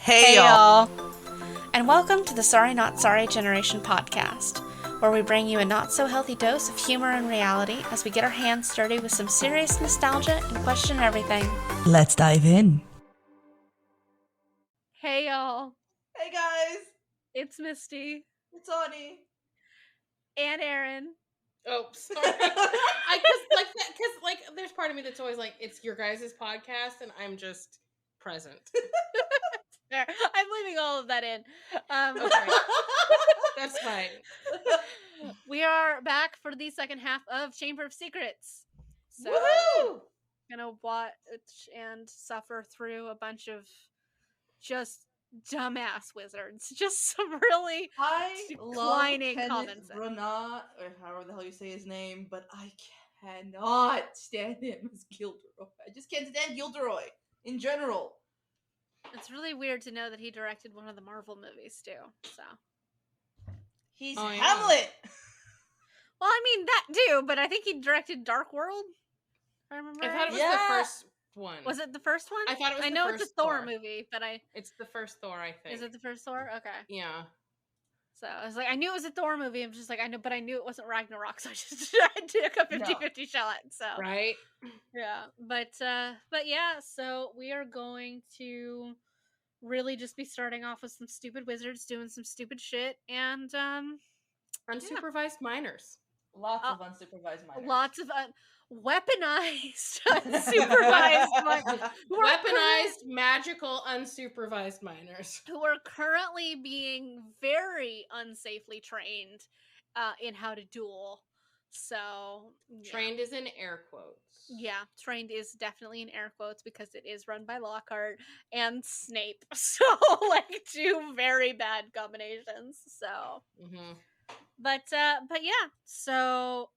Hey y'all! And welcome to the Sorry Not Sorry Generation podcast, where we bring you a not-so-healthy dose of humor and reality as we get our hands dirty with some serious nostalgia and question everything. Let's dive in. Hey y'all, Hey guys, it's Misty it's Ani. and Aaron. Oh, sorry. Because there's part of me that's always like, it's your guys' podcast, and I'm just present. There, I'm leaving all of that in. Okay, that's fine. We are back for the second half of Chamber of Secrets. So, Woohoo! gonna watch and suffer through a bunch of just dumbass wizards. Just some really I love declining Kenneth common sense. Branagh, or however the hell you say his name, but I cannot stand him as Gilderoy. I just can't stand Gilderoy in general. It's really weird to know that he directed one of the Marvel movies too. So, He's Oh, yeah. Hamlet. well, I mean that too, but I think he directed Dark World. If I remember. I thought it was Yeah. the first one. Was it the first one? I thought it was I the know it's first a Thor Thor. movie, but It's the first Thor, I think. is it the first Thor? Okay. Yeah. So I was like, I knew it was a Thor movie. I'm just like, I know, but I knew it wasn't Ragnarok, so I just I took a 50-50 shot. So Right? yeah, but yeah. So we are going to really just be starting off with some stupid wizards doing some stupid shit, and Unsupervised minors. Lots of unsupervised minors. lots of weaponized, unsupervised, Weaponized, magical, unsupervised minors. who are currently being very unsafely trained in how to duel. So yeah. Trained is in air quotes. Yeah, trained is definitely in air quotes because it is run by Lockhart and Snape. So like two very bad combinations. So Mm-hmm. but yeah. So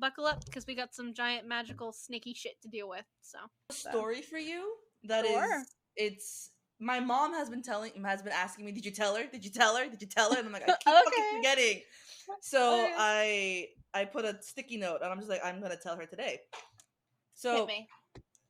buckle up because we got some giant magical snaky shit to deal with. So Story for you that Sure. is, it's my mom has been asking me, did you tell her? Did you tell her? Did you tell her? And I'm like, I keep fucking Okay. forgetting. So Okay. I put a sticky note and I'm just like, I'm gonna tell her today. Hit So me.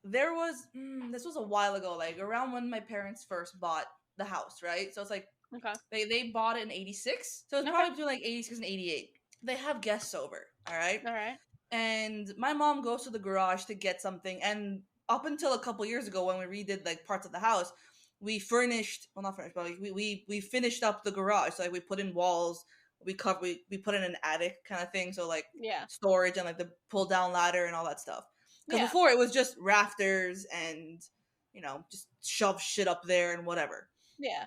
there was this was a while ago, like around when my parents first bought the house, right? So it's like Okay. they bought it in 86. So it's Okay. probably between like 86 and 88. They have guests over, all right? All right. And my mom goes to the garage to get something, and up until a couple years ago when we redid like parts of the house, we furnished, well, not furnished, but like, we finished up the garage. So like we put in walls, we put in an attic kind of thing, so like Yeah. storage and like the pull down ladder and all that stuff. Because Yeah. before it was just rafters and just shove shit up there and whatever. Yeah.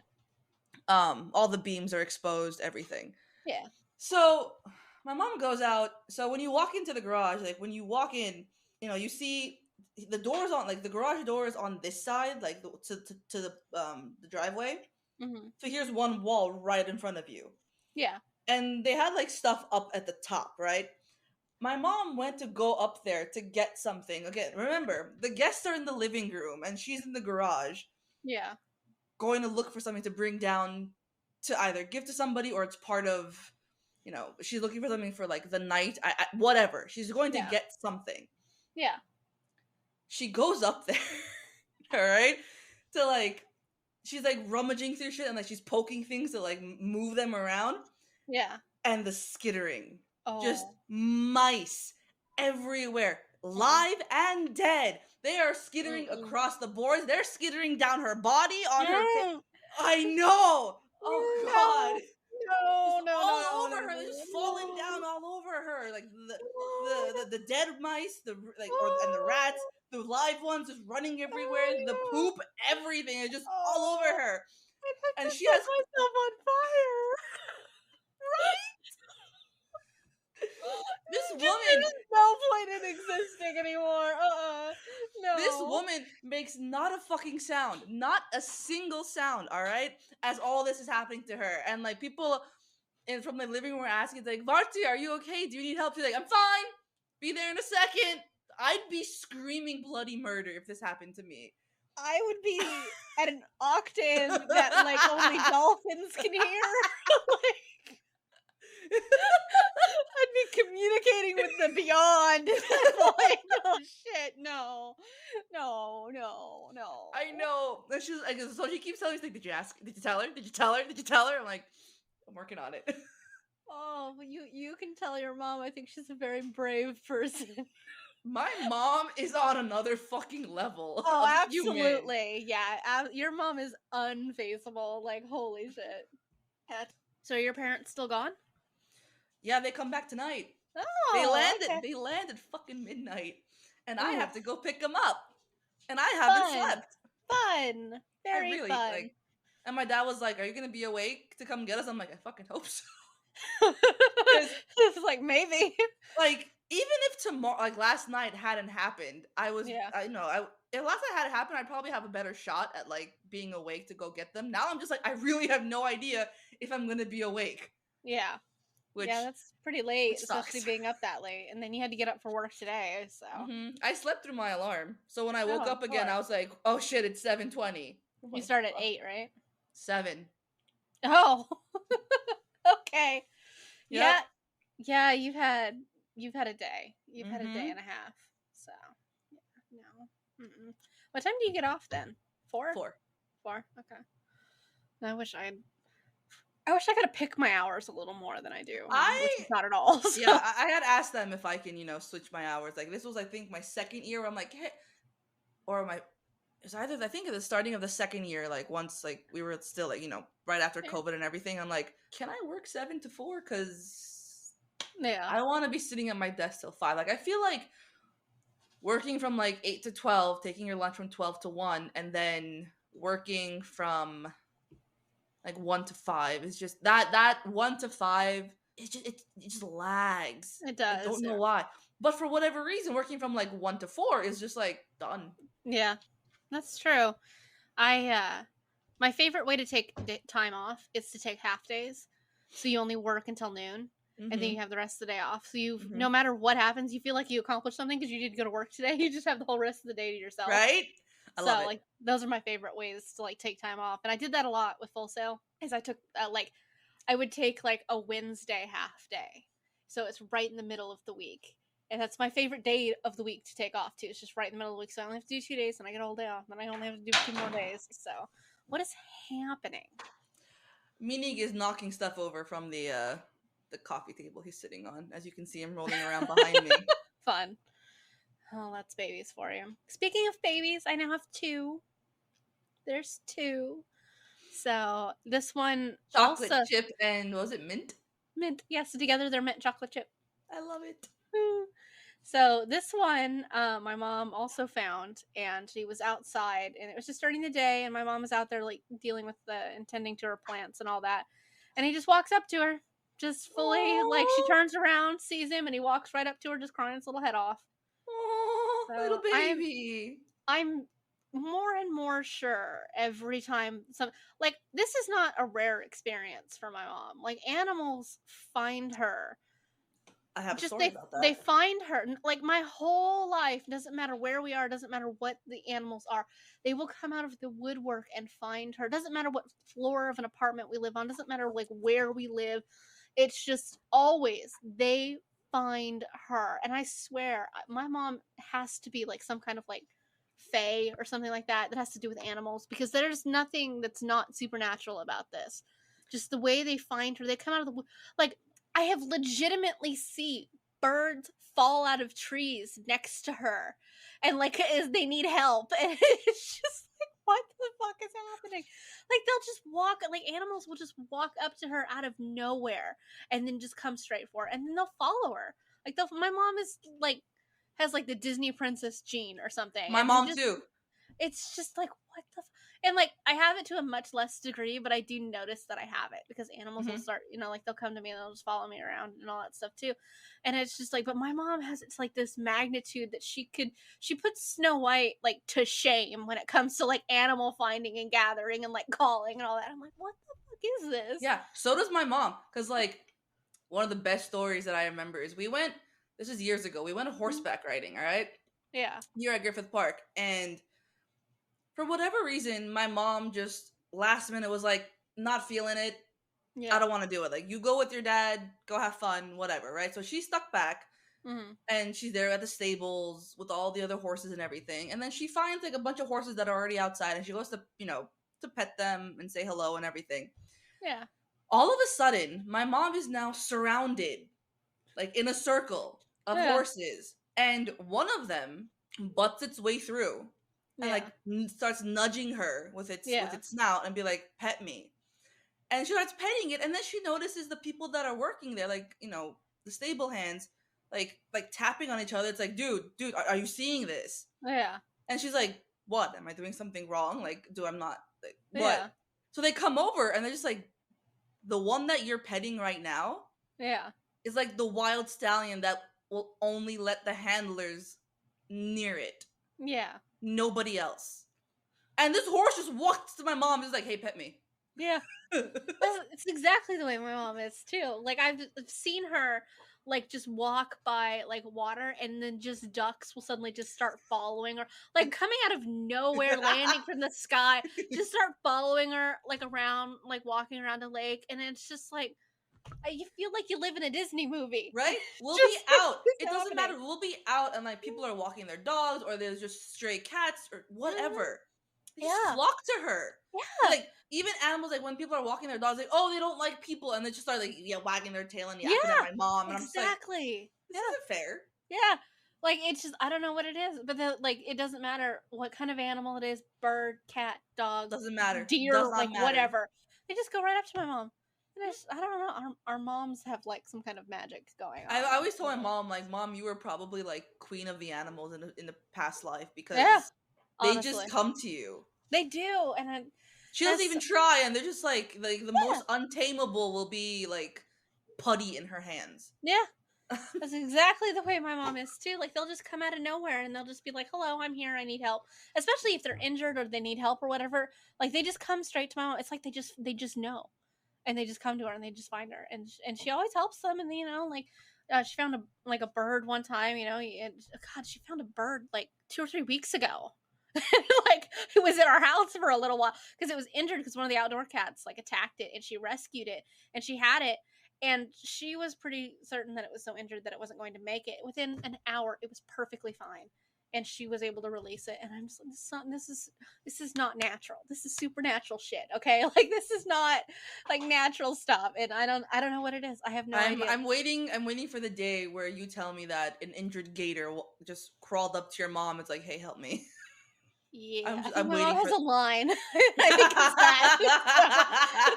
All the beams are exposed, everything. Yeah. So my mom goes out. So when you walk into the garage, like when you walk in, you see the doors on, like the garage door is on this side, like to the driveway. Mm-hmm. So here's one wall right in front of you. Yeah. And they had like stuff up at the top, right? My mom went to go up there to get something. Again, remember, the guests are in the living room and she's in the garage Yeah. going to look for something to bring down to either give to somebody or it's part of, she's looking for something for like the night, whatever. She's going to Yeah. get something. Yeah. She goes up there, all right, to like, she's like rummaging through shit and like she's poking things to like move them around. Yeah. And the skittering. Oh. Just mice everywhere, live and dead. They are skittering across the boards. They're skittering down her body, on her face. I know. Oh God. No, All over her. They're just falling down all over her. Like the dead mice, and the rats, the live ones just running everywhere. The poop, everything is just all over her. And she has myself on fire. This woman, There's no point in existing anymore. No. This woman makes not a fucking sound, not a single sound. All right, as all this is happening to her, and like people from the living room were asking, like, Varti, are you okay? Do you need help? She's like, I'm fine. Be there in a second. I'd be screaming bloody murder if this happened to me. I would be at an octave that like only dolphins can hear. I'd be communicating with the beyond at that point. Oh shit, no. I know. And she's like, so she keeps telling me, she's like, did you ask? Did you tell her? Did you tell her? Did you tell her? I'm like, I'm working on it. Oh, well, you can tell your mom. I think she's a very brave person. My mom is on another fucking level. Oh, of human. absolutely. Yeah, your mom is unfaceable. Like, holy shit. So your parents still gone? Yeah, they come back tonight. Oh, They landed. okay. They landed fucking midnight, and Oh, I have to go pick them up, and I haven't fun. slept. Fun. Very I really fun. like. And my dad was like, "Are you gonna be awake to come get us?" I'm like, "I fucking hope so." It's like maybe. Like, even if tomorrow, like last night, hadn't happened, Yeah. if last night had happened, I'd probably have a better shot at like being awake to go get them. Now I'm just like, I really have no idea if I'm gonna be awake. Yeah. Which Yeah, that's pretty late, which sucks. especially being up that late. And then you had to get up for work today, so. I slept through my alarm, so when I woke Oh, up again, Lord. I was like, "Oh shit, it's 7:20." You start at 8, right? 7. Oh. Okay. Yep. Yeah. Yeah, you've had a day. You've had a day Mhm. and a half. So, yeah, no. Mm-mm. What time do you get off then? 4? 4. 4. Okay. I wish I could have picked my hours a little more than I do, which is not at all. So. Yeah, I had asked them if I can, switch my hours. Like this was, I think, my second year. Where I'm like, hey, or my, it was either I think at the starting of the second year, like once like we were still like right after Yeah. COVID and everything. I'm like, can I work 7 to 4? Because Yeah. I don't want to be sitting at my desk till 5. Like I feel like working from like 8 to 12, taking your lunch from 12 to 1, and then working from like 1 to 5 is just that 1 to 5 it just lags. It does. I don't know Yeah. why, but for whatever reason working from like 1 to 4 is just like done. Yeah. That's true. My favorite way to take time off is to take half days. So you only work until noon. And then you have the rest of the day off. So no matter what happens, you feel like you accomplished something because you did go to work today. You just have the whole rest of the day to yourself. Right? I love it. Like those are my favorite ways to like take time off. And I did that a lot with Full Sail. Is I took I would take like a Wednesday half day. So it's right in the middle of the week. And that's my favorite day of the week to take off too. It's just right in the middle of the week. So I only have to do 2 days and I get a whole day off. Then I only have to do 2 more days. So what is happening? Meaning is knocking stuff over from the coffee table he's sitting on. As you can see him rolling around behind me. Fun. Oh, that's babies for you. Speaking of babies, I now have 2. There's 2. So this one Chocolate also chip and was it mint? mint. Yes, together they're mint chocolate chip. I love it. So this one, my mom also found, and she was outside, and it was just starting the day, and my mom was out there like dealing with tending to her plants and all that, and he just walks up to her, just fully like she turns around, sees him, and he walks right up to her, just crying his little head off. Oh, So little baby. I'm more and more sure every time this is not a rare experience for my mom. Like animals find her. I have a story about that. They find her. Like my whole life, doesn't matter where we are, doesn't matter what the animals are, they will come out of the woodwork and find her. Doesn't matter what floor of an apartment we live on, doesn't matter like where we live. It's just always they find her. And I swear, my mom has to be like some kind of like fae or something like that has to do with animals, because there's nothing that's not supernatural about this. Just the way they find her, they come out of the like. I have legitimately seen birds fall out of trees next to her, and like they need help, and it's just like, what the fuck is happening? Like they'll just walk, like animals will just walk up to her out of nowhere, and then just come straight for her, and then they'll follow her. Like my mom is like has like the Disney princess gene or something. My mom too. It's just like, what the and like I have it to a much less degree, but I do notice that I have it because animals will start, like they'll come to me and they'll just follow me around and all that stuff too. And it's just like, but my mom has it's like this magnitude that she puts Snow White like to shame when it comes to like animal finding and gathering and like calling and all that. I'm like, what the fuck is this? Yeah, so does my mom. Because like one of the best stories that I remember is this was years ago, we went horseback riding, all right? Yeah. Here at Griffith Park. And for whatever reason, my mom just last minute was like not feeling it. I don't want to do it. Like, you go with your dad, go have fun, whatever, right? So she's stuck back, and she's there at the stables with all the other horses and everything. And then she finds like a bunch of horses that are already outside, and she goes to, to pet them and say hello and everything. Yeah. All of a sudden, my mom is now surrounded, like in a circle of horses, and one of them butts its way through and like starts nudging her with its snout and be like, "Pet me." And she starts petting it, and then she notices the people that are working there, like, the stable hands, like tapping on each other. It's like, dude, are you seeing this? Yeah. And she's like, what? Am I doing something wrong? Like, I'm not, like, what? Yeah. So they come over, and they're just like, the one that you're petting right now is like the wild stallion that will only let the handlers near it. Yeah. Nobody else. And this horse just walks to my mom and is like, hey, pet me. Yeah. It's exactly the way my mom is too. Like, I've seen her like just walk by like water, and then just ducks will suddenly just start following her, like coming out of nowhere, landing from the sky, just start following her like around, like walking around a lake. And it's just like, you feel like you live in a Disney movie, right? We'll be out. It doesn't matter. We'll be out, and like people are walking their dogs, or there's just stray cats or whatever. They just flock to her. Yeah. Like, even animals, like when people are walking their dogs, like, oh, they don't like people, and they just start like wagging their tail and yapping at my mom, and I'm just like, this isn't fair. Yeah. Like, it's just, I don't know what it is, but like, it doesn't matter what kind of animal it is, bird, cat, dog, doesn't matter, deer, like whatever. They just go right up to my mom. And I don't know, our moms have like some kind of magic going on. I always told my mom, like, Mom, you were probably like queen of the animals in the past life, because they just come to you. They do, and she doesn't even try, and they're just like the most untamable will be like putty in her hands. Yeah. That's exactly the way my mom is too. Like, they'll just come out of nowhere and they'll just be like, hello, I'm here, I need help. Especially if they're injured or they need help or whatever. Like, they just come straight to my mom. It's like they just know. And they just come to her and they just find her. And she always helps them. And, like, she found a bird one time, and God, she found a bird like 2 or 3 weeks ago. Like, it was in our house for a little while because it was injured because one of the outdoor cats like attacked it, and she rescued it, and she had it, and she was pretty certain that it was so injured that it wasn't going to make it. Within an hour, it was perfectly fine, and she was able to release it. And I'm just like, this is not natural. This is supernatural shit. Okay, like, this is not like natural stuff, and I don't know what it is. I have no idea. I'm waiting for the day where you tell me that an injured gator just crawled up to your mom. It's like, hey, help me. Yeah, I'm waiting for a line. I think it's that.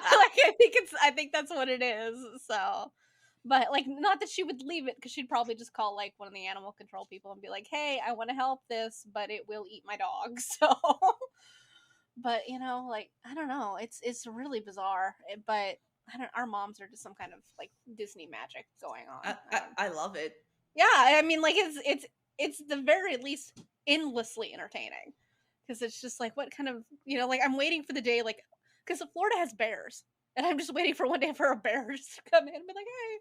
So, I think that's what it is. So, but like, not that she would leave it, because she'd probably just call like one of the animal control people and be like, "Hey, I want to help this, but it will eat my dog." So, but like, I don't know. It's really bizarre. But our moms are just some kind of like Disney magic going on. I love it. Yeah, I mean, like, it's the very least endlessly entertaining. Because it's just like, what kind of, like, I'm waiting for the day, like, because Florida has bears, and I'm just waiting for one day for a bear just to come in and be like, hey,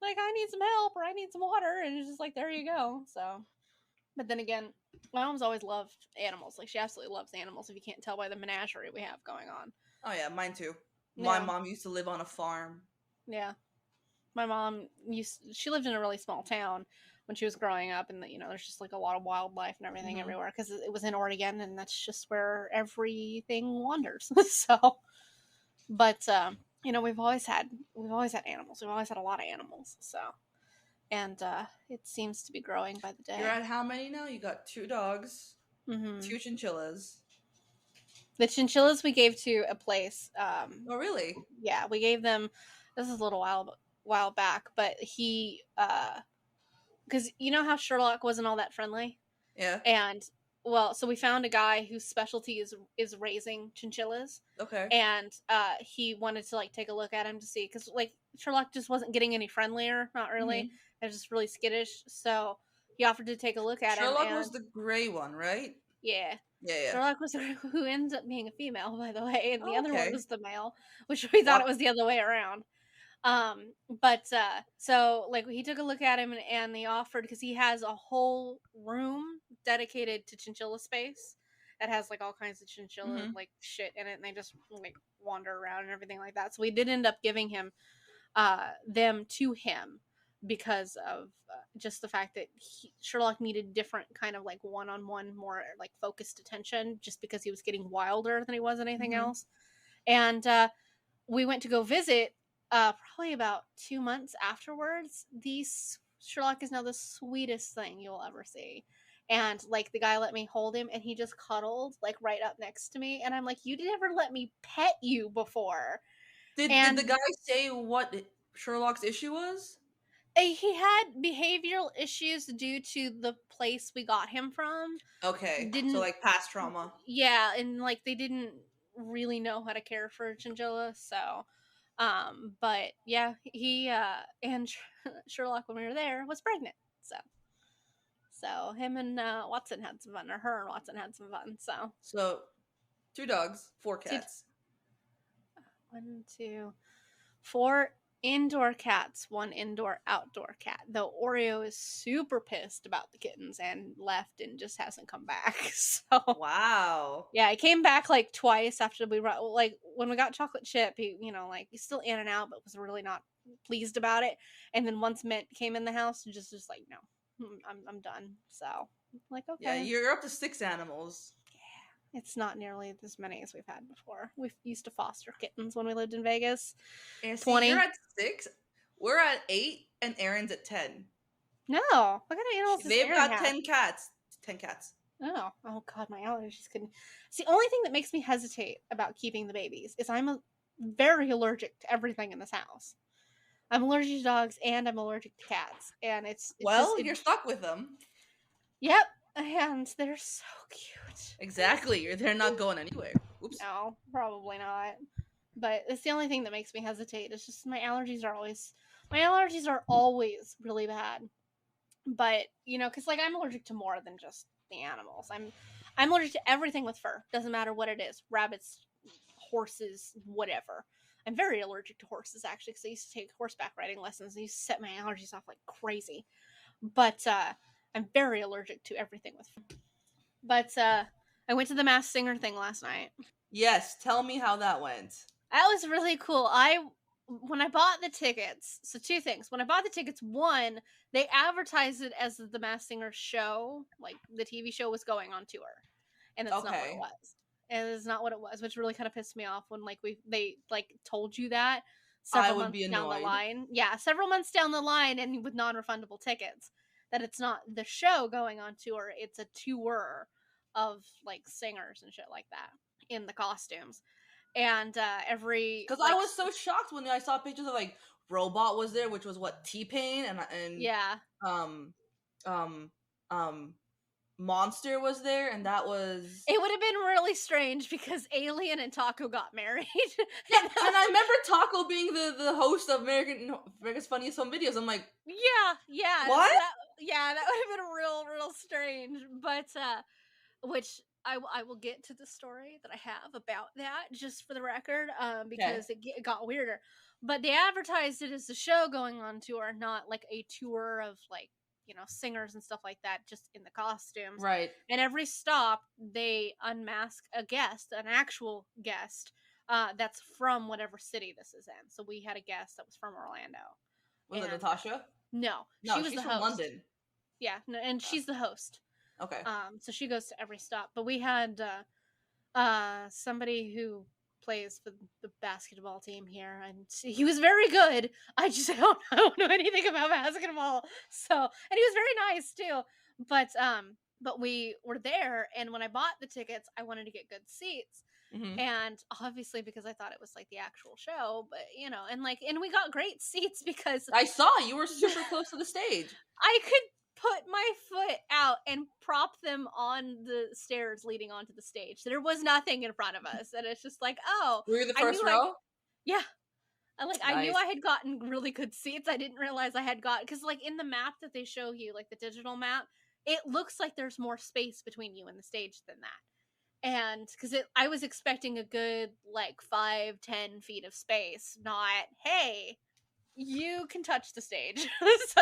like, I need some help, or I need some water, and it's just like, there you go. So, but then again, my mom's always loved animals. Like, she absolutely loves animals, if you can't tell by the menagerie we have going on. Oh yeah, mine too. My mom used to live on a farm. Yeah. My mom she lived in a really small town when she was growing up, and there's just like a lot of wildlife and everything everywhere, because it was in Oregon, and that's just where everything wanders. So, but we've always had animals. We've always had a lot of animals. So, and it seems to be growing by the day. You're at how many now? You got 2 dogs, 2 chinchillas. The chinchillas we gave to a place. Oh, really? Yeah, we gave them. This is a little while back, but he because you know how Sherlock wasn't all that friendly? Yeah. And so we found a guy whose specialty is raising chinchillas. Okay. And he wanted to like take a look at him to see, because like Sherlock just wasn't getting any friendlier, not really. It was just really skittish. So he offered to take a look at him. Sherlock was the gray one, right? Yeah. Yeah. Sherlock was who ends up being a female, by the way, and the other one was the male, which we thought it was the other way around. But so like he took a look at him, and they offered, because he has a whole room dedicated to chinchilla space, that has like all kinds of chinchilla Mhm. like shit in it, and they just like wander around and everything like that. So we did end up giving him them to him because of just the fact that Sherlock needed different kind of like one-on-one, more like focused attention, just because he was getting wilder than he was anything Mhm. else. And we went to go visit probably about 2 months afterwards. Sherlock is now the sweetest thing you'll ever see. And like the guy let me hold him, and he just cuddled like right up next to me, and I'm like, you never let me pet you before. Did the And guy say what Sherlock's issue was? he had behavioral issues due to the place we got him from. Okay, so Didn't like past trauma. Yeah, and like they didn't really know how to care for a chinchilla, so but yeah, he and Sherlock, when we were there, was pregnant. So him and Watson had some fun, or her and Watson had some fun. So So 2 dogs, 4 two, cats. 1, 2, 4 indoor cats, 1 indoor outdoor cat. Though Oreo is super pissed about the kittens and left and just hasn't come back. So Wow. yeah, he came back like twice after we like when we got chocolate chip. He, like he's still in and out, but was really not pleased about it. And then once Mint came in the house, just like no, I'm done. So like Yeah, okay, you're up to 6 animals. it's not nearly as many as we've had before. We used to foster kittens when we lived in Vegas. And see, 20. you're at 6, we're at 8, and Aaron's at 10. No, what kind of animals does They've Aaron got have? 10 cats. 10 cats. Oh god, my allergies couldn't. It's the only thing that makes me hesitate about keeping the babies is very allergic to everything in this house. I'm allergic to dogs and I'm allergic to cats, and it's Well, you're stuck with them. Yep, and they're so cute. Exactly. They're not going anywhere. Oops. No, probably not. But it's the only thing that makes me hesitate. It's just my allergies are always really bad. But because like I'm allergic to more than just the animals. I'm allergic to everything with fur. Doesn't matter what it is. Rabbits, horses, whatever. I'm very allergic to horses actually, because I used to take horseback riding lessons. And used to set my allergies off like crazy. But I'm very allergic to everything with fur. But I went to the Masked Singer thing last night. Yes, tell me how that went. That was really cool. When I bought the tickets, so 2 things. When I bought the tickets, one, they advertised it as the Masked Singer show, like the TV show was going on tour, and that's not what it Okay. was. And it's not what it was, which really kind of pissed me off when they told you that I several would months be down the annoyed. line. Yeah, several months down the line, and with non-refundable tickets. That it's not the show going on tour; it's a tour of like singers and shit like that in the costumes. And every Because I like was so shocked when I saw pictures of like Robot was there, which was what, T-Pain, and yeah, um um um Monster was there, and that was it would have been really strange because Alien and Taco got married. yeah. And I remember Taco being the host of America's Funniest Home Videos. I'm like, yeah. what? So that would have been real strange. But which I will get to the story that I have about that just for the record, Okay. because it got weirder. But they advertised it as a show going on tour, not like a tour of like singers and stuff like that, just in the costumes. Right. And every stop they unmask a guest, an actual guest, that's from whatever city this is in. So we had a guest that was from Orlando. Was it And Natasha? no, No, she was she's the from host. London. Yeah, no, and she's the host. Okay. So she goes to every stop. But we had somebody who plays for the basketball team here, and he was very good. I don't know anything about basketball. So, and he was very nice too. But we were there, and when I bought the tickets, I wanted to get good seats. Mm-hmm. And obviously because I thought it was like the actual show, but and we got great seats because I saw you were super close to the stage. I could put my foot out and prop them on the stairs leading onto the stage. There was nothing in front of us, and it's just like, oh, Were you the I first knew row? yeah. I knew Nice. I had gotten really good seats. I didn't realize I had got, because like in the map that they show you, like the digital map, it looks like there's more space between you and the stage than that. And because I was expecting a good like 5-10 feet of space, not hey, you can touch the stage. So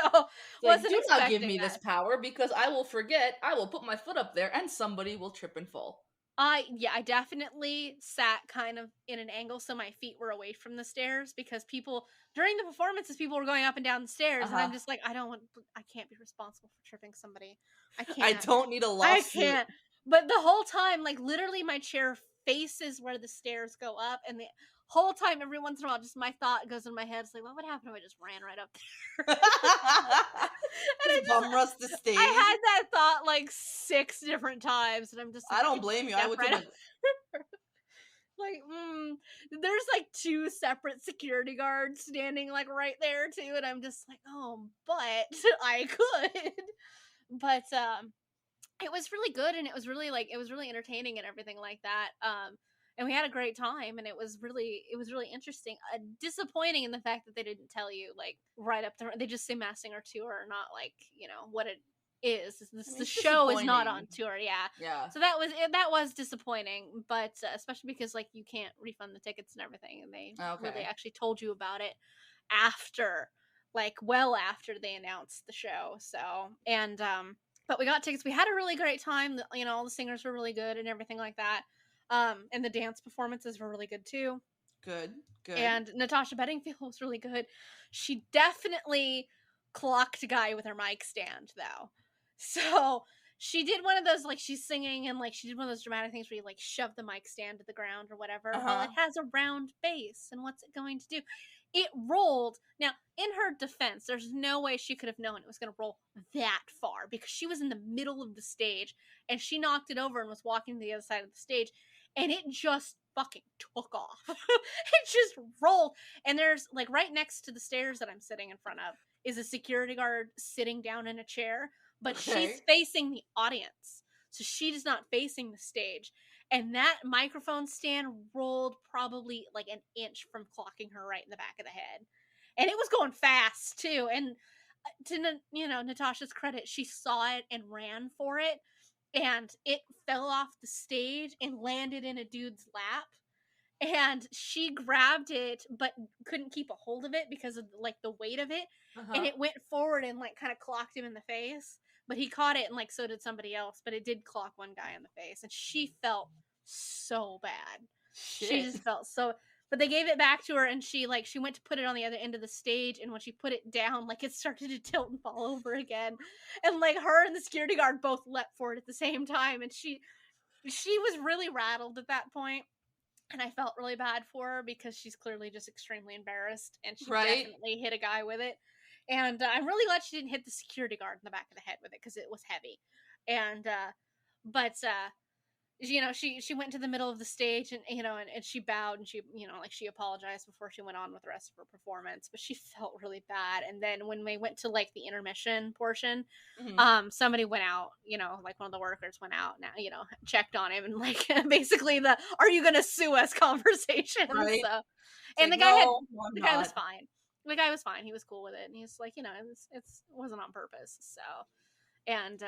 Like, wasn't do not give expecting me that. this power because I will forget. I will put my foot up there and somebody will trip and fall. I definitely sat kind of in an angle so my feet were away from the stairs because people during the performances people were going up and down the stairs and I'm just like I can't be responsible for tripping somebody. I I can't. don't need a I lawsuit. can't. But the whole time, like literally my chair faces where the stairs go up and the whole time every once in a while just my thought goes in my head. It's like, what would happen if I just ran right up there? And Just bum rush the stage. I had that thought like 6 different times, and I'm just like, I don't blame you. I step would right too. up. Like, there's like 2 separate security guards standing like right there too, and I'm just like, oh, but I could. But it was really good, and it was really entertaining and everything like that. And we had a great time, and it was really interesting. Disappointing in the fact that they didn't tell you like right up there. They just say Masked Singer tour, not like what it is. The show is not on tour, yeah. Yeah. So that was disappointing, but especially because like you can't refund the tickets and everything, and they really actually told you about it after, like well after they announced the show. So and but we got tickets. We had a really great time. All the singers were really good and everything like that. And the dance performances were really good too. Good. And Natasha Bedingfield was really good. She definitely clocked a guy with her mic stand though. So she did one of those, like she's singing and like she did one of those dramatic things where you like shove the mic stand to the ground or whatever. Well, it has a round base, and what's it going to do? It rolled. Now, in her defense, there's no way she could have known it was going to roll that far because she was in the middle of the stage and she knocked it over and was walking to the other side of the stage, and it just fucking took off. It just rolled. And there's like right next to the stairs that I'm sitting in front of is a security guard sitting down in a chair, but she's facing the audience. So she is not facing the stage. And that microphone stand rolled probably like an inch from clocking her right in the back of the head. And it was going fast too. And to Natasha's credit, she saw it and ran for it. And it fell off the stage and landed in a dude's lap. And she grabbed it but couldn't keep a hold of it because of like the weight of it. And it went forward and like kind of clocked him in the face, but he caught it, and like so did somebody else, but it did clock one guy in the face, and she felt so bad. She just felt so, but they gave it back to her, and she went to put it on the other end of the stage, and when she put it down, like it started to tilt and fall over again, and like her and the security guard both leapt for it at the same time, and she was really rattled at that point. And I felt really bad for her because she's clearly just extremely embarrassed, and she definitely hit a guy with it. And I'm really glad she didn't hit the security guard in the back of the head with it because it was heavy. And she went to the middle of the stage and and she bowed and she she apologized before she went on with the rest of her performance, but she felt really bad. And then when we went to like the intermission portion, somebody went out, like one of the workers went out now, checked on him, and like basically the "are you gonna sue us" conversation. Right. So, and like, the guy the guy was fine. The guy was fine. He was cool with it, and he's like, it wasn't on purpose. So. And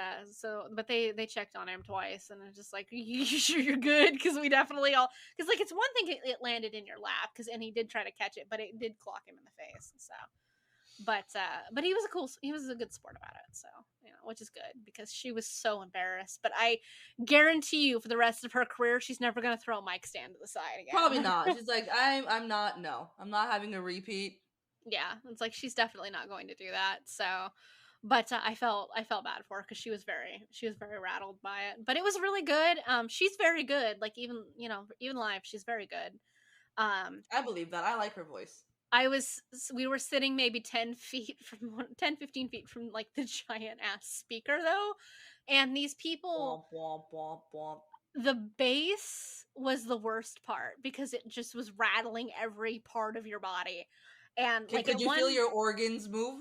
but they checked on him twice, and it's just like, you sure you're good? Because we definitely all, because like it's one thing it landed in your lap, and he did try to catch it, but it did clock him in the face. So, but he was a good sport about it. So which is good because she was so embarrassed. But I guarantee you, for the rest of her career, she's never gonna throw a mic stand to the side again. Probably not. She's like, I'm not having a repeat. Yeah, it's like she's definitely not going to do that. So. But I felt bad for her because she was very rattled by it. But it was really good. She's very good. Like even live, she's very good. I believe that. I like her voice. We were sitting maybe 15 feet from like the giant ass speaker though, and these people, womp, womp, womp, womp. The bass was the worst part because it just was rattling every part of your body. And like, could you feel your organs move?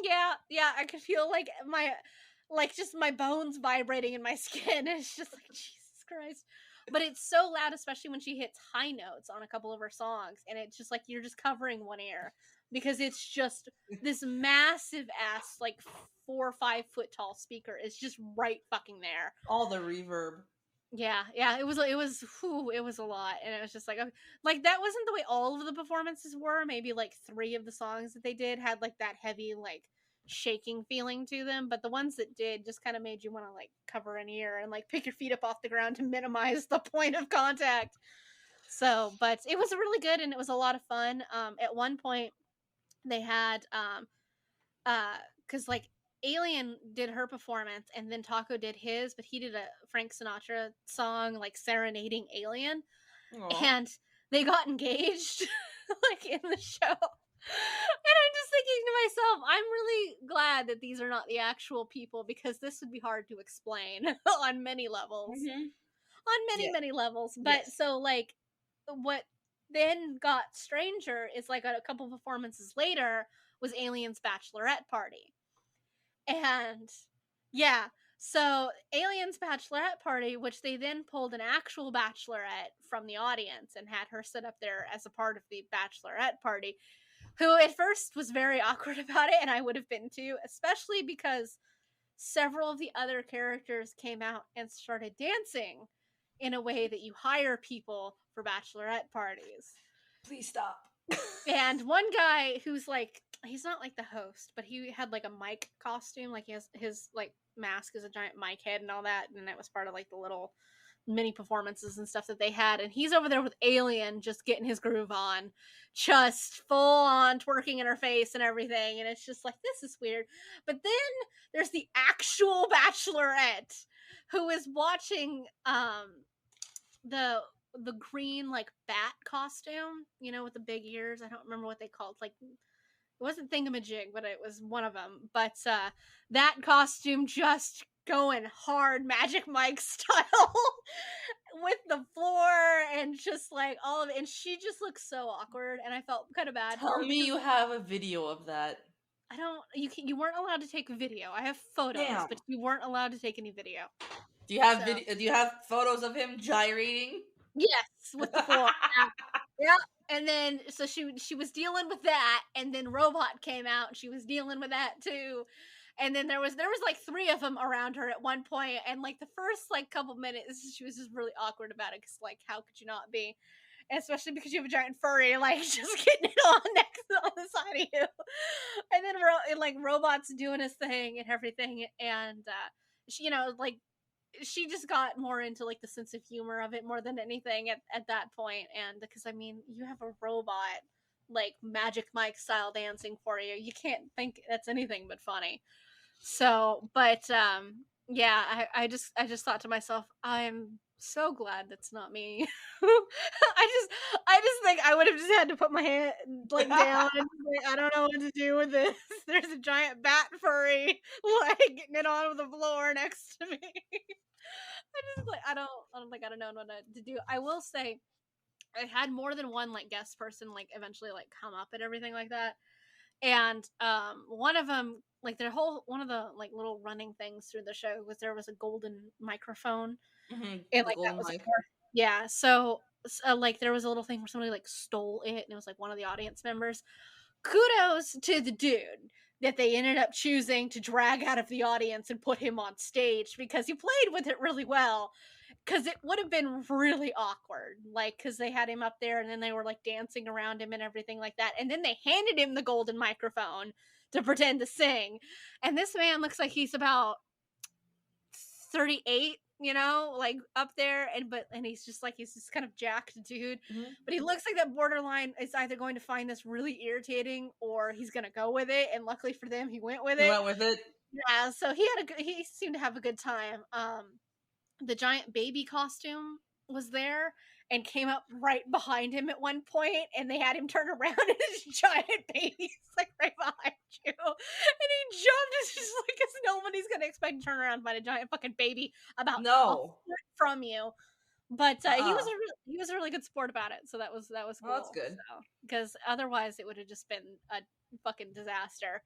Yeah, I could feel like my bones vibrating in my skin. It's just like, Jesus Christ. But it's so loud, especially when she hits high notes on a couple of her songs, and it's just like you're just covering one ear because it's just this massive ass like 4 or 5 foot tall speaker is just right fucking there. All the reverb. Yeah, it was a lot, and it was just like, okay, like that wasn't the way all of the performances were. Maybe like 3 of the songs that they did had like that heavy like shaking feeling to them, but the ones that did just kind of made you want to like cover an ear and like pick your feet up off the ground to minimize the point of contact. So, but it was really good and it was a lot of fun. At one point they had because like Alien did her performance and then Taco did his, but he did a Frank Sinatra song like serenading Alien, Aw. and they got engaged like in the show. And I'm just thinking to myself, I'm really glad that these are not the actual people because this would be hard to explain on many levels. Mhm. On many, Yeah. many levels. But Yes. so, like, what then got stranger is like a couple performances later was Alien's bachelorette party. And yeah, so Alien's bachelorette party, which they then pulled an actual bachelorette from the audience and had her sit up there as a part of the bachelorette party, who at first was very awkward about it, and I would have been too, especially because several of the other characters came out and started dancing in a way that you hire people for bachelorette parties. Please stop. And one guy who's like, he's not like the host, but he had like a mic costume, like he has his like mask is a giant mic head and all that, and that was part of like the little mini performances and stuff that they had, and he's over there with Alien just getting his groove on, just full on twerking in her face and everything, and it's just like, this is weird. But then there's the actual bachelorette who is watching the green like bat costume, you know, with the big ears. I don't remember what they called. Like, it wasn't thingamajig, but it was one of them. But that costume just going hard Magic Mike style with the floor and just like all of it. And she just looks so awkward, and I felt kind of bad for Tell her me because you have a video of that. I don't. You weren't allowed to take video. I have photos, Damn. but you weren't allowed to take any video. Do you have So- video? Do you have photos of him gyrating? Yes, with the floor. Yeah. And then so she was dealing with that, and then Robot came out and she was dealing with that too. And then there was like 3 of them around her at one point, and like the first like couple minutes she was just really awkward about it because like how could you not be? And especially because you have a giant furry like just getting it on next on the side of you. And then like Robot's doing his thing and everything, and she, you know, like she just got more into like the sense of humor of it more than anything at that point. And because I mean, you have a robot like Magic Mike style dancing for you, you can't think that's anything but funny. So but yeah, I just thought to myself, I'm so glad that's not me. I just think I would have just had to put my hand like down and say, I don't know what to do with this. There's a giant bat furry like getting it on the floor next to me. I just like I don't think I'd have known what to do. I will say I had more than one like guest person like eventually like come up and everything like that. And one of them like their whole one of the like little running things through the show was there was a golden microphone. Mhm, And the like that golden was mic. yeah, so like there was a little thing where somebody like stole it and it was like one of the audience members. Kudos to the dude that they ended up choosing to drag out of the audience and put him on stage because he played with it really well. Because it would have been really awkward, like because they had him up there and then they were like dancing around him and everything like that, and then they handed him the golden microphone to pretend to sing, and this man looks like he's about 38, you know, like up there, and he's just kind of jacked dude, Mhm. but he looks like that borderline is either going to find this really irritating or he's gonna go with it, and luckily for them, he went with You it. went with it. Yeah, so he seemed to have a good time. The giant baby costume was there and came up right behind him at one point, and they had him turn around and his giant baby's like right behind you, and he jumped. It's just like because nobody's gonna expect to turn around and find a giant fucking baby about a No. foot from you. But he Uh-uh. was a really good sport about it, so that was cool. Well, that's good. Because otherwise it would have just been a fucking disaster.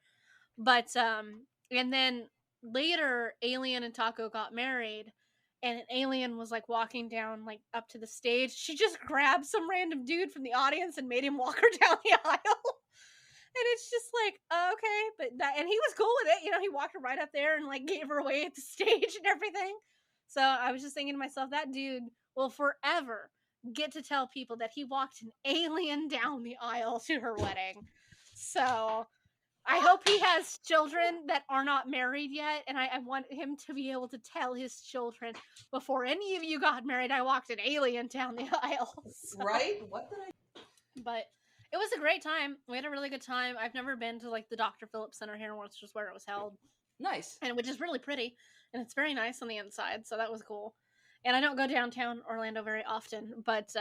But and then later Alien and Taco got married, and an Alien was like walking down like up to the stage. She just grabbed some random dude from the audience and made him walk her down the aisle. And it's just like, okay, but that, and he was cool with it, you know, he walked her right up there and like gave her away at the stage and everything. So I was just thinking to myself, that dude will forever get to tell people that he walked an alien down the aisle to her wedding. So I hope he has children that are not married yet, and I want him to be able to tell his children, before any of you got married, I walked an alien down the aisle. So- Right? What did I? But it was a great time. We had a really good time. I've never been to like the Dr. Phillips Center here, which is where it was held, Nice. and which is really pretty, and it's very nice on the inside. So that was cool. And I don't go downtown Orlando very often, but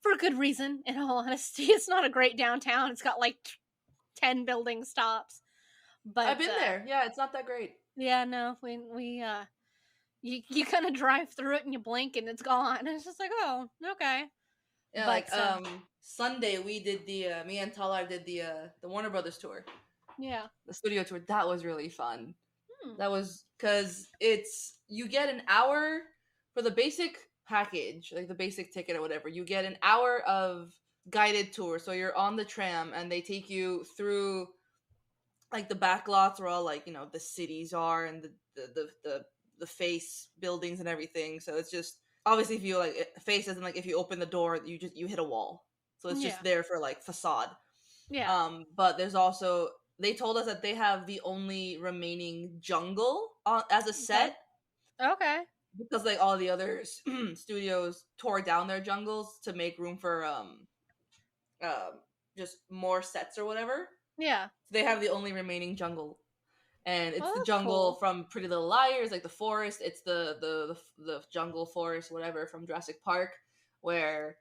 for a good reason. In all honesty, it's not a great downtown. It's got like 10 building stops. But I've been there. Yeah, it's not that great. yeah, no, we you kind of drive through it and you blink and it's gone. And it's just like, oh, okay. Yeah, But, like Sunday we did the me and Talar did the Warner Brothers tour, Yeah. the studio tour. That was really fun. Hmm. That was because you get an hour for the basic package, like the basic ticket or whatever. You get an hour of guided tour, so you're on the tram and they take you through like the back lots where all like the cities are and the face buildings and everything. So it's just obviously if you like face isn't like if you open the door you hit a wall, so it's Yeah. just there for like facade. Yeah. But there's also they told us that they have the only remaining jungle as a set Okay. because like all the other studios tore down their jungles to make room for just more sets or whatever. Yeah. So they have the only remaining jungle, and it's Oh, the that's jungle cool. from Pretty Little Liars, like the forest. It's the jungle forest, whatever, from Jurassic Park, where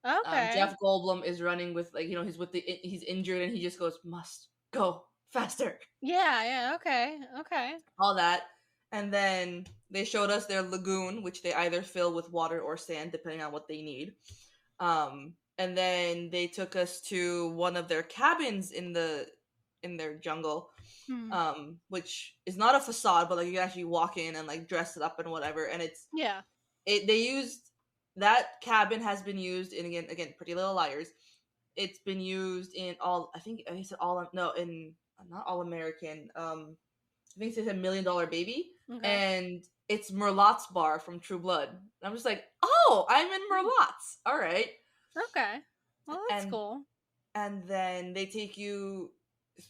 Okay. Jeff Goldblum is running with like he's injured and he just goes must go faster. Yeah. Yeah. Okay. Okay. All that, and then they showed us their lagoon, which they either fill with water or sand depending on what they need. And then they took us to one of their cabins in their jungle, which is not a facade, but like you can actually walk in and like dress it up and whatever. And Yeah. they used that cabin has been used in again Pretty Little Liars. It's been used in all I said all no in not All American. I think it's a $1 Million Baby, Okay. and it's Merlot's bar from True Blood. And I'm just like, oh, I'm in Merlot's. All right. Okay. Well, that's and cool. and then they take you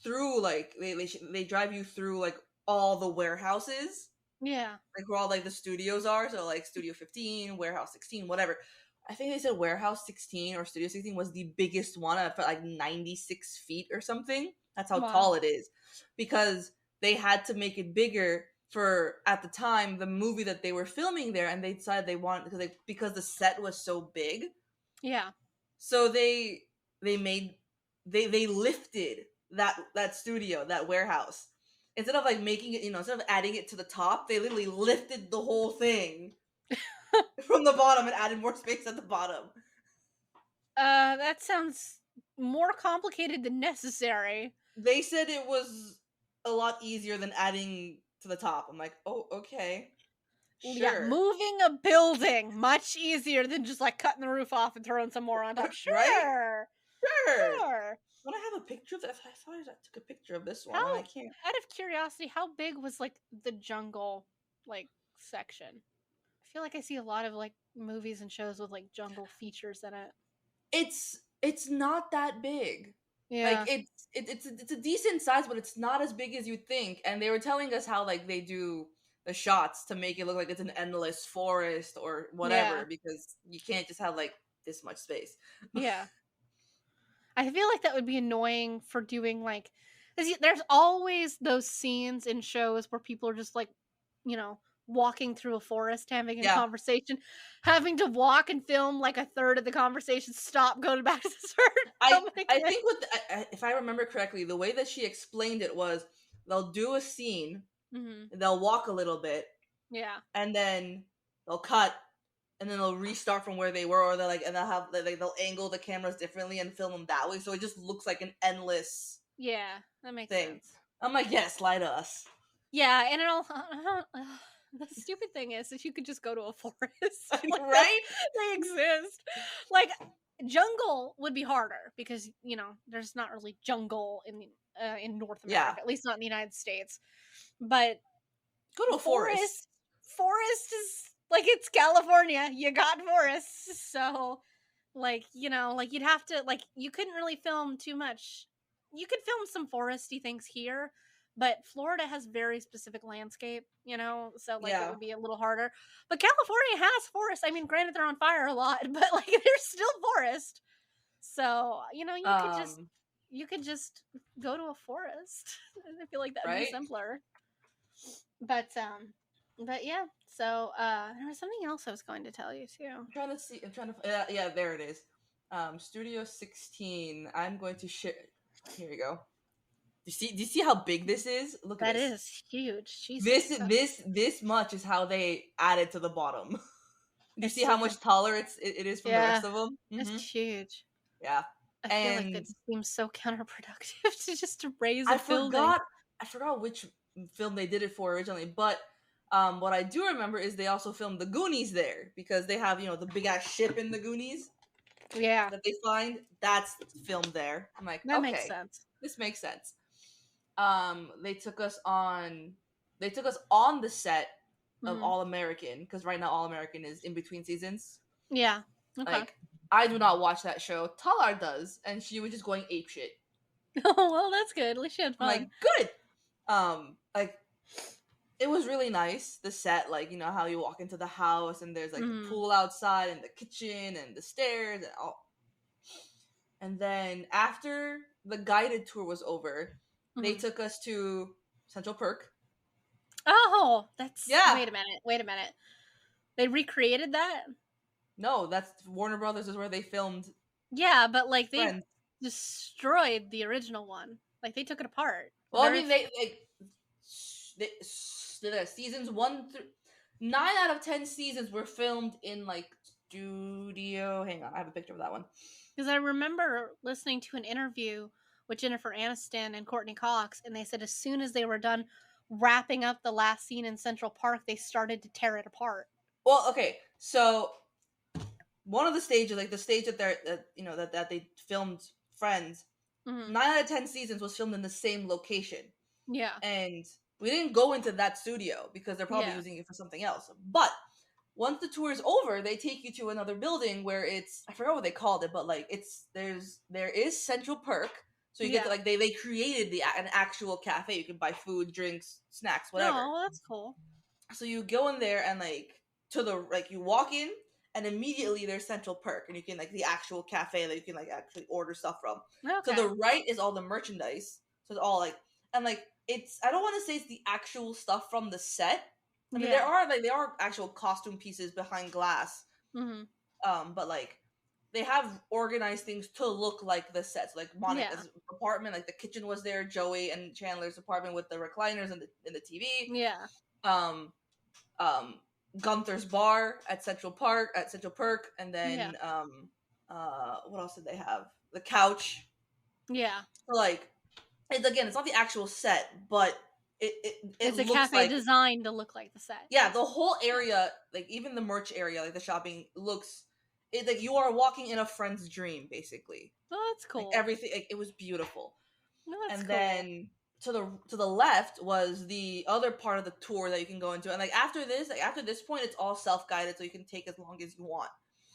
through like they drive you through like all the warehouses, Yeah. like where all like the studios are. So like Studio 15, Warehouse 16, whatever. I think they said Warehouse 16 or Studio 16 was the biggest one at like 96 feet or something. That's how Wow. tall it is, because they had to make it bigger for at the time the movie that they were filming there, and they decided they wanted because the set was so big. Yeah. So they lifted that studio, that warehouse. Instead of like making it, instead of adding it to the top, they literally lifted the whole thing from the bottom and added more space at the bottom. That sounds more complicated than necessary. They said it was a lot easier than adding to the top. I'm like, oh, okay. Sure. Yeah, moving a building much easier than just like cutting the roof off and throwing some more on top. Sure. Right? Sure. Sure. When I have a picture of that, I thought I took a picture of this one. How, And I can't. out of curiosity, how big was like the jungle like section? I feel like I see a lot of like movies and shows with like jungle features in it. It's not that big. Yeah. Like it's a decent size, but it's not as big as you'd think. And they were telling us how like they do the shots to make it look like it's an endless forest or whatever, Yeah. because you can't just have like this much space. Yeah. I feel like that would be annoying for doing like, 'cause there's always those scenes in shows where people are just like, walking through a forest, having a Yeah. conversation, having to walk and film like a third of the conversation, stop, go back to the start. I think if I remember correctly, the way that she explained it was they'll do a scene, they'll walk a little bit, Yeah. and then they'll cut, and then they'll restart from where they were, or they'll angle the cameras differently and film them that way, so it just looks like an endless Yeah, that makes thing. sense. I'm like, yes, lie to us. Yeah, and the stupid thing is that you could just go to a forest. Like, Right? they exist. Like, jungle would be harder because, there's not really jungle in North America, Yeah. at least not in the United States. But Go to a forest. Forest is like, it's California. You got forests. So, like, you'd have to, like, you couldn't really film too much you could film some foresty things here, but Florida has very specific landscape, so like it Yeah. would be a little harder. But California has forests. I mean, granted they're on fire a lot, but like there's still forest. So, you could just go to a forest. I feel like that'd be Right? simpler. But yeah. So, there was something else I was going to tell you too. I'm trying to see. I'm trying to. Yeah, there it is. Studio 16. I'm going to share. Here you go. Do you see how big this is? Look at That this. is huge. Jesus. This much is how they added to the bottom. You It's see how so much taller it is from the rest Yeah. of them? It's huge. Yeah. I feel like And that seems so counterproductive to just to raise a I building. forgot which film they did it for originally, but what I do remember is they also filmed the Goonies there because they have, the big ass ship in the Goonies Yeah, that they find. That's filmed there. I'm like, that makes okay, sense. this makes sense. They took us on the set of Mhm. All American because right now All American is in between seasons. Yeah. Okay. Like, I do not watch that show. Talar does, and she was just going ape shit. Oh, well, that's good. At least you had I'm fun. like, good. Like, it was really nice. The set, like, how you walk into the house and there's like the pool outside and the kitchen and the stairs and all. And then after the guided tour was over, they took us to Central Perk. Oh, that's Yeah. Wait a minute. They recreated that? No, that's Warner Brothers is where they filmed. Yeah, but like they Friends. destroyed the original one. Like they took it apart. Well, I mean, they seasons 9 out of 10 seasons were filmed in like studio. Hang on, I have a picture of that one. Because I remember listening to an interview with Jennifer Aniston and Courtney Cox, and they said as soon as they were done wrapping up the last scene in Central Park, they started to tear it apart. Well, okay, so one of the stages, like the stage that they filmed Friends, 9 out of 10 seasons was filmed in the same location. Yeah. And we didn't go into that studio because they're probably using it for something else. But once the tour is over, they take you to another building where I forgot what they called it, but like there is Central Perk. So you get to, like they created an actual cafe. You can buy food, drinks, snacks, whatever. Oh, that's cool. So you go in there and you walk in and immediately there's Central Perk and you can like the actual cafe that you can like actually order stuff from. Okay. So the right is all the merchandise. So it's all like and like I don't want to say it's the actual stuff from the set. I mean there are actual costume pieces behind glass. But like they have organized things to look like the sets. Like Monica's apartment, like the kitchen was there, Joey and Chandler's apartment with the recliners and the TV. Yeah. Gunther's bar at Central Perk, and then what else did they have? The couch. Yeah. So like it's not the actual set, but it's a looks cafe like, designed to look like the set. Yeah, the whole area, like even the merch area, like the shopping looks like you are walking in a friend's dream, basically. Oh, that's cool. Like everything, like, it was beautiful. No, that's and cool. Then to the left was the other part of the tour that you can go into, and like after this point, it's all self-guided, so you can take as long as you want.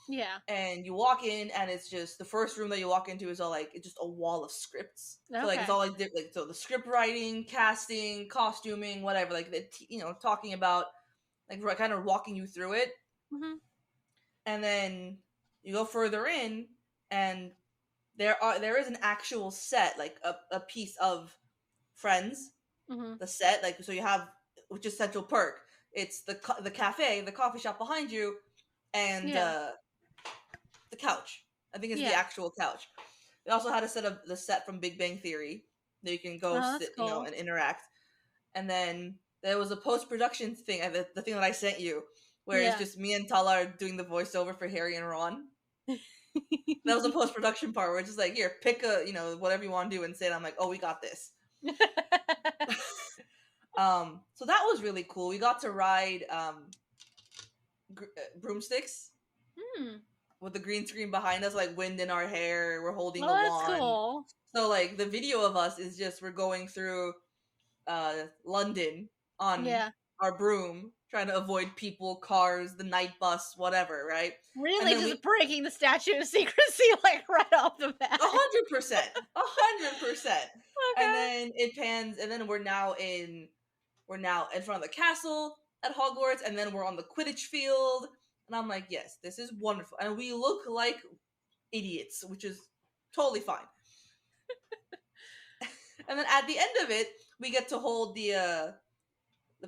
Yeah. And you walk in, and it's just the first room that you walk into is all like it's just a wall of scripts. Okay. So like it's all like so the script writing, casting, costuming, whatever. Like talking about like kind of walking you through it. And then you go further in, and there is an actual set, like a piece of Friends, the set, like so you have, which is Central Perk. It's the cafe, the coffee shop behind you, and the couch. I think it's the actual couch. They also had a set of the set from Big Bang Theory that you can go sit, cool. And interact. And then there was a post-production thing, the thing that I sent you, where it's just me and Talar doing the voiceover for Harry and Ron. That was a post-production part where it's just like, here, pick a, whatever you want to do and say it. I'm like, oh, we got this. So that was really cool. We got to ride broomsticks with the green screen behind us, like wind in our hair. We're holding a wand. That's cool. So like the video of us is just we're going through London on our broom, trying to avoid people, cars, the night bus, whatever, right? Really just breaking the statute of secrecy like right off the bat. 100%. 100%. And then it pans, and then we're now in front of the castle at Hogwarts, and then we're on the Quidditch field. And I'm like, yes, this is wonderful. And we look like idiots, which is totally fine. And then at the end of it, we get to hold the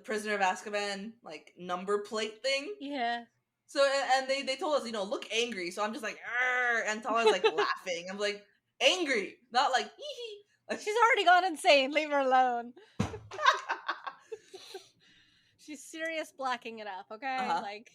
prisoner of Azkaban like number plate thing. Yeah. So and they told us, look angry. So I'm just like, "Arr," and Tala's like laughing. I'm like, angry, not like hee hee. Like, She's already gone insane. Leave her alone. She's serious blacking it up, okay? Like,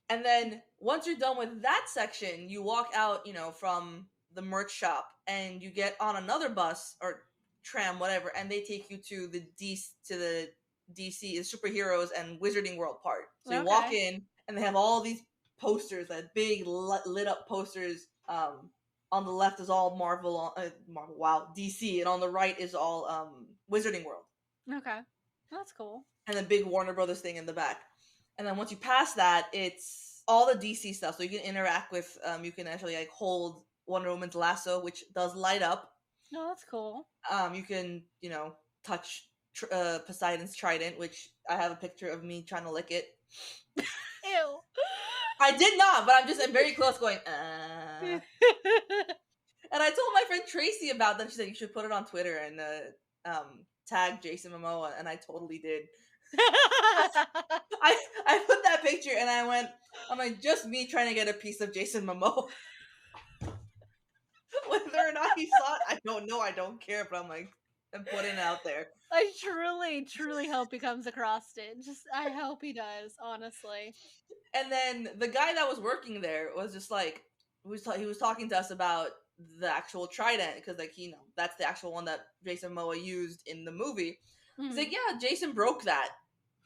and then once you're done with that section, you walk out, from the merch shop, and you get on another bus or tram, whatever, and they take you to the DC, the superheroes and Wizarding World part. So you walk in, and they have all these posters, that big lit up posters. On the left is all Marvel, DC, and on the right is all Wizarding World. Okay, that's cool. And the big Warner Brothers thing in the back. And then once you pass that, it's all the DC stuff. So you can interact with, you can actually like hold Wonder Woman's lasso, which does light up. No, that's cool. You can, touch Poseidon's trident, which I have a picture of me trying to lick it. Ew. I did not, but I'm very close going, And I told my friend Tracy about that. She said, you should put it on Twitter and tag Jason Momoa, and I totally did. I put that picture and I'm like, just me trying to get a piece of Jason Momoa. Whether or not he saw it, I don't know. I don't care, but I'm putting it out there. I truly, truly hope he comes across it. I hope he does, honestly. And then the guy that was working there was just like, he was talking to us about the actual trident, because like, that's the actual one that Jason Momoa used in the movie. He's like, yeah, Jason broke that.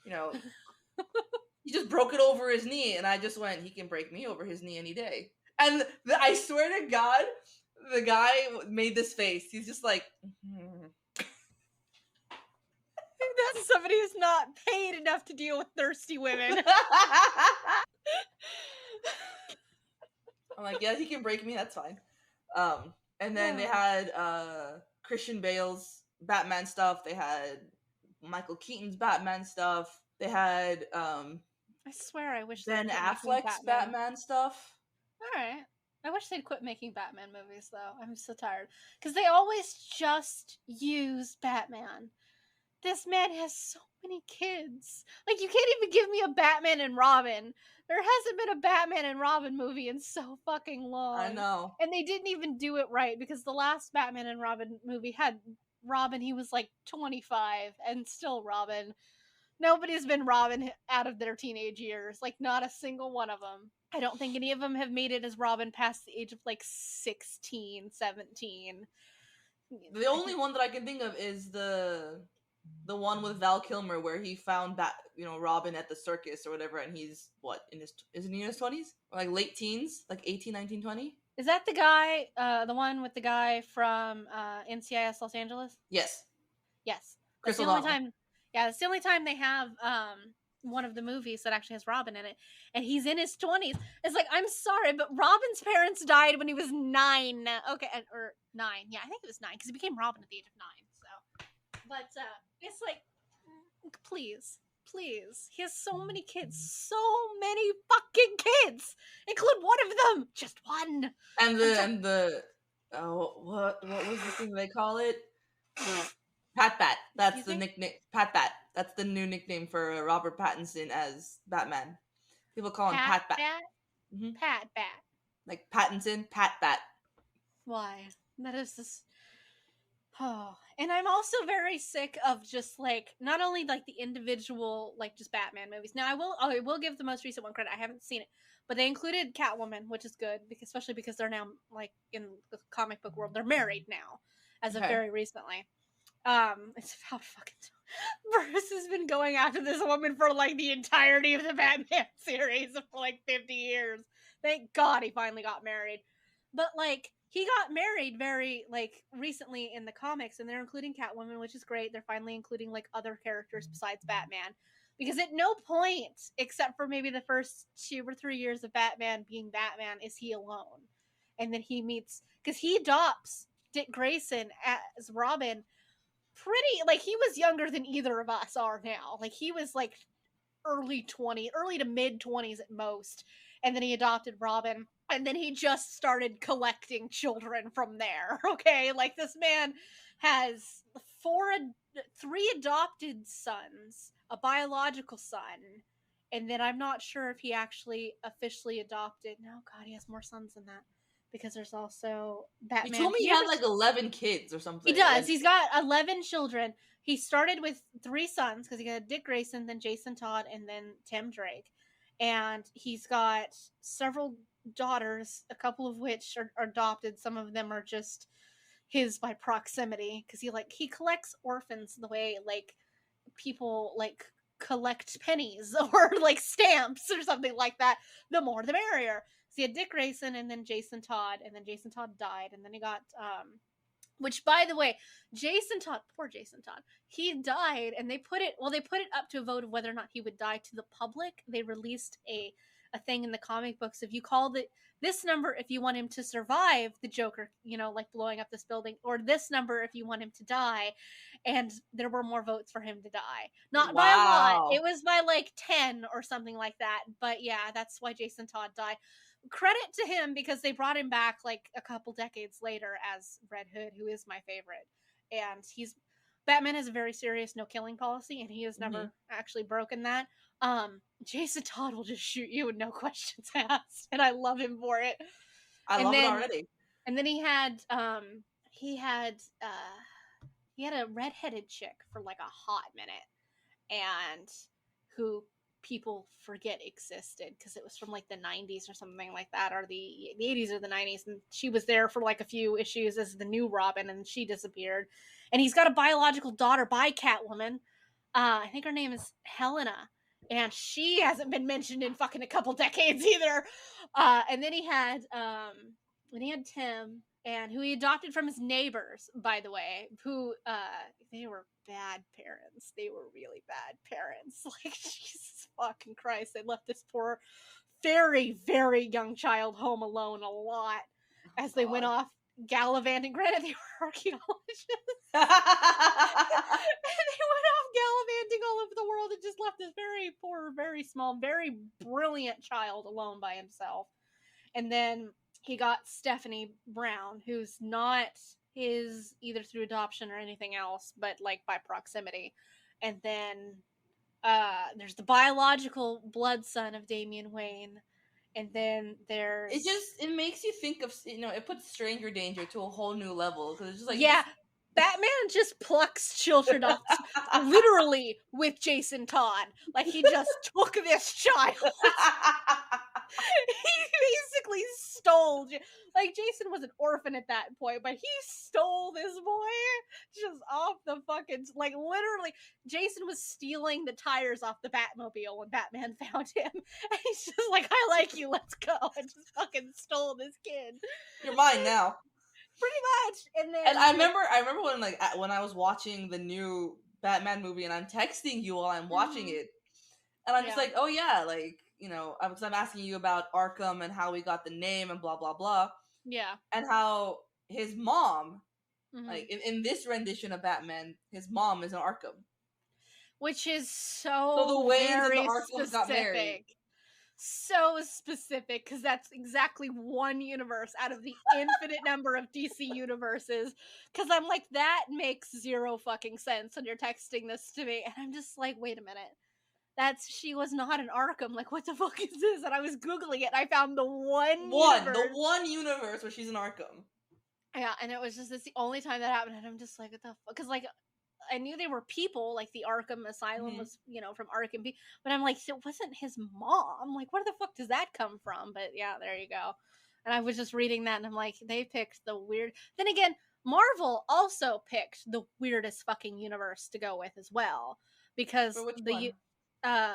He just broke it over his knee, and I just went, he can break me over his knee any day. And I swear to God, the guy made this face. He's just like, That's somebody who's not paid enough to deal with thirsty women. I'm like, yeah, he can break me. That's fine. And then they had Christian Bale's Batman stuff. They had Michael Keaton's Batman stuff. They had I swear, I wish Ben Affleck's Batman stuff. All right. I wish they'd quit making Batman movies, though. I'm so tired. Because they always just use Batman. This man has so many kids. Like, you can't even give me a Batman and Robin. There hasn't been a Batman and Robin movie in so fucking long. I know. And they didn't even do it right, because the last Batman and Robin movie had Robin, he was like 25, and still Robin. Nobody's been Robin out of their teenage years. Like, not a single one of them. I don't think any of them have made it as Robin past the age of like 16, 17. The only one that I can think of is the one with Val Kilmer, where he found Robin at the circus or whatever, and he's isn't he in his 20s? Or like late teens, like 18, 19, 20? Is that the guy, the one with the guy from NCIS Los Angeles? Yes. Yes. Chris That's the only O'Donnell. time. Yeah, it's the only time they have one of the movies that actually has Robin in it, and he's in his 20s. It's like, I'm sorry, but Robin's parents died when he was 9. Okay, or 9. Yeah, I think it was 9, because he became Robin at the age of 9. So, but it's like, please, he has so many kids, so many fucking kids. Include one of them, just one. And what was the thing they call it? Pat Bat. That's the nickname. Pat Bat. That's the new nickname for Robert Pattinson as Batman. People call him Pat Bat. Mm-hmm. Pat Bat. Like Pattinson, Pat Bat. Why? That is this. Oh, and I'm also very sick of just like, not only like the individual like just Batman movies. Now I will give the most recent one credit. I haven't seen it, but they included Catwoman, which is good, especially because they're now like in the comic book world, they're married now as of very recently. It's about fucking Bruce has been going after this woman for like the entirety of the Batman series for like 50 years. Thank God he finally got married. But like, he got married very like recently in the comics, and they're including Catwoman, which is great. They're finally including like other characters besides Batman, because at no point, except for maybe the first 2 or 3 years of Batman being Batman, is he alone. And then he meets, because he adopts Dick Grayson as Robin, pretty, like, he was younger than either of us are now. Like, he was like early to mid 20s at most, and then he adopted Robin, and then he just started collecting children from there. Okay, like, this man has three adopted sons, a biological son, and then I'm not sure if he actually officially adopted. No, God, he has more sons than that, because there's also Batman. You told me he had like 11 kids or something. He does. Like, He's got 11 children. He started with 3 sons because he got Dick Grayson, then Jason Todd, and then Tim Drake. And he's got several daughters, a couple of which are adopted. Some of them are just his by proximity, because he collects orphans the way like people like collect pennies or like stamps or something like that. The more the merrier. So he had Dick Grayson and then Jason Todd, and then Jason Todd died, and then he got which, by the way, poor Jason Todd, he died, and they put it up to a vote of whether or not he would die to the public. They released a thing in the comic books. If you call this number if you want him to survive the Joker, like blowing up this building, or this number if you want him to die, and there were more votes for him to die. Not by a lot. It was by like 10 or something like that. But yeah, that's why Jason Todd died. Credit to him, because they brought him back like a couple decades later as Red Hood, who is my favorite. And Batman has a very serious no killing policy, and he has never actually broken that. Jason Todd will just shoot you with no questions asked, and I love him for it. I love it already. And then he had a redheaded chick for like a hot minute, and who people forget existed because it was from like the 90s or something like that, or the 80s or the 90s, and she was there for like a few issues as the new Robin, and she disappeared. And he's got a biological daughter by Catwoman. I think her name is Helena, and she hasn't been mentioned in fucking a couple decades either. And then he had Tim, and who he adopted from his neighbors, by the way, who they were bad parents. They were really bad parents. Like, Jesus fucking Christ, they left this poor, very, very young child home alone a lot as they went off gallivanting. Granted, they were archaeologists. And they went off gallivanting all over the world and just left this very poor, very small, very brilliant child alone by himself. And then he got Stephanie Brown, who's not his either through adoption or anything else, but like by proximity. And then there's the biological blood son of Damian Wayne. And then there's... It makes you think of, it puts stranger danger to a whole new level. Because it's just like... Yeah, Batman just plucks children off, literally, with Jason Todd. Like, he just took this child. He basically stole... Like, Jason was an orphan at that point, but he stole this boy just off the fucking... Like, literally, Jason was stealing the tires off the Batmobile when Batman found him. And he's just like, I like you, let's go. And just fucking stole this kid. You're mine now. Pretty much. And then... And I remember when I was watching the new Batman movie, and I'm texting you while I'm watching it. And I'm just like, oh yeah, like, because I'm asking you about Arkham and how we got the name and blah, blah, blah. Yeah. And how his mom, like, in this rendition of Batman, his mom is an Arkham. Which is so the ways very that the Arkhams specific. got married. So specific, because that's exactly one universe out of the infinite number of DC universes. Because I'm like, that makes zero fucking sense when you're texting this to me. And I'm just like, wait a minute. She was not an Arkham. Like, what the fuck is this? And I was Googling it, and I found the one universe where she's an Arkham. Yeah, and it was just the only time that happened, and I'm just like, what the fuck? Because, like, I knew they were people, like the Arkham Asylum was, from Arkham, but I'm like, it wasn't his mom. Like, where the fuck does that come from? But yeah, there you go. And I was just reading that, and I'm like, they picked the weird. Then again, Marvel also picked the weirdest fucking universe to go with as well, because the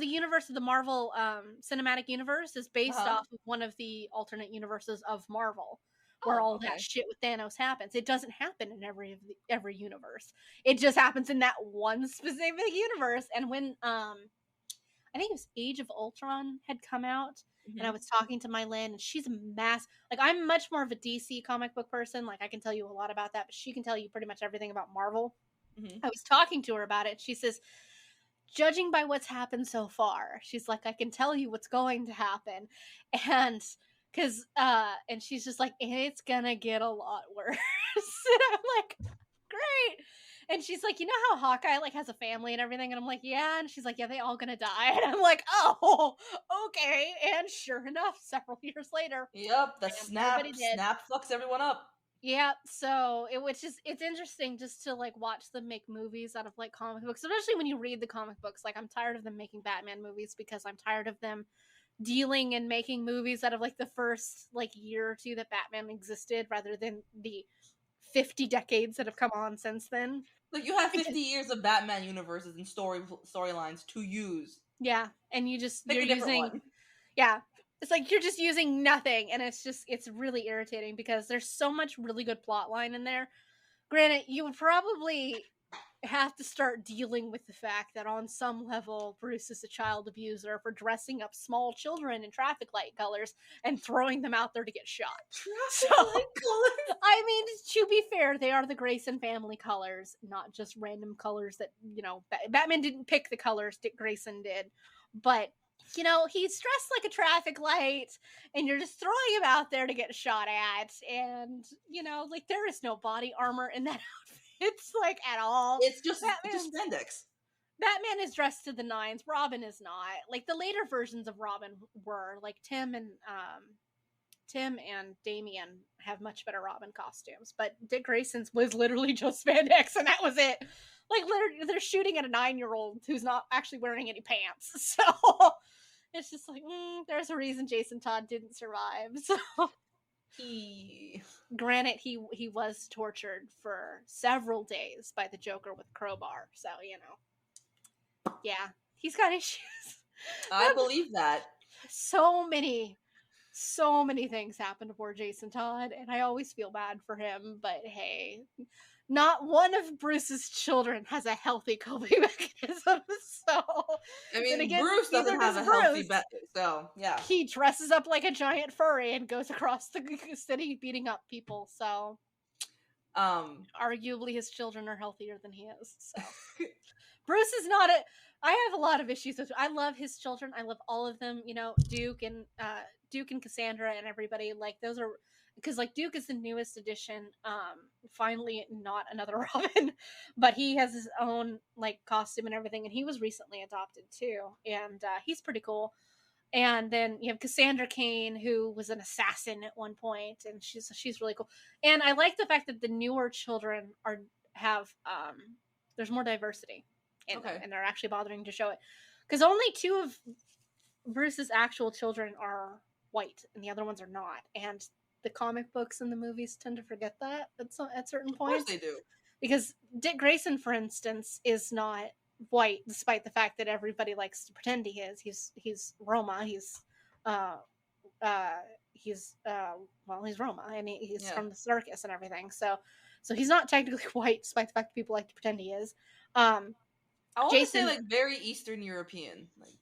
universe of the Marvel cinematic universe is based off of one of the alternate universes of Marvel, where all that shit with Thanos happens. It doesn't happen in every universe. It just happens in that one specific universe. And when I think it was Age of Ultron had come out, and I was talking to my Lynn, and she's a like, I'm much more of a DC comic book person. Like, I can tell you a lot about that, but she can tell you pretty much everything about Marvel. Mhm. I was talking to her about it. She says, judging by what's happened so far, she's like, I can tell you what's going to happen. And and she's just like, it's gonna get a lot worse. And I'm like, great. And she's like, you know how Hawkeye like has a family and everything? And I'm like, yeah. And she's like, yeah, they all gonna die. And I'm like, oh, okay. And sure enough, several years later, Yep, the everybody did. snap fucks everyone up. Yeah, so it's interesting just to like watch them make movies out of like comic books, especially when you read the comic books. Like, I'm tired of them making Batman movies because I'm tired of them dealing and making movies out of like the first like year or two that Batman existed rather than the 50 decades that have come on since then. Like, you have 50 years of Batman universes and storylines to use. Yeah, and you're Pick a different using one. yeah, it's like you're just using nothing, and it's really irritating because there's so much really good plot line in there. Granted, you would probably have to start dealing with the fact that on some level Bruce is a child abuser for dressing up small children in traffic light colors and throwing them out there to get shot. So, I mean, to be fair, they are the Grayson family colors, not just random colors that, you know, Batman didn't pick the colors, Dick Grayson did. But, you know, he's dressed like a traffic light, and you're just throwing him out there to get shot at. And, you know, like, there is no body armor in that outfit. It's like at all. It's just spandex. Batman is dressed to the nines. Robin is not. Like, the later versions of Robin were like Tim and Damian have much better Robin costumes, but Dick Grayson's was literally just spandex, and that was it. Like, literally, they're shooting at a 9-year-old who's not actually wearing any pants. So it's just like, there's a reason Jason Todd didn't survive. So granted, he was tortured for several days by the Joker with a crowbar. So, you know, yeah, he's got issues. I believe that. So many things happen to poor Jason Todd, and I always feel bad for him, but hey, not one of Bruce's children has a healthy coping mechanism. So, I mean, again, Bruce doesn't have a healthy so yeah. He dresses up like a giant furry and goes across the city beating up people, so arguably his children are healthier than he is. So Bruce is not a I have a lot of issues with I love his children. I love all of them, you know, Duke and Cassandra and everybody. Like, those are because like Duke is the newest addition. Finally not another Robin, but he has his own like costume and everything, and he was recently adopted too, and he's pretty cool. And then you have Cassandra Cain, who was an assassin at one point, and she's really cool. And I like the fact that the newer children have there's more diversity in them, and they're actually bothering to show it. Because only 2 of Bruce's actual children are white, and the other ones are not. And the comic books and the movies tend to forget that at certain points. Of course they do. Because Dick Grayson, for instance, is not white, despite the fact that everybody likes to pretend he is. He's Roma. He's Roma, and he's from the circus and everything. So he's not technically white, despite the fact that people like to pretend he is. I want to say like very Eastern European. Like,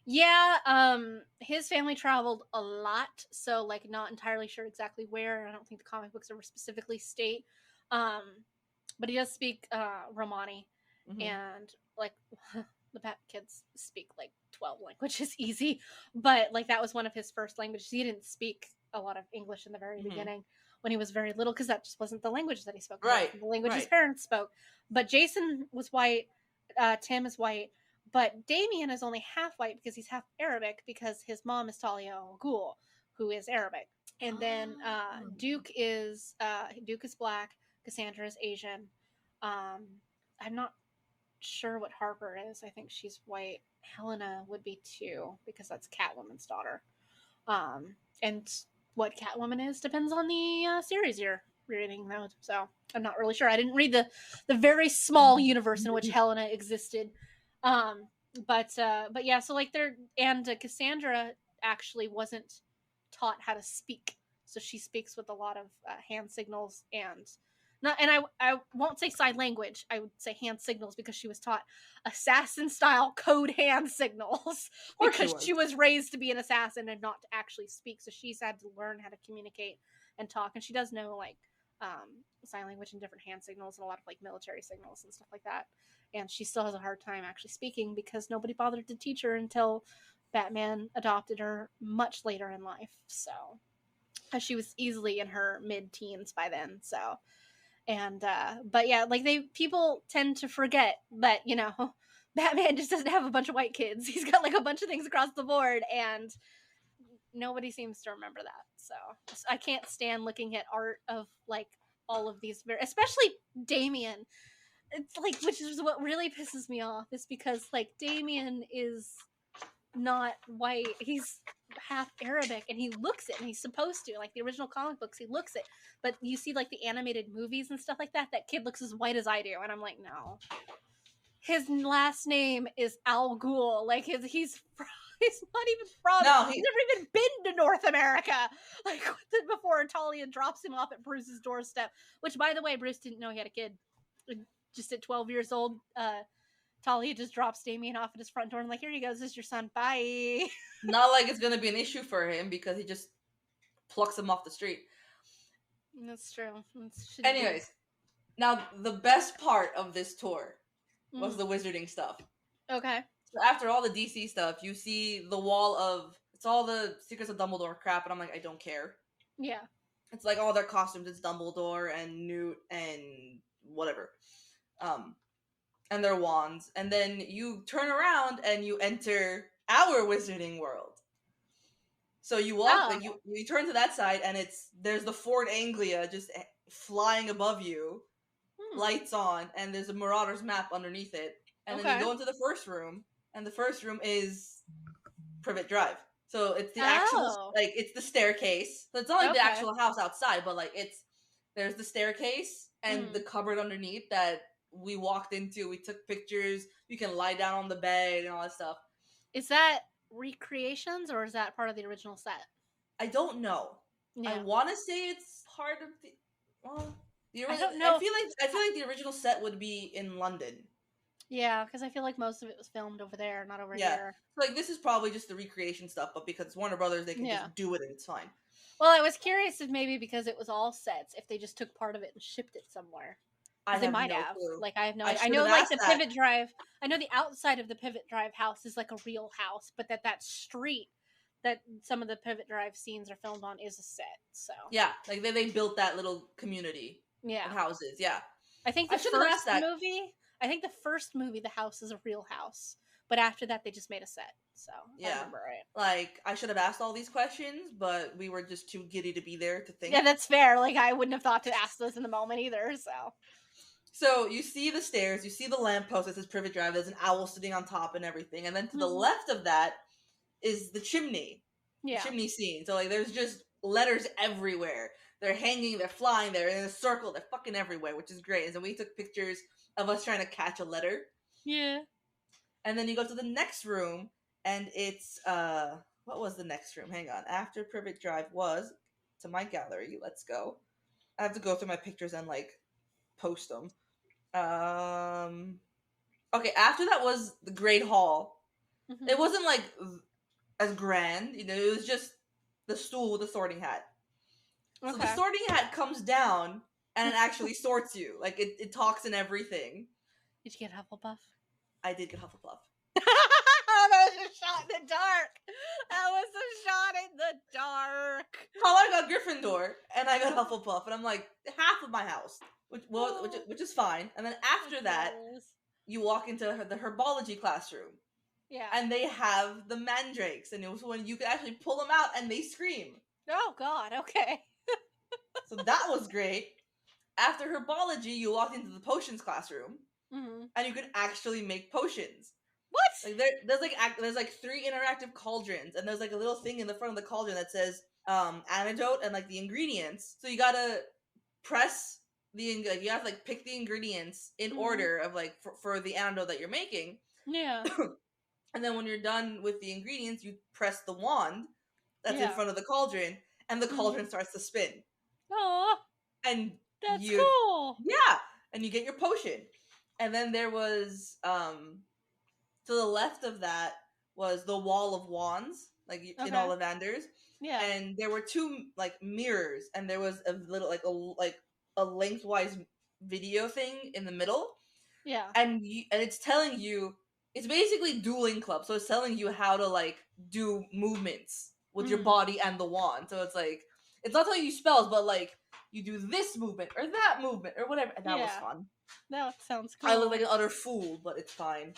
yeah, his family traveled a lot, so like not entirely sure exactly where. I don't think the comic books ever specifically state. But he does speak Romani, and like the Bat kids speak like 12 languages easy, but like that was one of his first languages. He didn't speak a lot of English in the very beginning when he was very little, because that just wasn't the language that he spoke. Right. The language his parents spoke. But Jason was white, Tim is white, but Damien is only half white because he's half Arabic, because his mom is Talia al Ghul, who is Arabic. And then Duke is black, Cassandra is Asian. I'm not sure what Harper is. I think she's white. Helena would be too, because that's Catwoman's daughter. And what Catwoman is depends on the series you're reading, though. So I'm not really sure. I didn't read the very small universe in which Helena existed. But yeah, so like Cassandra actually wasn't taught how to speak, so she speaks with a lot of hand signals, and Not, and I won't say sign language. I would say hand signals because she was taught assassin style code hand signals course she because was. she was raised to be an assassin and not to actually speak. So she's had to learn how to communicate and talk, and she does know like sign language and different hand signals and a lot of like military signals and stuff like that. And she still has a hard time actually speaking because nobody bothered to teach her until Batman adopted her much later in life. So she was easily in her mid-teens by then. So and but yeah, like people tend to forget that, you know, Batman just doesn't have a bunch of white kids. He's got like a bunch of things across the board, and nobody seems to remember that. So I can't stand looking at art of like all of these especially Damien. It's like, which is what really pisses me off, is because like Damien is not white. He's half Arabic, and he looks it, and he's supposed to. Like the original comic books, he looks it. But you see like the animated movies and stuff like that, that kid looks as white as I do. And I'm like, no. His last name is Al Ghul. Like he's not even from. No, He's never even been to North America. Like before Talia drops him off at Bruce's doorstep. Which, by the way, Bruce didn't know he had a kid. Just at 12 years old, Talia just drops Damien off at his front door and like, here you go, this is your son, bye. not like it's gonna be an issue for him because he just plucks him off the street. That's true. Anyways, now the best part of this tour was Mhm. the wizarding stuff. Okay. So after all the DC stuff, you see the wall of, it's all the Secrets of Dumbledore crap, and I'm like, I don't care. Yeah. It's like all their costumes. It's Dumbledore and Newt and whatever, and their wands. And then you turn around and you enter our wizarding world. So you walk, like you turn to that side, and there's the Fort Anglia just flying above you, lights on, and there's a Marauder's map underneath it. And then you go into the first room, and the first room is Privet Drive. So it's the actual, like, it's the staircase. So it's not like the actual house outside, but like there's the staircase and the cupboard underneath that we walked into. We took pictures. You can lie down on the bed and all that stuff. Is that recreations or is that part of the original set? I don't know. Yeah. I want to say it's part of the. Well, I don't know. I feel like the original set would be in London. Yeah, because I feel like most of it was filmed over there, not over here. So, like, this is probably just the recreation stuff, but because it's Warner Brothers, they can just do it and it's fine. Well, I was curious if maybe because it was all sets, if they just took part of it and shipped it somewhere. They might have. Clue. Like, I have no idea. I know, like, the Pivot Drive. I know the outside of the Pivot Drive house is like a real house, but that street that some of the Pivot Drive scenes are filmed on is a set. So yeah, like they built that little community. Of houses. Yeah, I think the first movie, the house is a real house, but after that, they just made a set. So I remember it. Like, I should have asked all these questions, but we were just too giddy to be there to think. Yeah, that's fair. Like, I wouldn't have thought to ask those in the moment either. So you see the stairs, you see the lamppost that says Privet Drive. There's an owl sitting on top and everything, and then to the left of that is the chimney. Yeah, the chimney scene. So like, there's just letters everywhere. They're hanging, they're flying, they're in a circle, they're fucking everywhere, which is great. And so we took pictures of us trying to catch a letter. Yeah. And then you go to the next room, and it's, what was the next room? Hang on. After Privet Drive was, to my gallery, let's go. I have to go through my pictures and, like, post them. Okay, after that was the Great Hall. Mm-hmm. It wasn't, like, as grand, you know, it was just the stool with the sorting hat. Okay. So the sorting hat comes down and it actually sorts you. Like, it talks and everything. Did you get Hufflepuff? I did get Hufflepuff. That was a shot in the dark. That was a shot in the dark. Colin got Gryffindor and I got Hufflepuff, and I'm like, half of my house, which is fine. And then after that, you walk into the herbology classroom. Yeah. And they have the mandrakes, and it was when you could actually pull them out and they scream. Oh God, okay. So that was great. After herbology, you walked into the potions classroom, and you could actually make potions. What? Like there's like 3 interactive cauldrons, and there's like a little thing in the front of the cauldron that says antidote and like the ingredients. So you gotta press you have to like pick the ingredients in order of like for the antidote that you're making. Yeah. And then when you're done with the ingredients, you press the wand that's in front of the cauldron, and the cauldron starts to spin. Aww. And That's you cool. yeah, and you get your potion. And then there was to the left of that was the wall of wands, like in Okay. Ollivanders, Yeah. and there were two like mirrors, and there was a little like a lengthwise video thing in the middle, Yeah. and it's telling you, it's basically dueling club, so it's telling you how to like do movements with your Mhm. body and the wand. So it's like it's not telling you spells, but like you do this movement or that movement or whatever, and that was Yeah. fun. That sounds cool. I look like an utter fool, but it's fine.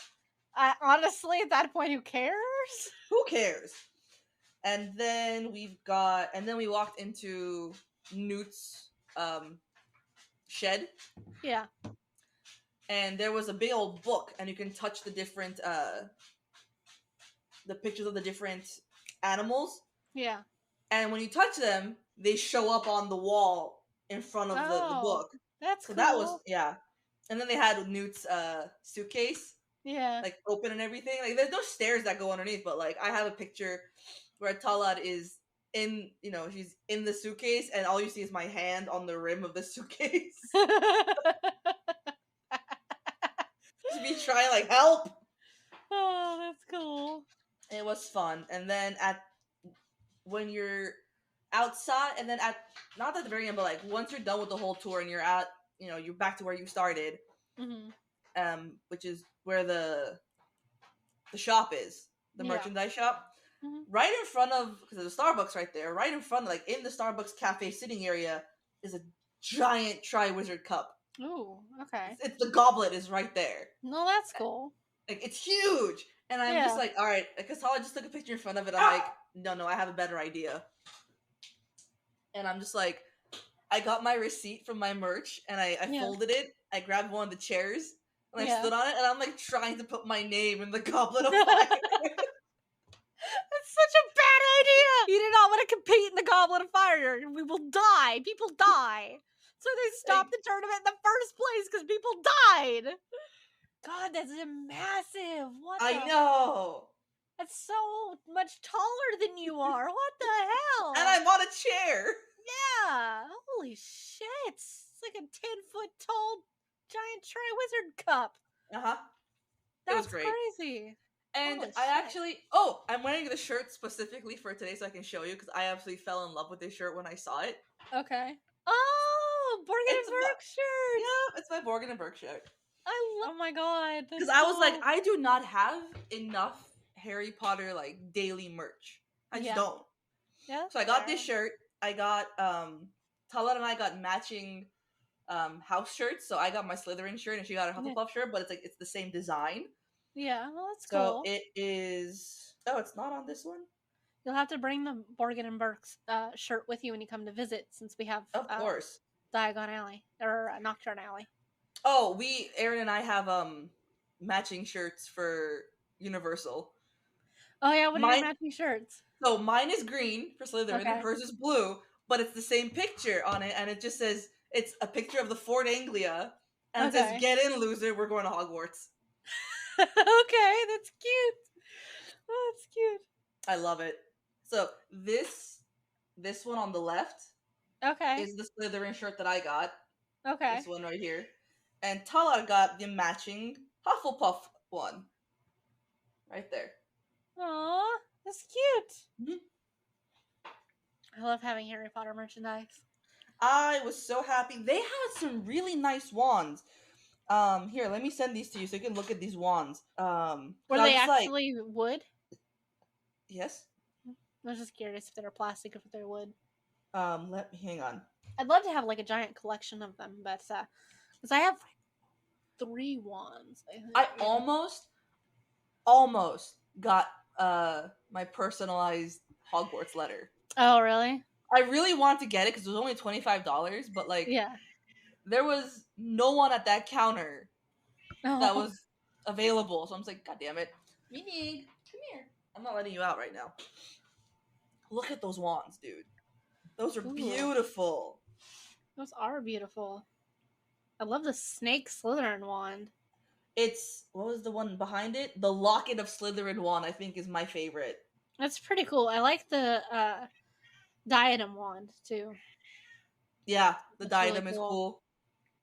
Honestly, at that point, who cares? Who cares? And then we walked into Newt's shed, Yeah. and there was a big old book, and you can touch the different the pictures of the different animals, Yeah. and when you touch them, they show up on the wall in front of the Oh, book. that's So cool. that was and then they had Newt's suitcase Yeah. like open and everything. Like there's no stairs that go underneath, but like I have a picture where Talad is in, she's in the suitcase, and all you see is my hand on the rim of the suitcase. Just me trying like help. Oh, that's cool. It was fun. And then when you're outside, and then not at the very end, but like once you're done with the whole tour and you're at, you're back to where you started, which is where the shop is, the Yeah. merchandise shop. Mhm. Right in front of, because there's a Starbucks right there, right in front, like in the Starbucks cafe sitting area, is a giant Triwizard cup. Ooh, okay. It's the goblet is right there. No, that's cool. Like it's huge, and I'm just Yeah. like, all right, because I just took a picture in front of it. I'm like, no, I have a better idea. And I'm just like, I got my receipt from my merch, and I Yeah. folded it. I grabbed one of the chairs, and I Yeah. stood on it, and I'm like trying to put my name in the goblet of fire. That's such a bad idea. You do not want to compete in the Goblet of Fire. We will die. People die. So they stopped the tournament in the first place because people died. God, that's massive. What I know. That's so much taller than you are. What the hell? And I'm on a chair. Yeah. Holy shit. It's like a 10-foot tall giant Triwizard cup. Uh-huh. That's It was great. crazy. And Holy I shit. actually, I'm wearing the shirt specifically for today so I can show you, because I absolutely fell in love with this shirt when I saw it. Okay. Oh, Borgin and Burke shirt. Yeah, it's my Borgin and Burke shirt. I love. Oh my god. Because I was like, I do not have enough Harry Potter like daily merch. I just don't. Yeah. So I got this shirt. I got Talat and I got matching house shirts. So I got my Slytherin shirt and she got a Hufflepuff shirt, but it's the same design. Yeah, well, that's So cool. it is. Oh, it's not on this one. You'll have to bring the Borgin and Burke's shirt with you when you come to visit, since we have Of course. Diagon Alley or Nocturne Alley. Oh, Aaron and I have matching shirts for Universal. Oh yeah, what are your matching shirts? So mine is green for Slytherin, Okay. hers is blue, but it's the same picture on it, and it just says it's a picture of the Fort Anglia, and it says "Get in, loser. We're going to Hogwarts." Okay, that's cute. Oh, that's cute. I love it. So this one on the left, is the Slytherin shirt that I got. Okay. This one right here, and Tala got the matching Hufflepuff one. Right there. Aw, that's cute. Mm-hmm. I love having Harry Potter merchandise. I was so happy. They had some really nice wands. Here, let me send these to you so you can look at these wands. Were they actually wood? Yes. I was just curious if they're plastic or if they're wood. Let me hang on. I'd love to have like a giant collection of them, but because I have 3 wands. I almost got my personalized Hogwarts letter. Oh, really? I really wanted to get it because it was only $25, but like, there was no one at that counter that was available. So I'm just like, God damn it, Meaning, come here. I'm not letting you out right now. Look at those wands, dude. Those are beautiful. Those are beautiful. I love the snake Slytherin wand. It's, what was the one behind it? The Locket of Slytherin wand, I think, is my favorite. That's pretty cool. I like the diadem wand, too. Yeah, the That's really diadem is cool. cool.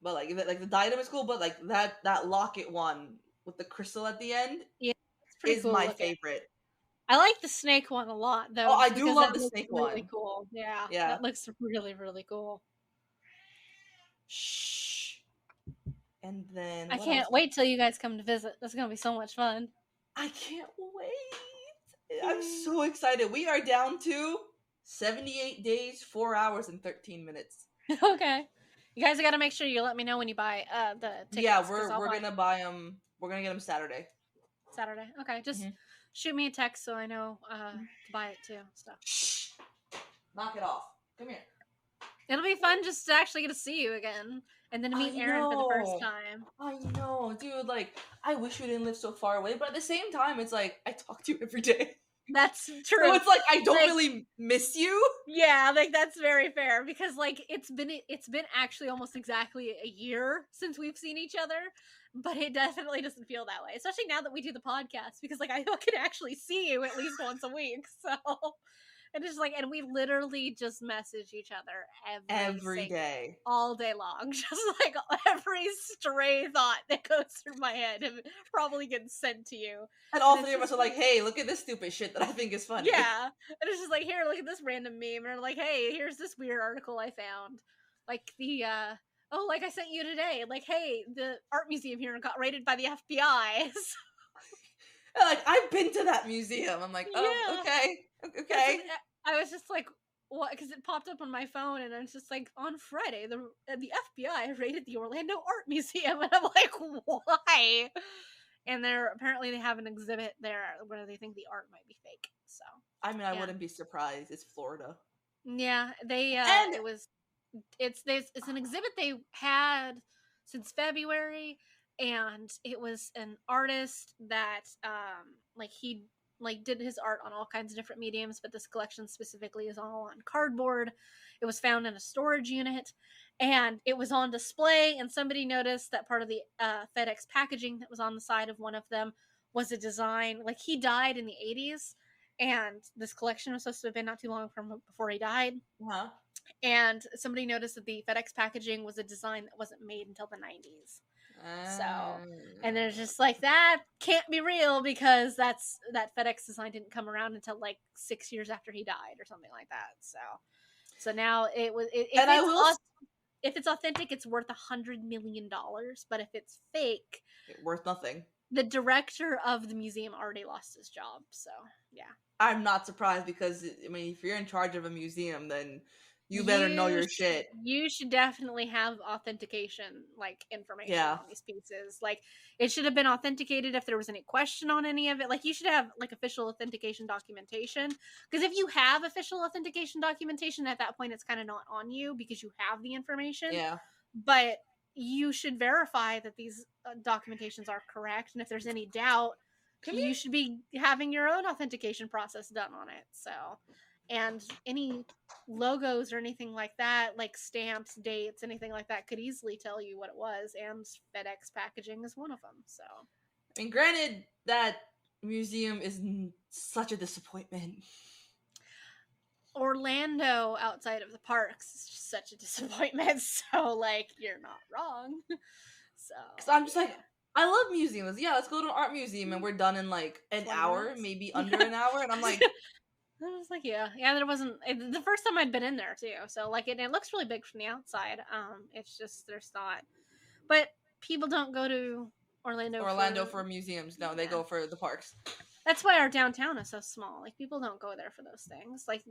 But like the diadem is cool, but like that locket one with the crystal at the end Yeah, it's pretty is cool my looking. favorite. I like the snake one a lot though, Oh, I just do because love that the looks snake really one. cool. Yeah, Yeah. that looks really, really cool. Shh. And then I what else? can't wait till you guys come to visit. That's gonna be so much fun. I can't wait. I'm so excited. We are down to 78 days, 4 hours, and 13 minutes. Okay. You guys gotta make sure you let me know when you buy the Yeah, tickets, because I'll we're buy gonna buy them. We're gonna get them Saturday. Saturday. Okay, just Mhm. shoot me a text so I know to buy it too. So Shh. Knock it off. Come here. it'll be fun just to actually get to see you again, and then to meet I Aaron for the first know. time. I know, dude. Like, I wish we didn't live so far away, but at the same time, it's like I talk to you every day, That's so true. it's like I don't Like, really miss you. yeah, like that's very fair, because like it's been actually almost exactly a year since we've seen each other, but it definitely doesn't feel that way, especially now that we do the podcast, because like I can actually see you at least once a week. So and it's like, and we literally just message each other Every day. all day long, just like every stray thought that goes through my head and probably gets sent to you. And all And it's three of us just are like, "Hey, look at this stupid shit that I think is funny." yeah. And it's just like, here, look at this random meme. Or like, hey, here's this weird article I found. Like the oh, like I sent you today. Like, hey, the art museum here got raided by the FBI. And, like, I've been to that museum. I'm like, oh, Yeah. okay, It's okay. just, I was just like, what? Because it popped up on my phone, and it's just like, on Friday, the FBI raided the Orlando Art Museum, and I'm like, why? And apparently they have an exhibit there where they think the art might be fake. So I mean, I yeah. wouldn't be surprised. It's Florida. Yeah, they And it's an exhibit they had since February, and it was an artist that like he like did his art on all kinds of different mediums, but this collection specifically is all on cardboard. It was found in a storage unit, and it was on display, and somebody noticed that part of the FedEx packaging that was on the side of one of them was a design. Like, he died in the 80s, and this collection was supposed to have been not too long from before he died, huh? and somebody noticed that the FedEx packaging was a design that wasn't made until the 90s. So, and there's just like, that can't be real, because that FedEx design didn't come around until like 6 years after he died or something like that. So now And I will if it's authentic, it's worth $100 million. But if it's fake, worth nothing. the director of the museum already lost his job. So yeah. I'm not surprised because I mean, if you're in charge of a museum, then you better know your shit. You should definitely have authentication, like, information Yeah. on these pieces. Like, it should have been authenticated if there was any question on any of it. Like, you should have like official authentication documentation. Because if you have official authentication documentation, at that point it's kind of not on you, because you have the information. Yeah. But you should verify that these documentations are correct, and if there's any doubt, you should be having your own authentication process done on it. So, and any logos or anything like that, like stamps, dates, anything like that, could easily tell you what it was, and FedEx packaging is one of them. So, I mean, granted, that museum is such a disappointment. Orlando outside of the parks is just such a disappointment. So, like, you're not wrong. So, because I'm just like, I love museums. Yeah, let's go to an art museum, and we're done in like an 20 hour, minutes. maybe under an hour. And I'm like, I was like, yeah, there wasn't the first time I'd been in there too. So like, it looks really big from the outside. It's just there's not, but people don't go to Orlando for museums. No, they Yeah. go for the parks. That's why our downtown is so small. Like, people don't go there for those things. Like,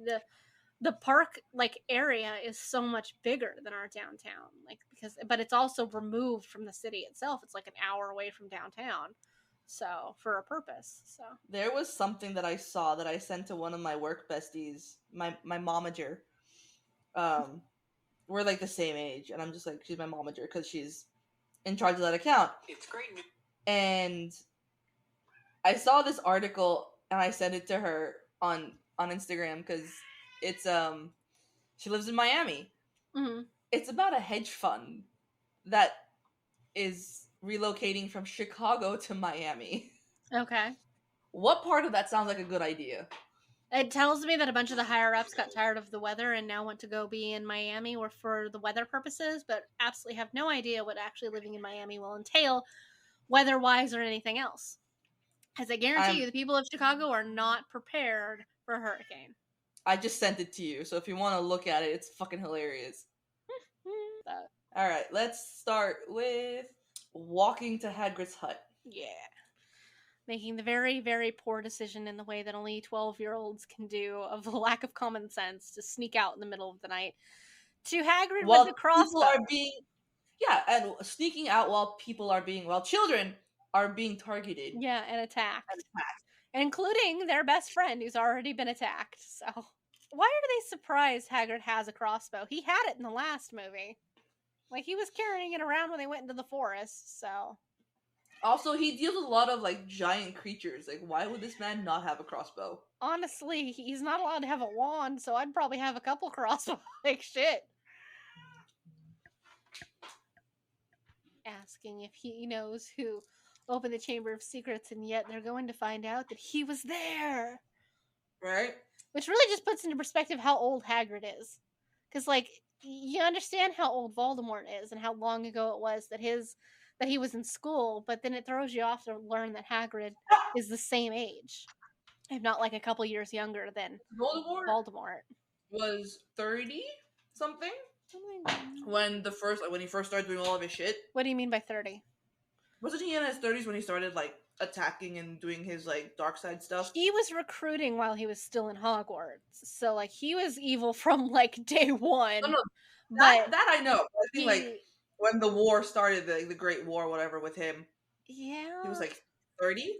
the park, like, area is so much bigger than our downtown. Like, but it's also removed from the city itself. It's like an hour away from downtown. So, for a purpose. So There was something that I saw that I sent to one of my work besties, my momager. We're like the same age, and I'm just like, she's my momager because she's in charge of that account. It's great. And I saw this article, and I sent it to her on Instagram because it's she lives in Miami. mm-hmm. It's about a hedge fund that is relocating from Chicago to Miami. Okay. What part of that sounds like a good idea? It tells me that a bunch of the higher ups got tired of the weather and now want to go be in Miami or for the weather purposes, but absolutely have no idea what actually living in Miami will entail, weather-wise or anything else. As I guarantee you, the people of Chicago are not prepared for a hurricane. I just sent it to you, so if you want to look at it, it's fucking hilarious. All right, let's start with walking to Hagrid's hut. Yeah. Making the very, very poor decision in the way that only 12-year-olds can do of the lack of common sense to sneak out in the middle of the night to Hagrid While with a crossbow. people are being, and sneaking out while children are being targeted. Yeah, and attacked. Including their best friend who's already been attacked. So, why are they surprised Hagrid has a crossbow? He had it in the last movie. Like, he was carrying it around when they went into the forest, so. Also, he deals with a lot of like giant creatures. Like, why would this man not have a crossbow? Honestly, he's not allowed to have a wand, so I'd probably have a couple crossbows. Like, shit. Asking if he knows who opened the Chamber of Secrets, and yet they're going to find out that he was there. Right? Which really just puts into perspective how old Hagrid is. Because, like, you understand how old Voldemort is and how long ago it was that he was in school, but then it throws you off to learn that Hagrid is the same age, if not like a couple years younger than Voldemort. Was 30 something when he first started doing all of his shit. What do you mean by 30? Wasn't he in his 30s when he started like attacking and doing his like dark side stuff? He was recruiting while he was still in Hogwarts, so like he was evil from like day one. No, but that I know. I think like when the war started, the Great War, whatever, with him. Yeah, he was like 30.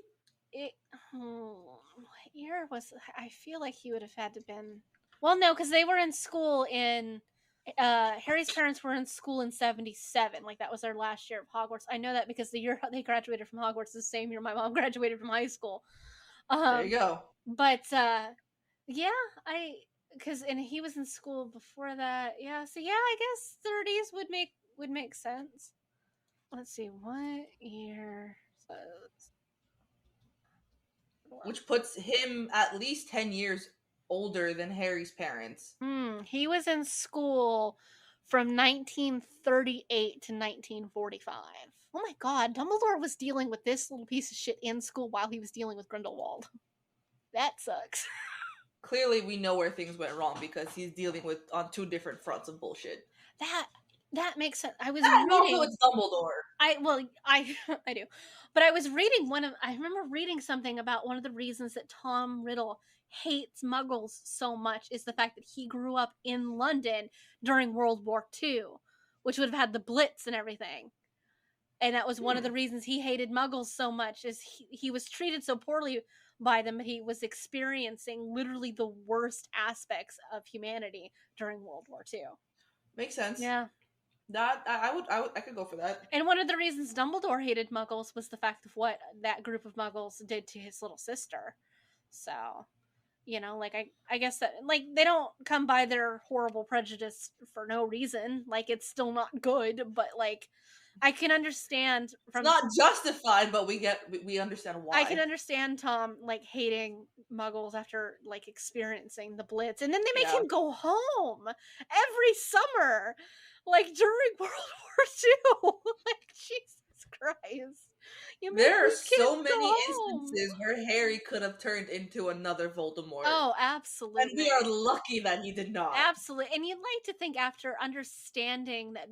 What year was? I feel like he would have had to been. Well, no, because they were in school in. Harry's parents were in school in 1977. Like that was their last year of Hogwarts. I know that because the year they graduated from Hogwarts is the same year my mom graduated from high school. There you go. But yeah, and he was in school before that. Yeah, so yeah, I guess 30s would make sense. Let's see, what year? Which puts him at least 10 years older than Harry's parents. He was in school from 1938 to 1945. Oh my god, Dumbledore was dealing with this little piece of shit in school while he was dealing with Grindelwald. That sucks. Clearly, we know where things went wrong because he's dealing with on two different fronts of bullshit. That makes sense. I was reading. Also, it's Dumbledore. I do, but I was reading I remember reading something about one of the reasons that Tom Riddle hates Muggles so much is the fact that he grew up in London during World War II, which would have had the Blitz and everything. And that was one of the reasons he hated Muggles so much is he was treated so poorly by them, but he was experiencing literally the worst aspects of humanity during World War II. Makes sense. Yeah. That I could go for that. And one of the reasons Dumbledore hated Muggles was the fact of what that group of Muggles did to his little sister. So, like I guess that like they don't come by their horrible prejudice for no reason. Like it's still not good, but like I can understand from it's not justified, but we understand why. I can understand Tom like hating Muggles after like experiencing the Blitz, and then they make him go home every summer, like during World War II. Like Jesus Christ! There are so many instances where Harry could have turned into another Voldemort. Oh, absolutely. And we are lucky that he did not. Absolutely. And you'd like to think after understanding that,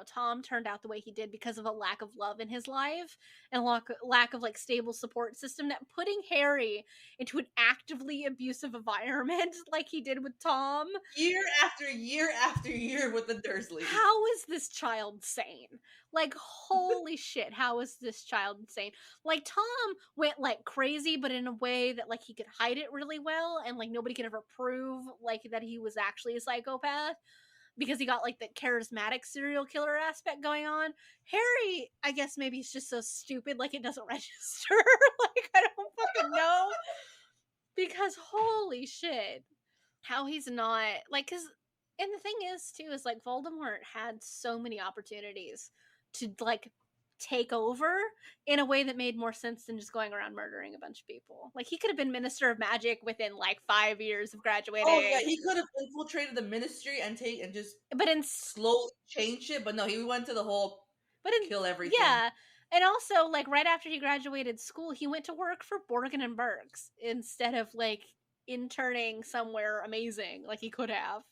Tom turned out the way he did because of a lack of love in his life and a lack of like stable support system, that putting Harry into an actively abusive environment like he did with Tom. Year after year after year with the Dursleys. How is this child sane? Like, holy shit, how is this child insane? Like, Tom went, like, crazy, but in a way that, like, he could hide it really well, and, like, nobody could ever prove, like, that he was actually a psychopath, because he got, like, the charismatic serial killer aspect going on. Harry, I guess maybe he's just so stupid, like, it doesn't register. Like, I don't fucking know. Because, holy shit, how he's not, like, because, and the thing is, too, is, like, Voldemort had so many opportunities to, like, take over in a way that made more sense than just going around murdering a bunch of people. Like, he could have been Minister of Magic within like 5 years of graduating. Oh yeah, he could have infiltrated the ministry and just but in slowly changed it. But no, he went to the whole kill everything. Yeah. And also, like, right after he graduated school, he went to work for Borgin and Burks instead of, like, interning somewhere amazing like he could have.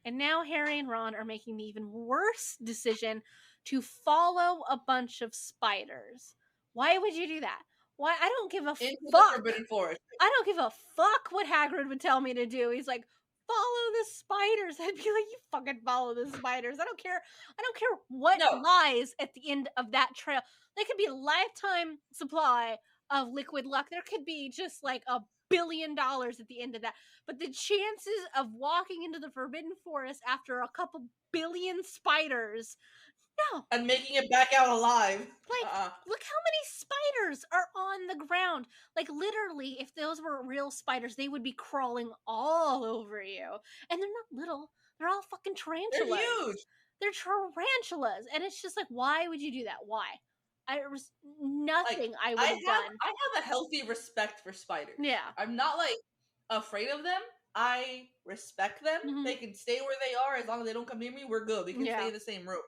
And now Harry and Ron are making the even worse decision to follow a bunch of spiders. Why would you do that? Why? I don't give a Into the fuck. Forbidden Forest. I don't give a fuck what Hagrid would tell me to do. He's like, follow the spiders. I'd be like, you fucking follow the spiders. I don't care what lies at the end of that trail. There could be a lifetime supply of liquid luck. There could be just like $1 billion at the end of that. But the chances of walking into the Forbidden Forest after a couple billion spiders, no. And making it back out alive. Like, look how many spiders are on the ground. Like, literally, if those were real spiders, they would be crawling all over you. And they're not little. They're all fucking tarantulas. They're huge. They're tarantulas. And it's just like, why would you do that? Why? There was nothing I would have done. I have a healthy respect for spiders. Yeah. I'm not, like, afraid of them. I respect them. Mhm. They can stay where they are. As long as they don't come near me, we're good. We can stay in the same room.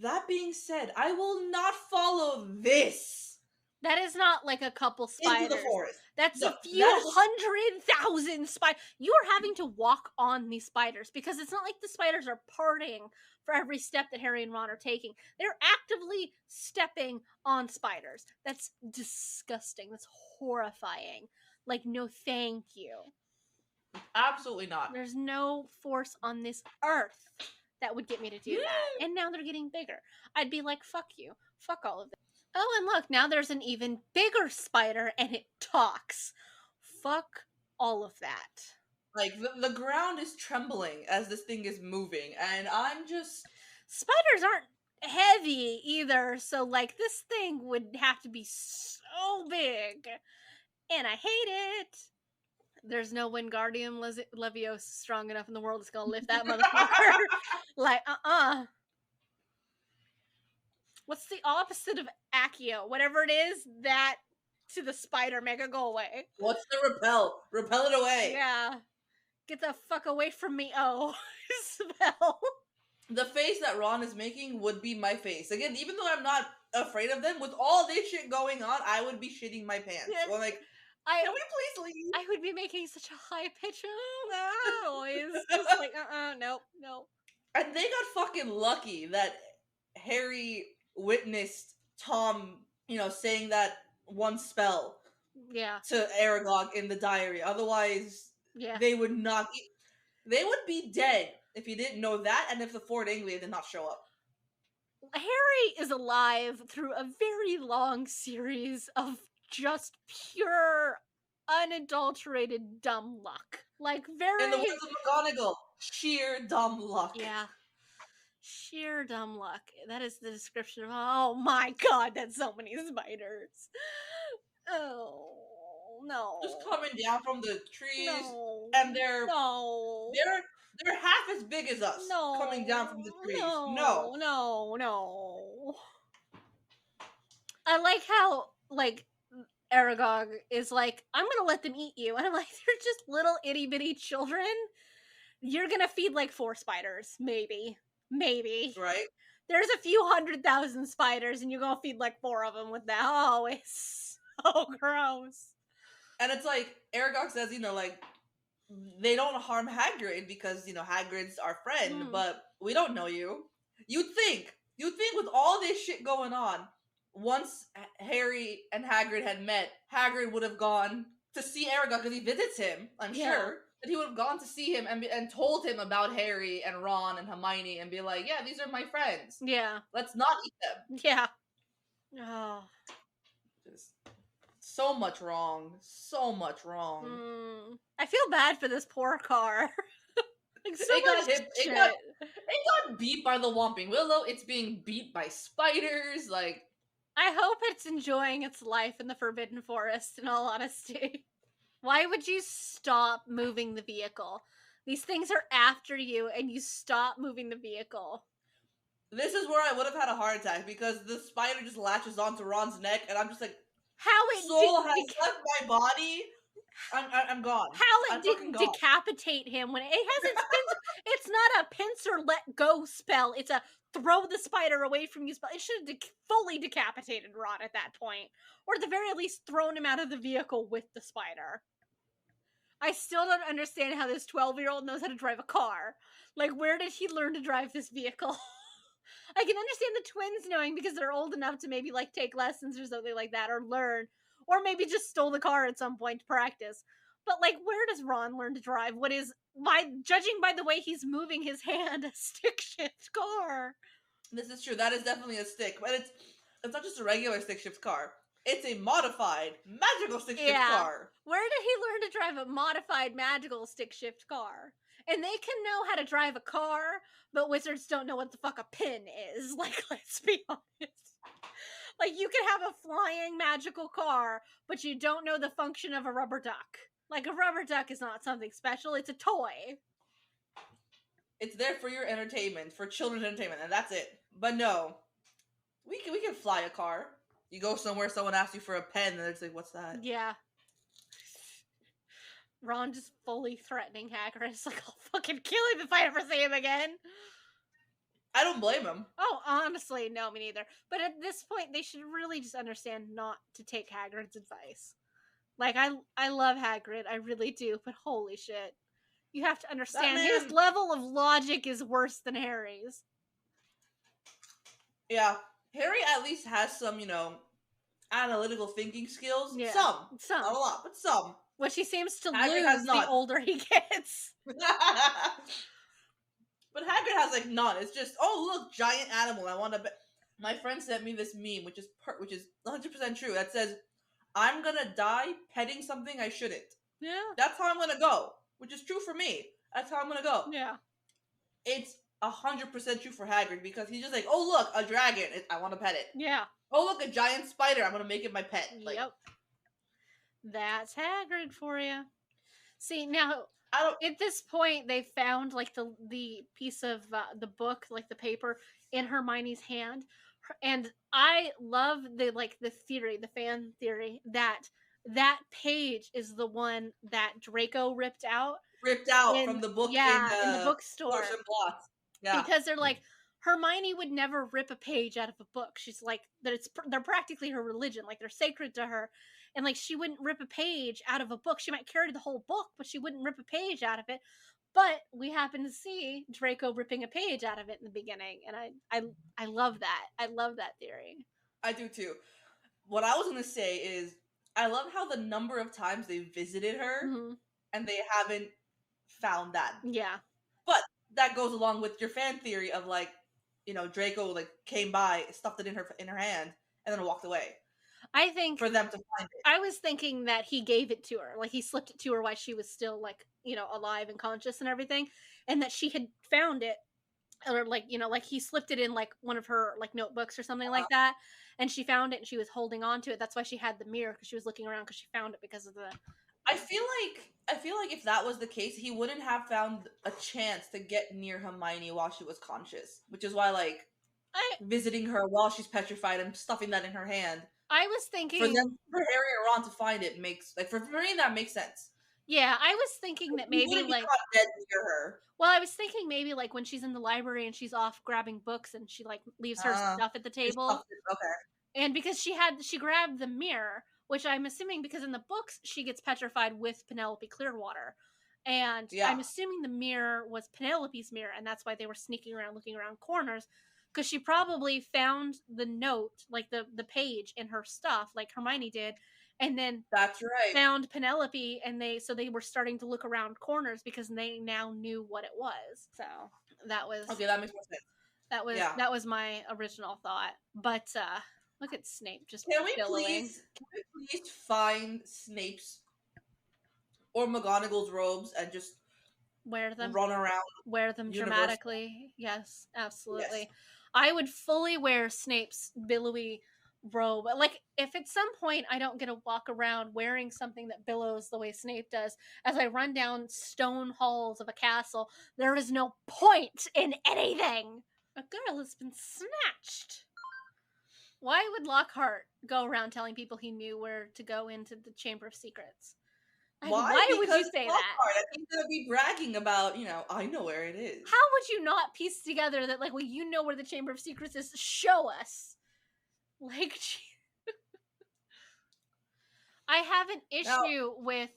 That being said, I will not follow this. That is not like a couple spiders. Into the forest. That's No, a few 100,000 spiders. You are having to walk on these spiders because it's not like the spiders are parting for every step that Harry and Ron are taking. They're actively stepping on spiders. That's disgusting. That's horrifying. Like, no thank you. Absolutely not. There's no force on this earth that would get me to do that. And now they're getting bigger. I'd be like, fuck you. Fuck all of them. Oh, and look, now there's an even bigger spider and it talks. Fuck all of that. Like, the ground is trembling as this thing is moving, and I'm just... Spiders aren't heavy either, so, like, this thing would have to be so big. And I hate it. There's no Wingardium Leviosa strong enough in the world that's gonna lift that motherfucker. Like, What's the opposite of Accio? Whatever it is, that to the spider, make it go away. What's the repel? Repel it away. Yeah. Get the fuck away from me, oh. Spell. The face that Ron is making would be my face. Again, even though I'm not afraid of them, with all this shit going on, I would be shitting my pants. Yeah. Well, like, can we please leave? I would be making such a high pitch noise. Just like, nope. And they got fucking lucky that Harry witnessed Tom, saying that one spell to Aragog in the diary. Otherwise, they would not... They would be dead if he didn't know that, and if the Ford Anglia did not show up. Harry is alive through a very long series of just pure, unadulterated dumb luck. Like, very... In the words of McGonagall, sheer dumb luck. Yeah. Sheer dumb luck. That is the description of... Oh my god, that's so many spiders. Oh, no. Just coming down from the trees, No. and they're half as big as us. No. Coming down from the trees. No. I like how, like, Aragog is like, I'm gonna let them eat you. And I'm like, they're just little itty bitty children. You're gonna feed like 4 spiders, maybe. Right? There's a few 100,000 spiders, and you're gonna feed like 4 of them with that. Oh, it's so gross. And it's like, Aragog says, like, they don't harm Hagrid because, Hagrid's our friend, but we don't know you. You'd think with all this shit going on, once Harry and Hagrid had met, Hagrid would have gone to see Aragog because he visits him, I'm sure. That he would have gone to see him and told him about Harry and Ron and Hermione and be like, yeah, these are my friends. Yeah. Let's not eat them. Yeah. Oh. Just so much wrong. So much wrong. I feel bad for this poor car. Like, so it got beat by the Whomping Willow. It's being beat by spiders. Like, I hope it's enjoying its life in the Forbidden Forest, in all honesty. Why would you stop moving the vehicle? These things are after you, and you stop moving the vehicle. This is where I would have had a heart attack because the spider just latches onto Ron's neck, and I'm just like, How it soul has left my body. I'm gone. How I'm it fucking didn't gone. decapitate him when it has its pincer. It's not a pincer let go spell. It's a throw the spider away from you spell. It should have fully decapitated Ron at that point, or at the very least thrown him out of the vehicle with the spider. I still don't understand how this 12-year-old knows how to drive a car. Like, where did he learn to drive this vehicle? I can understand the twins knowing because they're old enough to maybe like take lessons or something like that, or learn, or maybe just stole the car at some point to practice. But like, where does Ron learn to drive what is, by judging by the way he's moving his hand, a stick shift car? This is true. That is definitely a stick, but it's not just a regular stick shift car. It's a modified magical stick shift car. Where did he learn to drive a modified magical stick shift car? And they can know how to drive a car, but wizards don't know what the fuck a pin is. Like, let's be honest. Like, you can have a flying magical car, but you don't know the function of a rubber duck. Like, a rubber duck is not something special, it's a toy. It's there for your entertainment, for children's entertainment, and that's it. But no, we can fly a car. You go somewhere, someone asks you for a pen, and they're just like, what's that? Yeah. Ron just fully threatening Hagrid. Like, I'll fucking kill him if I ever see him again. I don't blame him. Oh, honestly, no, me neither. But at this point, they should really just understand not to take Hagrid's advice. Like, I love Hagrid, I really do, but holy shit. You have to understand, his level of logic is worse than Harry's. Yeah. Harry at least has some, analytical thinking skills. Yeah. Some. Not a lot, but some. Which he seems to Hagrid has lose the none. older he gets. But Hagrid has like none. It's just, oh look, giant animal. I want to. My friend sent me this meme, which is 100% true. That says, "I'm gonna die petting something I shouldn't." Yeah. That's how I'm gonna go, which is true for me. That's how I'm gonna go. Yeah. It's 100% true for Hagrid because he's just like, oh look, a dragon. I want to pet it. Yeah. Oh look, a giant spider. I'm gonna make it my pet. Like, Yep. That's Hagrid for you. See, now, at this point, they found, like, the piece of the book, like, the paper, in Hermione's hand. And I love the theory, the fan theory, that page is the one that Draco ripped out from the book in the bookstore. Yeah. Because they're like, Hermione would never rip a page out of a book. She's like, they're practically her religion. Like, they're sacred to her. And, like, she wouldn't rip a page out of a book. She might carry the whole book, but she wouldn't rip a page out of it. But we happen to see Draco ripping a page out of it in the beginning. And I love that. I love that theory. I do too. What I was going to say is, I love how the number of times they visited her, and they haven't found that. Yeah. But that goes along with your fan theory of, like, Draco, like, came by, stuffed it in her hand, and then walked away. I think for them to find it. I was thinking that he gave it to her, like he slipped it to her while she was still like, alive and conscious and everything, and that she had found it, or like, like he slipped it in like one of her like notebooks or something like that, and she found it and she was holding on to it. That's why she had the mirror, because she was looking around because she found it because of the. I feel like if that was the case, he wouldn't have found a chance to get near Hermione while she was conscious, which is why visiting her while she's petrified and stuffing that in her hand. I was thinking for Harry or Ron to find it makes for me that makes sense. Yeah, I was thinking that maybe like dead near her. Well, I was thinking maybe like when she's in the library and she's off grabbing books and she like leaves her stuff at the table. Okay. And because she grabbed the mirror, which I'm assuming because in the books she gets petrified with Penelope Clearwater. And I'm assuming the mirror was Penelope's mirror, and that's why they were sneaking around looking around corners. Because she probably found the note, like the page in her stuff, like Hermione did, and then that's right, found Penelope, and they were starting to look around corners because they now knew what it was. So that was okay. That makes more sense. That was my original thought. But look at Snape just can we please find Snape's or McGonagall's robes and just wear them, run around, wear them dramatically? Yes, absolutely. Yes. I would fully wear Snape's billowy robe. Like, if at some point I don't get to walk around wearing something that billows the way Snape does as I run down stone halls of a castle, there is no point in anything. A girl has been snatched. Why would Lockhart go around telling people he knew where to go into the Chamber of Secrets? Like, why would you Because say it's that? Lockhart. He's gonna be bragging about, I know where it is. How would you not piece together that, like, well, you know where the Chamber of Secrets is? Show us. Like, I have an issue with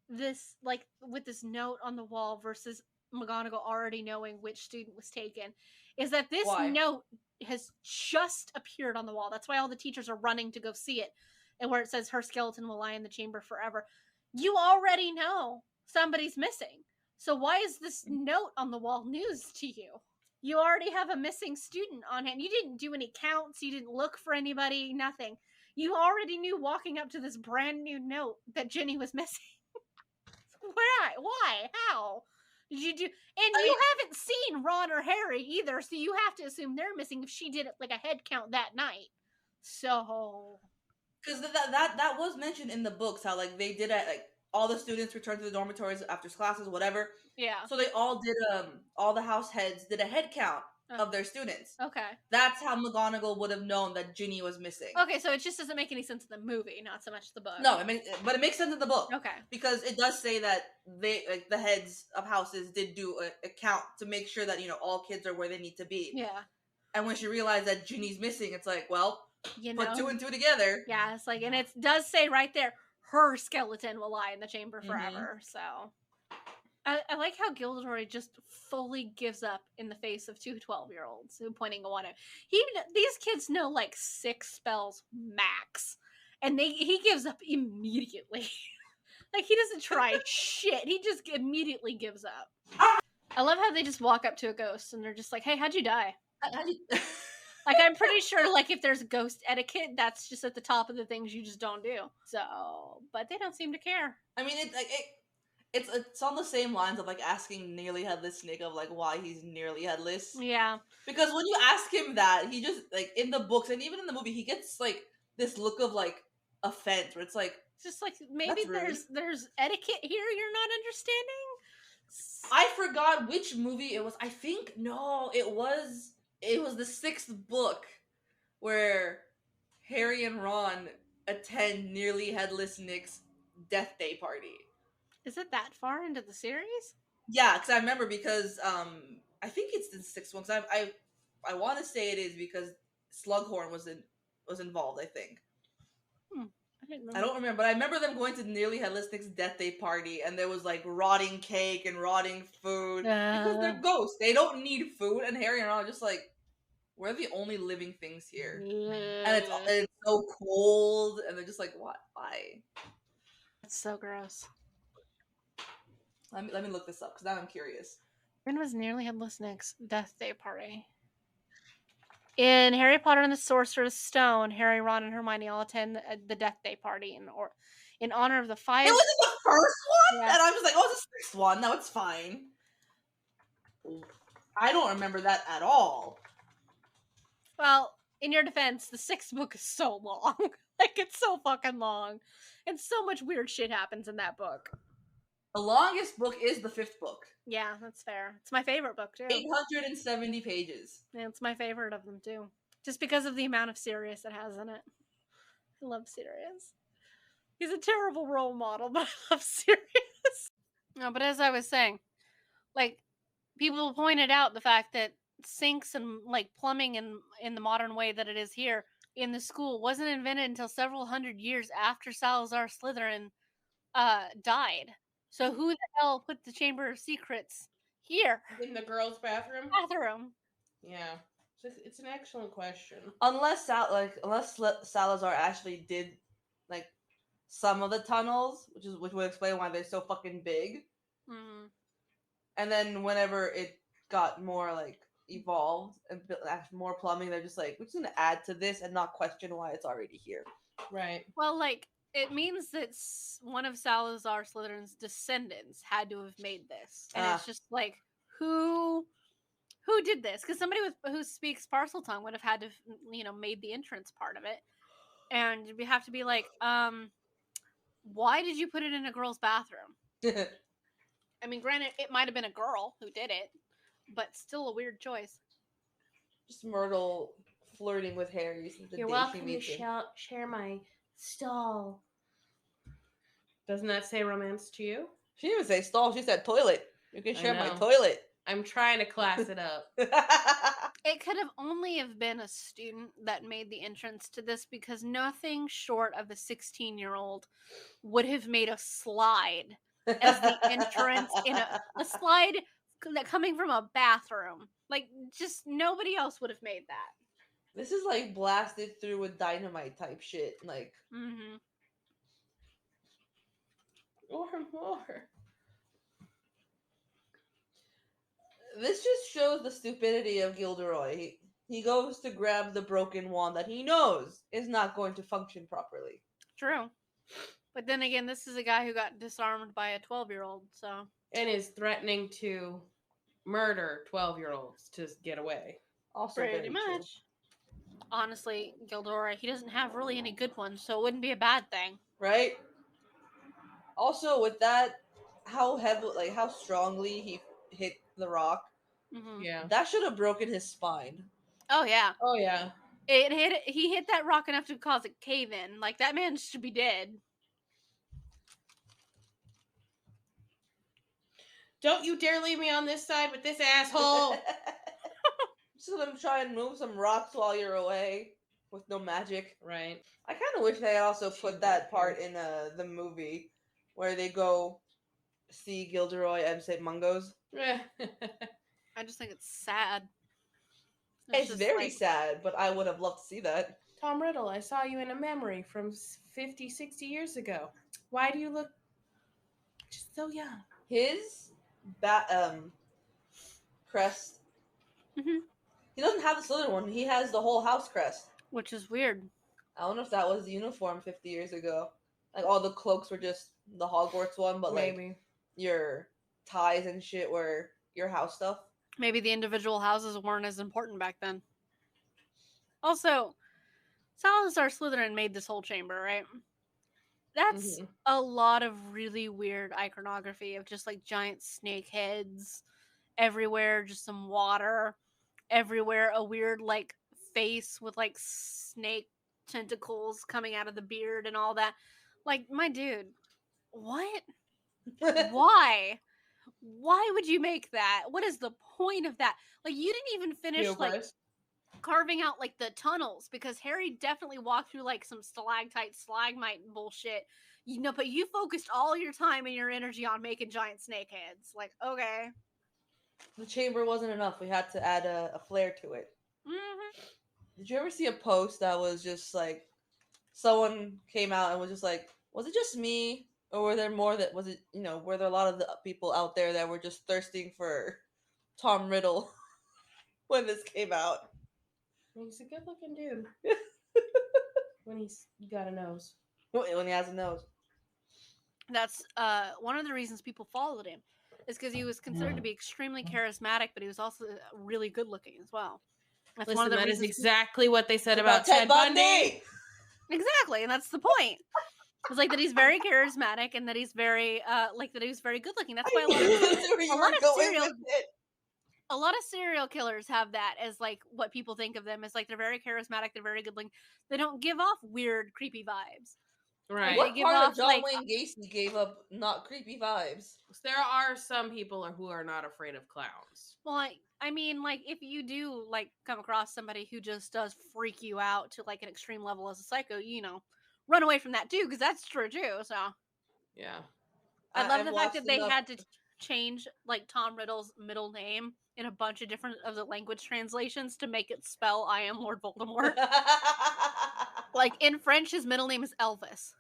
this, like, with this note on the wall versus McGonagall already knowing which student was taken. Is that this Why? note has just appeared on the wall. That's why all the teachers are running to go see it. And where it says her skeleton will lie in the chamber forever. You already know somebody's missing. So why is this note on the wall news to you? You already have a missing student on hand. You didn't do any counts. You didn't look for anybody. Nothing. You already knew walking up to this brand new note that Ginny was missing. Why? How? Did you do? And you haven't seen Ron or Harry either, so you have to assume they're missing if she did it like a head count that night. So, because that was mentioned in the books how like they did it, like all the students returned to the dormitories after classes, whatever. yeah. So they all did all the house heads did a head count of their students. Okay. That's how McGonagall would have known that Ginny was missing. Okay, so it just doesn't make any sense in the movie, not so much the book. No, but it makes sense in the book. Okay. Because it does say that they, like, the heads of houses did do a count to make sure that, all kids are where they need to be. Yeah. And when she realized that Ginny's missing, it's like, well, You know? put two and two together. Yeah, it's like, and it does say right there, her skeleton will lie in the chamber forever. So, I like how Gilderoy just fully gives up in the face of two 12-year-olds who pointing a one at. These kids know like 6 spells max, and he gives up immediately. Like, he doesn't try shit. He just immediately gives up. I love how they just walk up to a ghost and they're just like, "Hey, how'd you die?" Like, I'm pretty sure, like, if there's ghost etiquette, that's just at the top of the things you just don't do. So, but they don't seem to care. I mean, it's on the same lines of like asking nearly headless Nick of like why he's nearly headless. Yeah. Because when you ask him that, he just like in the books and even in the movie, he gets like this look of like offense where it's like just like maybe there's etiquette here you're not understanding. I forgot which movie it was. I think no, it was the 6th book where Harry and Ron attend nearly headless Nick's death day party. Is it that far into the series? Yeah, because I remember because I think it's the 6th one. Because I want to say it is because Slughorn was involved. I think. I don't remember, but I remember them going to nearly headless Nick's death day party, and there was like rotting cake and rotting food because they're ghosts. They don't need food, and Harry and Ron are just like, we're the only living things here, and it's so cold, and they're just like, what? Why? It's so gross. Let me look this up because now I'm curious. When was nearly headless Nick's death day party? In Harry Potter and the Sorcerer's Stone, Harry, Ron, and Hermione all attend the death day party in honor of the 5. It was in the first one, Yeah. and I was like, "Oh, it's the 6th one. No, it's fine." I don't remember that at all. Well, in your defense, the 6th book is so long. Like, it's so fucking long, and so much weird shit happens in that book. The longest book is the 5th book. Yeah, that's fair. It's my favorite book, too. 870 pages. Yeah, it's my favorite of them, too. Just because of the amount of Sirius it has in it. I love Sirius. He's a terrible role model, but I love Sirius. No, but as I was saying, like, people pointed out the fact that sinks and, like, plumbing in the modern way that it is here in the school wasn't invented until several hundred years after Salazar Slytherin died. So who the hell put the Chamber of Secrets here? In the girls' bathroom? Yeah. It's an excellent question. Unless Salazar actually did like some of the tunnels, which would explain why they're so fucking big. Mm. And then whenever it got more like evolved and more plumbing, they're just like, we're just gonna add to this and not question why it's already here. Right. Well, like, it means that one of Salazar Slytherin's descendants had to have made this, and it's just like, who did this? Because somebody who speaks Parseltongue would have had to, made the entrance part of it, and we have to be like, why did you put it in a girl's bathroom? I mean, granted, it might have been a girl who did it, but still a weird choice. Just Myrtle flirting with Harry since the You're day she welcome to meets him. share my stall. Doesn't that say romance to you? She didn't even say stall. She said toilet. You can I share my know. toilet. I'm trying to class it up. It could have only have been a student that made the entrance to this, because nothing short of a 16-year-old would have made a slide as the entrance in a slide that coming from a bathroom. Like, just nobody else would have made that. This is like blasted through with dynamite type shit. Like, Mm-hmm. Or more. this just shows the stupidity of Gilderoy. He goes to grab the broken wand that he knows is not going to function properly. True. But then again, this is a guy who got disarmed by a 12-year-old, so. And is threatening to murder 12-year-olds to get away. Also, Pretty very true. much. Honestly, Gilderoy, he doesn't have really any good ones, so it wouldn't be a bad thing. Right? Also, with that, how heavy, like how strongly he hit the rock, Mm-hmm. Yeah. that should have broken his spine. Oh, yeah. Oh, yeah. He hit that rock enough to cause a cave in. Like, that man should be dead. Don't you dare leave me on this side with this asshole. Just let him try and move some rocks while you're away with no magic. Right. I kind of wish they also put that part in the movie where they go see Gilderoy and St. Mungo's. I just think it's sad. It's just very like, sad, but I would have loved to see that. Tom Riddle, I saw you in a memory from 50, 60 years ago. Why do you look just so young? His crest. Mhm. He doesn't have the Slytherin one. He has the whole house crest. Which is weird. I don't know if that was the uniform 50 years ago. Like all the cloaks were just the Hogwarts one, but like Maybe. your ties and shit were your house stuff. Maybe the individual houses weren't as important back then. Also, Salazar Slytherin made this whole chamber, right? That's Mhm. a lot of really weird iconography of just like giant snake heads everywhere, just some water everywhere, a weird like face with like snake tentacles coming out of the beard and all that. Like, my dude, what? Why? Why would you make that? What is the point of that? Like, you didn't even finish like Hubris. carving out like the tunnels, because Harry definitely walked through like some stalactite, stalagmite bullshit. You know, but you focused all your time and your energy on making giant snake heads. Like, okay. The chamber wasn't enough. We had to add a flair to it. Mm-hmm. Did you ever see a post that was just like someone came out and was just like, was it just me? Or were there more that was it, were there a lot of the people out there that were just thirsting for Tom Riddle when this came out? He's a good looking dude. When he's got a nose. When he has a nose. That's one of the reasons people followed him, is because he was considered to be extremely charismatic, but he was also really good looking as well. That's Listen, one of the that is reasons. exactly what they said about Ted Bundy. Exactly, and that's the point. It's like that he's very charismatic and that he's very like that he's very good looking. That's why a lot of serial killers have that as like what people think of them, as like they're very charismatic, they're very good looking. They don't give off weird, creepy vibes. Right. What They give part off of John like Wayne Gacy gave up not creepy vibes? There are some people who are not afraid of clowns. well, I mean, like if you do like come across somebody who just does freak you out to like an extreme level as a psycho, run away from that too, because that's true too. So Yeah. I love I've the fact that watched they enough- had to change like Tom Riddle's middle name in a bunch of different of the language translations to make it spell "I am Lord Voldemort." Like in French, his middle name is Elvis.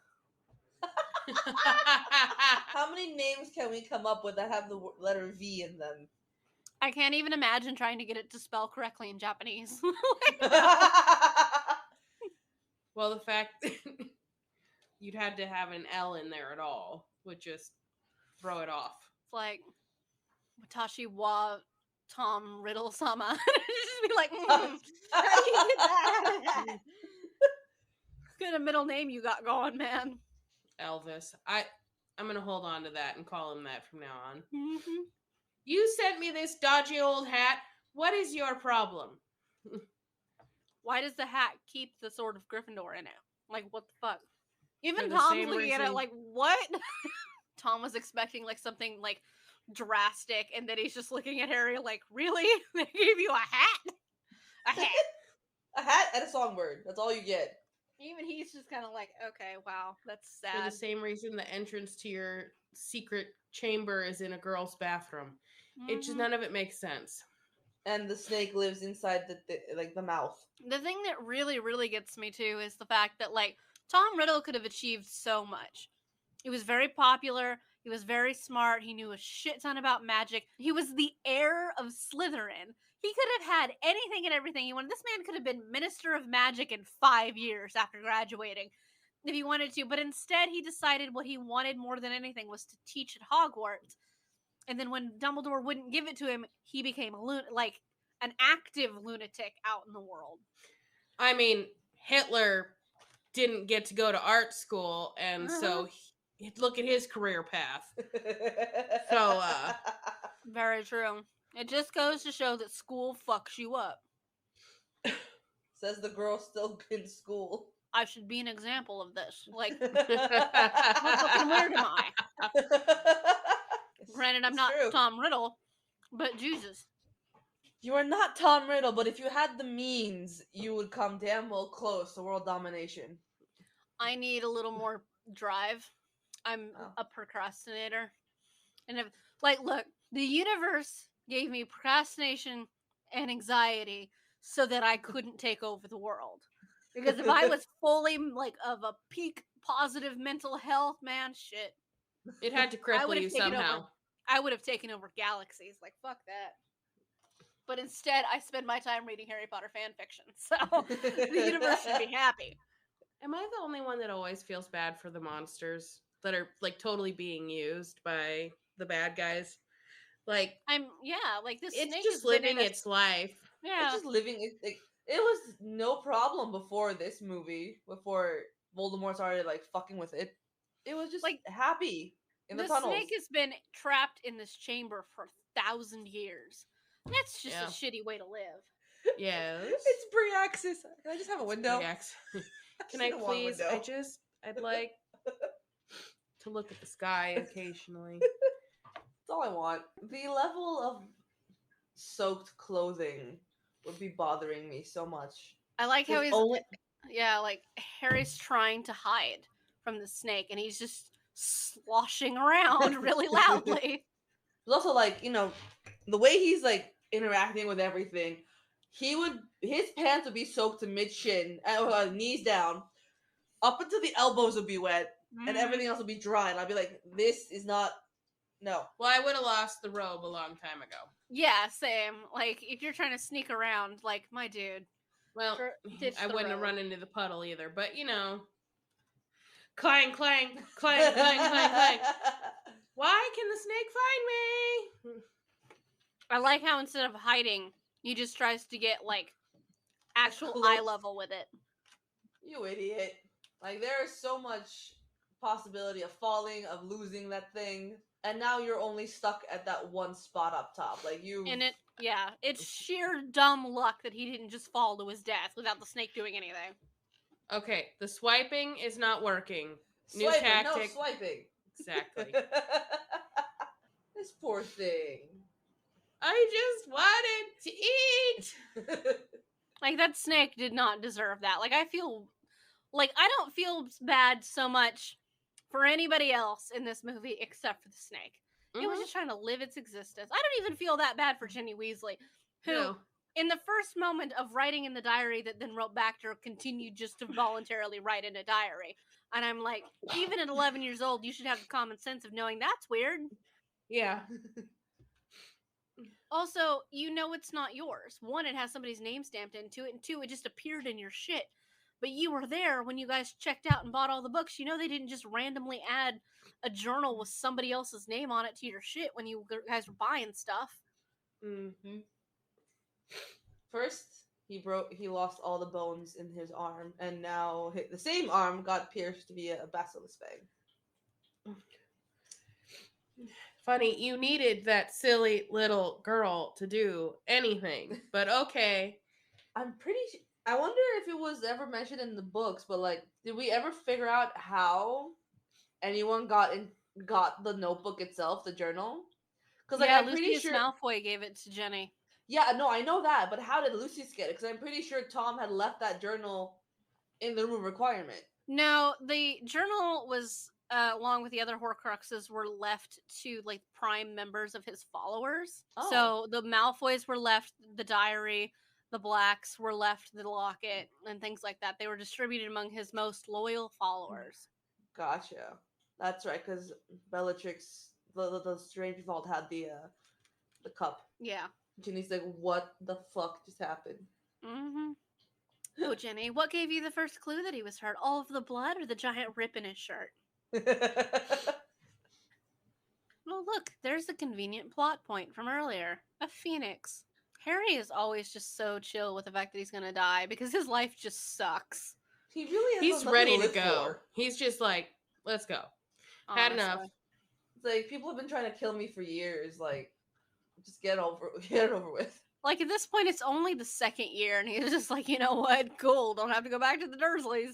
How many names can we come up with that have the letter V in them? I can't even imagine trying to get it to spell correctly in Japanese. Well, the fact that you'd had to have an L in there at all would just throw it off. It's like Watashi wa Tom Riddle sama. Just be like, how do you get that? What kind of middle name you got going, man? Elvis. I'm gonna hold on to that and call him that from now on. Mm-hmm. You sent me this dodgy old hat. What is your problem? Why does the hat keep the sword of Gryffindor in it? Like, what the fuck? Even For the Tom's same looking at it reason- like, what? Tom was expecting like something like drastic, and then he's just looking at Harry like, really? They gave you a hat? A hat. A hat and a songbird. That's all you get. Even he's just kind of like, okay, wow, that's For the sad. same reason the entrance to your secret chamber is in a girl's bathroom. It just Mhm. none of it makes sense. And the snake lives inside the mouth. The thing that really, really gets me too is the fact that like Tom Riddle could have achieved so much. He was very popular. He was very smart. He knew a shit ton about magic. He was the heir of Slytherin. He could have had anything and everything he wanted. This man could have been Minister of Magic in 5 years after graduating if he wanted to. But instead, he decided what he wanted more than anything was to teach at Hogwarts. And then when Dumbledore wouldn't give it to him, he became like an active lunatic out in the world. I mean, Hitler didn't get to go to art school, and so look at his career path. So, Very true. It just goes to show that school fucks you up. Says the girl still in school. I should be an example of this. Like, How how fucking weird am I? Granted, I'm not Tom Riddle, but Jesus. You are not Tom Riddle, but if you had the means, you would come damn well close to world domination. I need a little more drive. I'm a procrastinator. And if, like, look, the universe gave me procrastination and anxiety so that I couldn't take over the world. Because if I was fully, like, of a peak positive mental health, man, shit. It had to cripple you somehow. I would have taken over galaxies. Like, fuck that. But instead, I spend my time reading Harry Potter fan fiction. So the universe should be happy. Am I the only one that always feels bad for the monsters that are like totally being used by the bad guys? Like, like this it's snake just has living been in its life. Yeah. It's just living. It was no problem before this movie, before Voldemort started like fucking with it. It was just Like, happy in the The tunnels. snake has been trapped in this chamber for 1,000 years. That's just a shitty way to live. Yes. It's Briaxis. Can I just have a window? Can I please? I'd like to look at the sky occasionally. That's all I want. The level of soaked clothing would be bothering me so much. I like how There's he's only- like Harry's trying to hide from the snake and he's just sloshing around really loudly. It's also like, the way he's like interacting with everything, his pants would be soaked to mid shin, knees down, up until the elbows would be wet, and everything else would be dry, and I'd be like, this is not, no. Well, I would have lost the robe a long time ago. Yeah, same. Like, if you're trying to sneak around, like, my dude. Well, ditch I the wouldn't have robe. run into the puddle either, but clang, clang, clang, clang, clang, clang. Why can the snake find me? I like how instead of hiding, he just tries to get, like, actual Close. eye level with it. You idiot. Like, there is so much possibility of falling, of losing that thing, and now you're only stuck at that one spot up top. Like, it's sheer dumb luck that he didn't just fall to his death without the snake doing anything. Okay, the swiping is not working. New swiping, tactic. No swiping. Exactly. This poor thing. I just wanted to eat. Like, that snake did not deserve that. Like, I don't feel bad so much for anybody else in this movie except for the snake. It was just trying to live its existence. I don't even feel that bad for Ginny Weasley, who, in the first moment of writing in the diary that then wrote back to her, continued just to voluntarily write in a diary. And I'm like, even at 11 years old, you should have the common sense of knowing that's weird. Yeah. Also, it's not yours. One, it has somebody's name stamped into it, and two, it just appeared in your shit. But you were there when you guys checked out and bought all the books. They didn't just randomly add a journal with somebody else's name on it to your shit when you guys were buying stuff. Mm-hmm. First, he lost all the bones in his arm, and now the same arm got pierced via a basilisk fang. Funny, you needed that silly little girl to do anything, but okay. I'm pretty sure. I wonder if it was ever mentioned in the books, but like, did we ever figure out how anyone got the notebook itself, the journal? Because like Yeah, I'm pretty Lucius sure. Malfoy gave it to Jenny. Yeah, no, I know that, but how did Lucius get it? Because I'm pretty sure Tom had left that journal in the room of requirement. No, the journal was, along with the other Horcruxes, were left to like prime members of his followers. Oh. So the Malfoys were left the diary, the Blacks were left the locket, and things like that. They were distributed among his most loyal followers. Gotcha. That's right, because Bellatrix, the Strange Vault had the cup. Yeah. Ginny's like, what the fuck just happened? Mm-hmm. Oh, Jenny, what gave you the first clue that he was hurt? All of the blood or the giant rip in his shirt? Well, look, there's a convenient plot point from earlier. A phoenix. Harry is always just so chill with the fact that he's gonna die because his life just sucks. He really has He's nothing ready to live go. for. He's just like, let's go. Had enough. Honestly. It's like people have been trying to kill me for years. Like, just get it over with. Like at this point, it's only the second year, and he's just like, you know what? Cool. Don't have to go back to the Dursleys.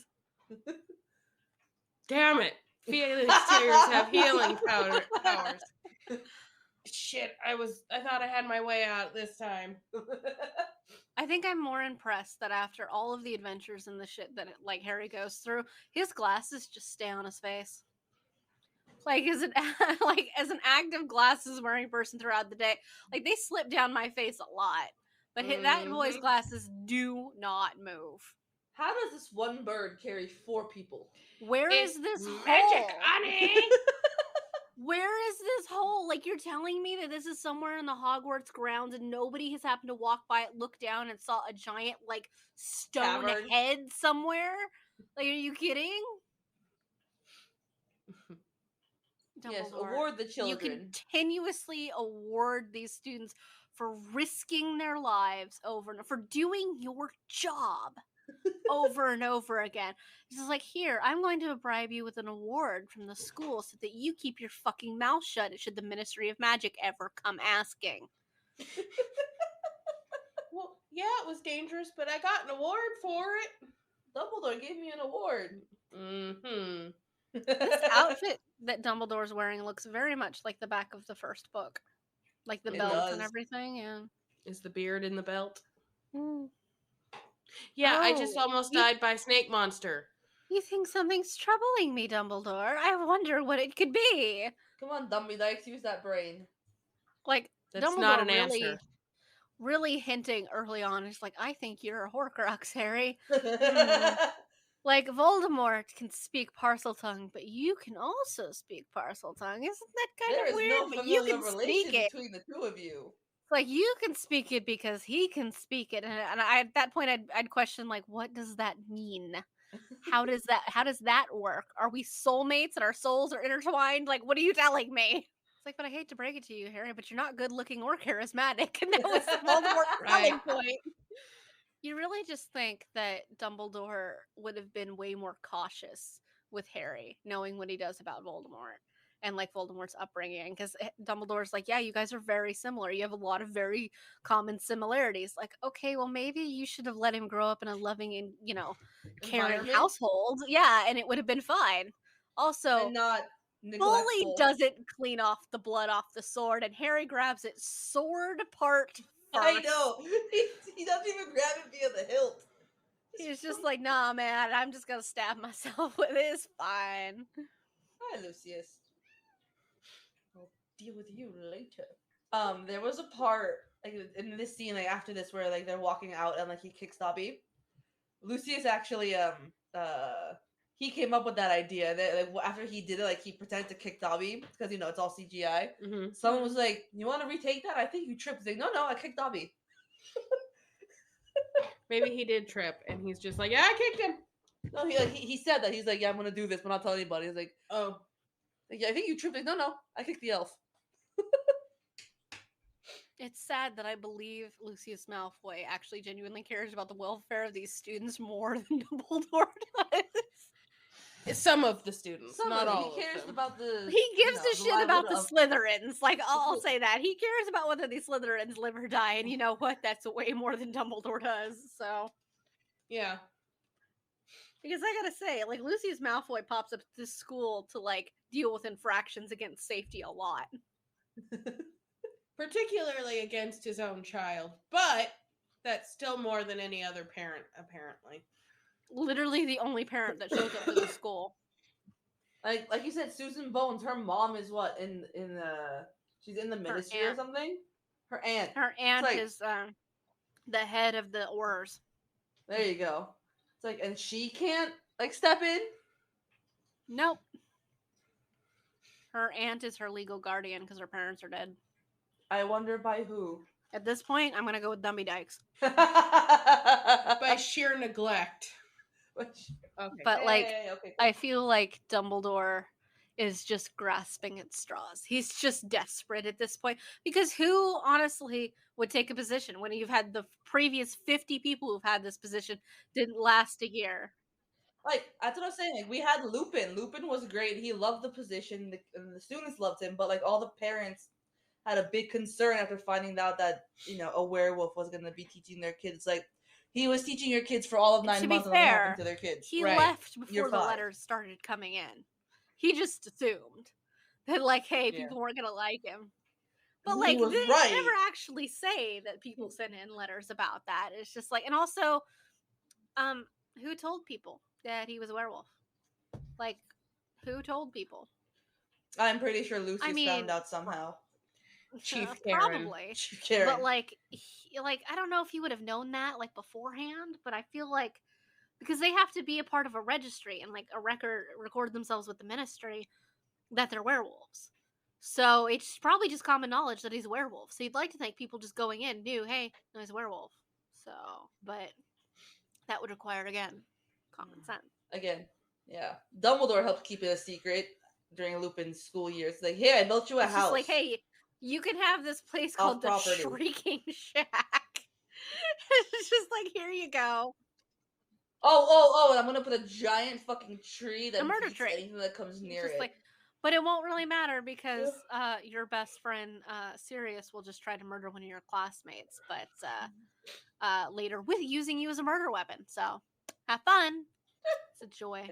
Damn it. Phoenix tears have healing powers. Shit, I thought I had my way out this time. I think I'm more impressed that after all of the adventures and the shit that like Harry goes through, his glasses just stay on his face. Like as an as an active glasses wearing person throughout the day, like they slip down my face a lot, but that boy's Mhm. glasses do not move. How does this one bird carry 4 people? Where is It's this magic, hole? honey. Where is this hole? Like you're telling me that this is somewhere in the Hogwarts grounds and nobody has happened to walk by it, look down, and saw a giant like stone Cavern. head somewhere? Like, are you kidding? Yes, Dumbledore, award the you children. continuously award these students for risking their lives over and for doing your job over and over again. This is like, here, I'm going to bribe you with an award from the school so that you keep your fucking mouth shut should the Ministry of Magic ever come asking. Well, yeah, it was dangerous, but I got an award for it. Dumbledore gave me an award. Mm-hmm. This outfit that Dumbledore's wearing looks very much like the back of the first book. Like the It belt and does. everything, yeah. Is the beard in the belt? Mm. Yeah, I just Oh, almost you- died by snake monster. You think something's troubling me, Dumbledore? I wonder what it could be. Come on, Dummy Dykes, use that brain. Like, That's Dumbledore not an really, answer. really hinting early on. He's like, I think you're a Horcrux, Harry. There Like, Voldemort can speak parcel tongue, but you can also speak parcel tongue. Isn't that kind of is weird? no But you familiar can relation speak it. between the two of you. Like, you can speak it because he can speak it. And I, at that point, I'd question, like, what does that mean? How does that work? Are we soulmates and our souls are intertwined? Like, what are you telling me? It's like, but I hate to break it to you, Harry, but you're not good looking or charismatic. And that was Voldemort's selling point. You really just think that Dumbledore would have been way more cautious with Harry, knowing what he does about Voldemort and like Voldemort's upbringing. Because Dumbledore's like, yeah, you guys are very similar. You have a lot of very common similarities. Like, okay, well, maybe you should have let him grow up in a loving and, caring Environment? household. Yeah, and it would have been fine. Also, And not Bully neglectful. doesn't clean off the blood off the sword, and Harry grabs it sword part first. I know. He doesn't even grab it via the hilt. He's just like, nah, man, I'm just gonna stab myself with it. It's fine. Hi, Lucius. I'll deal with you later. There was a part like in this scene, like after this, where like they're walking out and like he kicks Dobby. Lucius actually he came up with that idea that like after he did it, like he pretended to kick Dobby because it's all CGI. Mm-hmm. Someone was like, "You want to retake that? I think you tripped." He's like, "No, I kicked Dobby." Maybe he did trip, and he's just like, yeah, I kicked him. No, he said that. He's like, "Yeah, I'm gonna do this, but not tell anybody." He's like, Oh, "Yeah, I think you tripped." Like, no, I kicked the elf. It's sad that I believe Lucius Malfoy actually genuinely cares about the welfare of these students more than Dumbledore does. Some of the students, Some not of all he cares of them. about the. He gives you know, a shit about the livelihood of- Slytherins. Like, I'll say that. He cares about whether these Slytherins live or die, and you know what? That's way more than Dumbledore does, so... Yeah. Because I gotta say, like, Lucius Malfoy pops up at this school to, like, deal with infractions against safety a lot. Particularly against his own child, but that's still more than any other parent, apparently. Literally the only parent that shows up to the school. Like you said, Susan Bones. Her mom is what in she's in the ministry or aunt. something. Her aunt. Her aunt like- is the head of the Aurors. There you go. It's like, and she can't like step in. Nope. Her aunt is her legal guardian because her parents are dead. I wonder by who. At this point, I'm gonna go with Dumby Dykes. By sheer neglect. Which, Okay. But like, okay, I feel like Dumbledore is just grasping at straws. He's just desperate at this point because who honestly would take a position when you've had the previous 50 people who've had this position didn't last a year? like that's what I was saying. Like we had Lupin. Lupin was great. He loved the position. And the students loved him, but like all the parents had a big concern after finding out that a werewolf was going to be teaching their kids. Like he was teaching your kids for all of 9 To be months and then fair, happened to their kids. He Right. left You're before the fine. letters started coming in. He just assumed that, like, hey, Yeah. people weren't gonna like him. But He like, was they right. never actually say that people sent in letters about that. It's just like, and also, who told people that he was a werewolf? Like, who told people? I'm pretty sure Lucius mean, found out somehow. Chief Karen. Probably. Karen. But like, I don't know if he would have known that like beforehand. But I feel like because they have to be a part of a registry and like record themselves with the ministry that they're werewolves. So it's probably just common knowledge that he's a werewolf. So you'd like to think people just going in knew, hey, no, he's a werewolf. So, but that would require again common sense. Again, yeah. Dumbledore helped keep it a secret during Lupin's school years. Like, hey, I built you a It's house. just like, hey, you can have this place Off called the property. Shrieking Shack. It's just like, here you go. Oh, and I'm gonna put a giant fucking tree that A murder beats tree. anything that comes near Just it. like, but it won't really matter because your best friend Sirius will just try to murder one of your classmates, but later with using you as a murder weapon. So have fun. It's a joy.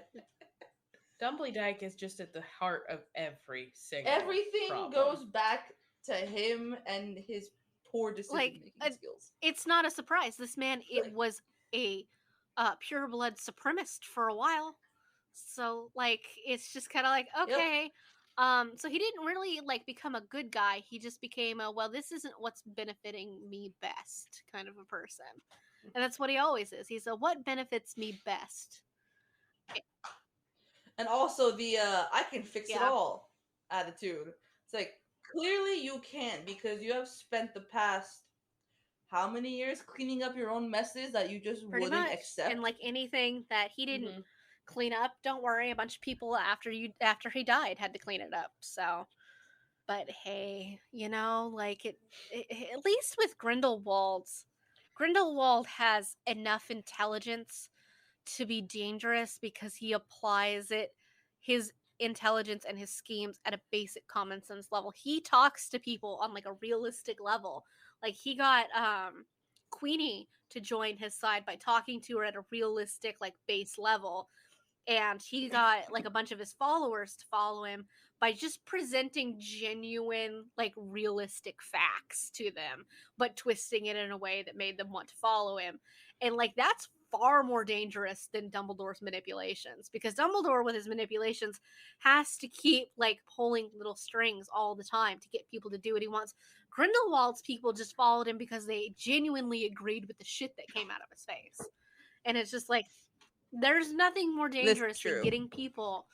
Dumbly Dyke is just at the heart of every single Everything problem. goes back to him and his poor decision-making skills. It's not a surprise. This man, it Like- was a pure blood supremacist for a while. So like, it's just kind of like, okay. So he didn't really like become a good guy. He just became a, well, this isn't what's benefiting me best kind of a person. And that's what he always is. He's a, what benefits me best? And also the I can fix it Yeah. all attitude. It's like clearly you can't because you have spent the past how many years cleaning up your own messes that you just Pretty wouldn't much. accept. And like anything that he didn't Mhm. clean up, don't worry, a bunch of people after he died had to clean it up. So, but hey, like it at least with Grindelwald has enough intelligence to be dangerous because he applies his intelligence and his schemes at a basic common sense level. He talks to people on like a realistic level. Like he got Queenie to join his side by talking to her at a realistic like base level, and he got like a bunch of his followers to follow him by just presenting genuine like realistic facts to them but twisting it in a way that made them want to follow him. And like that's far more dangerous than Dumbledore's manipulations, because Dumbledore with his manipulations has to keep like pulling little strings all the time to get people to do what he wants. Grindelwald's people just followed him because they genuinely agreed with the shit that came out of his face. And it's just like, there's nothing more dangerous than true. getting people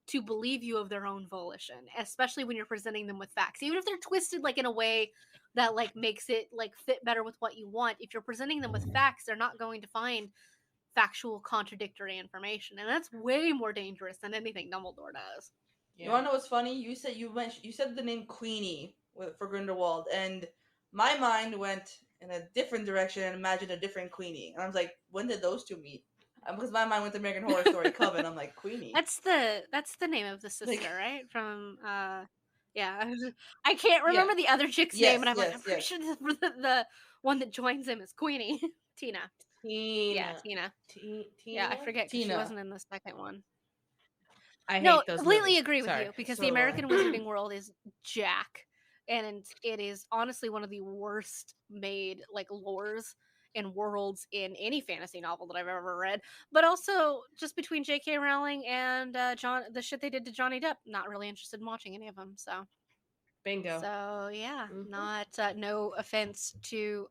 to believe you of their own volition, especially when you're presenting them with facts. Even if they're twisted like in a way that like makes it like fit better with what you want, if you're presenting them with facts, they're not going to find factual contradictory information. And that's way more dangerous than anything Dumbledore does. You wanna know what's funny? You said the name Queenie for Grindelwald, and my mind went in a different direction and imagined a different Queenie. And I was like, when did those two meet? Because my mind went to American Horror Story Coven. I'm like, Queenie. That's the name of the sister, Like- right? From yeah. I can't remember the other chick's name, and I'm like, I'm pretty sure the one that joins him is Queenie. Tina. Yeah, Tina. Yeah, I forget because she Tina. wasn't in the second one. I No, hate those completely movies. agree with Sorry. you because So the do I. American Wizarding World is jack, and it is honestly one of the worst made like lores and worlds in any fantasy novel that I've ever read. But also, just between J.K. Rowling and the shit they did to Johnny Depp, not really interested in watching any of them. So Bingo. So yeah, Mhm. not no offense to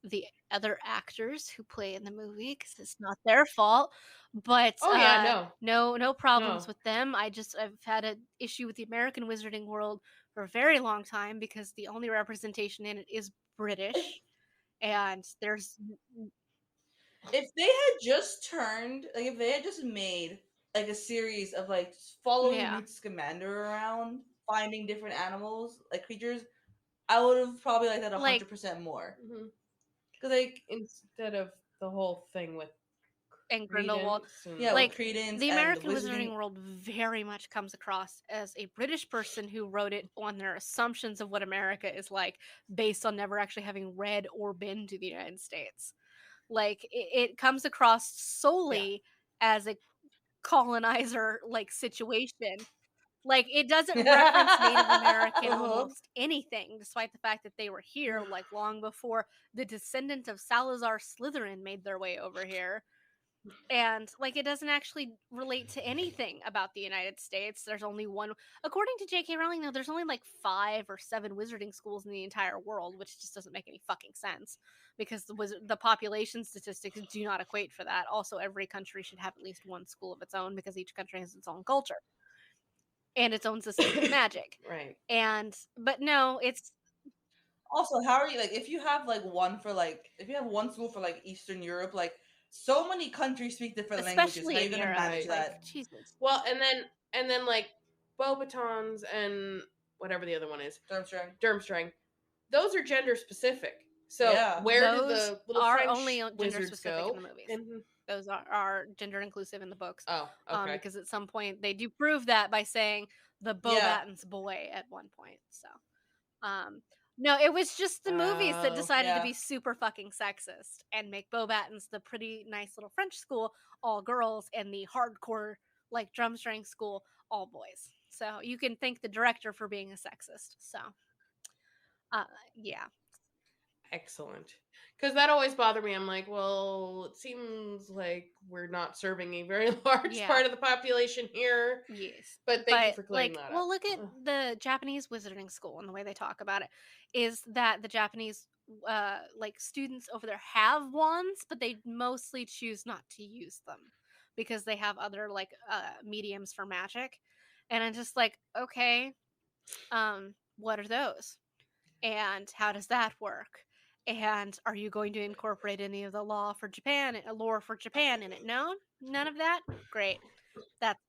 the other actors who play in the movie because it's not their fault, but Oh, yeah, no problems No. with them. I've had an issue with the American Wizarding World for a very long time because the only representation in it is British, and there's If they had just turned, like, if they had just made like a series of like just following Yeah. Newt Scamander around, finding different animals, like creatures, I would have probably liked that Like- 100% more. Mhm. Because like, Instead of the whole thing with and Grindelwald. Credence and yeah, Like, with Credence the and American the Wizarding World very much comes across as a British person who wrote it on their assumptions of what America is like, based on never actually having read or been to the United States. Like, it comes across solely as a colonizer like situation. Like, it doesn't reference Native American Uh-huh. almost anything, despite the fact that they were here like long before the descendant of Salazar Slytherin made their way over here. And like, it doesn't actually relate to anything about the United States. There's only one, according to J.K. Rowling, though, there's only like 5 or 7 wizarding schools in the entire world, which just doesn't make any fucking sense because the population statistics do not equate for that. Also, every country should have at least one school of its own because each country has its own culture and its own system of magic. Right. But no, it's Also, how are you like if you have like one for like if you have one school for like Eastern Europe, like so many countries speak different languages. especially How are you in gonna Europe. manage Like, that? Jesus. Well, and then like Beauxbatons and whatever the other one is, Durmstrang. Those are gender specific. So Yeah. where do Those the little are French only gender wizards specific go? in the movies. And Those are gender inclusive in the books. oh, okay. Because at some point they do prove that by saying the Yeah. Beauxbaton's boy at one point. So, no, it was just the movies that Oh, decided to yeah. be super fucking sexist and make Beauxbatons the pretty nice little French school all girls and the hardcore like Drumstring school all boys. So you can thank the director for being a sexist. So, yeah. Excellent. Because that always bothered me. I'm like, well, it seems like we're not serving a very large Yeah. part of the population here. Yes. But thank you for clearing like, that well, up. look at Ugh. the Japanese wizarding school and the way they talk about it is that the Japanese like students over there have wands, but they mostly choose not to use them because they have other like mediums for magic. And I'm just like, okay, what are those? And how does that work? And are you going to incorporate any of the lore for Japan in it? No, none of that. Great. That's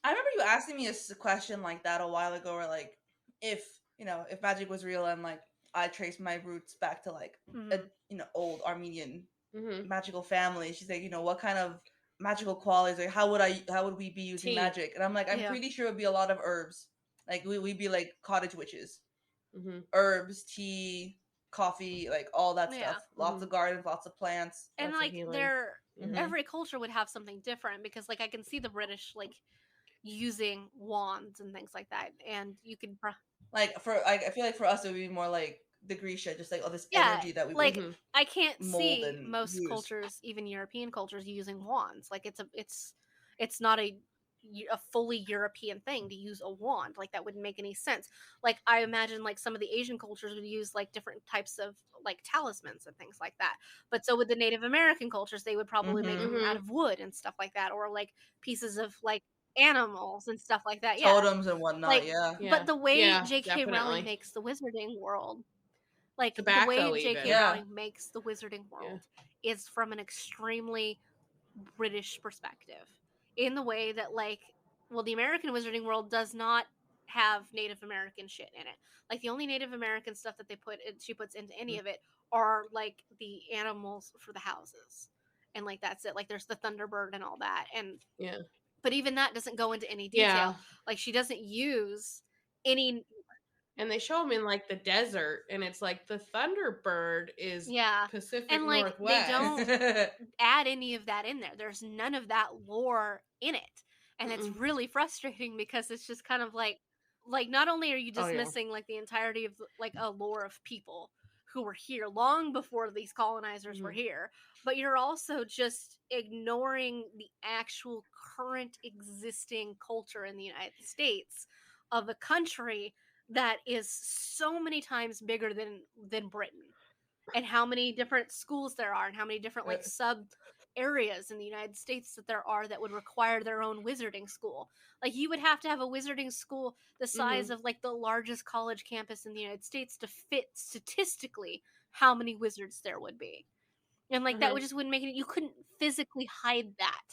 I remember you asking me a question like that a while ago, where like if if magic was real and like I traced my roots back to like a old Armenian Mhm. magical family. She's like, what kind of magical qualities? Like, how would we be using Tea. magic? And I'm like, I'm Yeah. pretty sure it'd be a lot of herbs. Like we'd be like cottage witches, Mhm. herbs, tea, coffee, like all that Yeah. stuff. Lots of gardens, lots of plants. And Lots of like healing. Mhm. every culture would have something different because like I can see the British like using wands and things like that, and you could Like I feel like for us it would be more like the Grisha, just like all this yeah, energy that we like would Mhm. I can't mold see and most use. cultures, even European cultures, using wands. Like it's not a fully European thing to use a wand. Like that wouldn't make any sense. Like I imagine like some of the Asian cultures would use like different types of like talismans and things like that. But so would the Native American cultures, they would probably make them out Mhm. of wood and stuff like that, or like pieces of like animals and stuff like that. Yeah. Totems and whatnot, Like yeah. Yeah. but the way Yeah, J.K. Rowling definitely. makes the wizarding world, like the Tobacco, way J.K. even. Yeah. Rowling makes the wizarding world is from an extremely British perspective. In the way that like well, the American wizarding world does not have Native American shit in it. Like the only Native American stuff that she puts into any of it are like the animals for the houses and like that's it. Like there's the Thunderbird and all that, and Yeah. but even that doesn't go into any Yeah. detail. Like she doesn't use any. And they show them in like the desert, and it's like the Thunderbird is Yeah, Pacific and like they Northwest. don't add any of that in there. There's none of that lore in it, and it's Mm-mm. really frustrating because it's just kind of like not only are you Oh, yeah. dismissing like the entirety of like a lore of people who were here long before these colonizers were Mhm. here, but you're also just ignoring the actual current existing culture in the United States of a country that is so many times bigger than Britain, and how many different schools there are, and how many different like sub areas in the United States that there are that would require their own wizarding school. Like you would have to have a wizarding school the size of like the largest college campus in the United States to fit statistically how many wizards there would be. And like that would just wouldn't make it. You couldn't physically hide that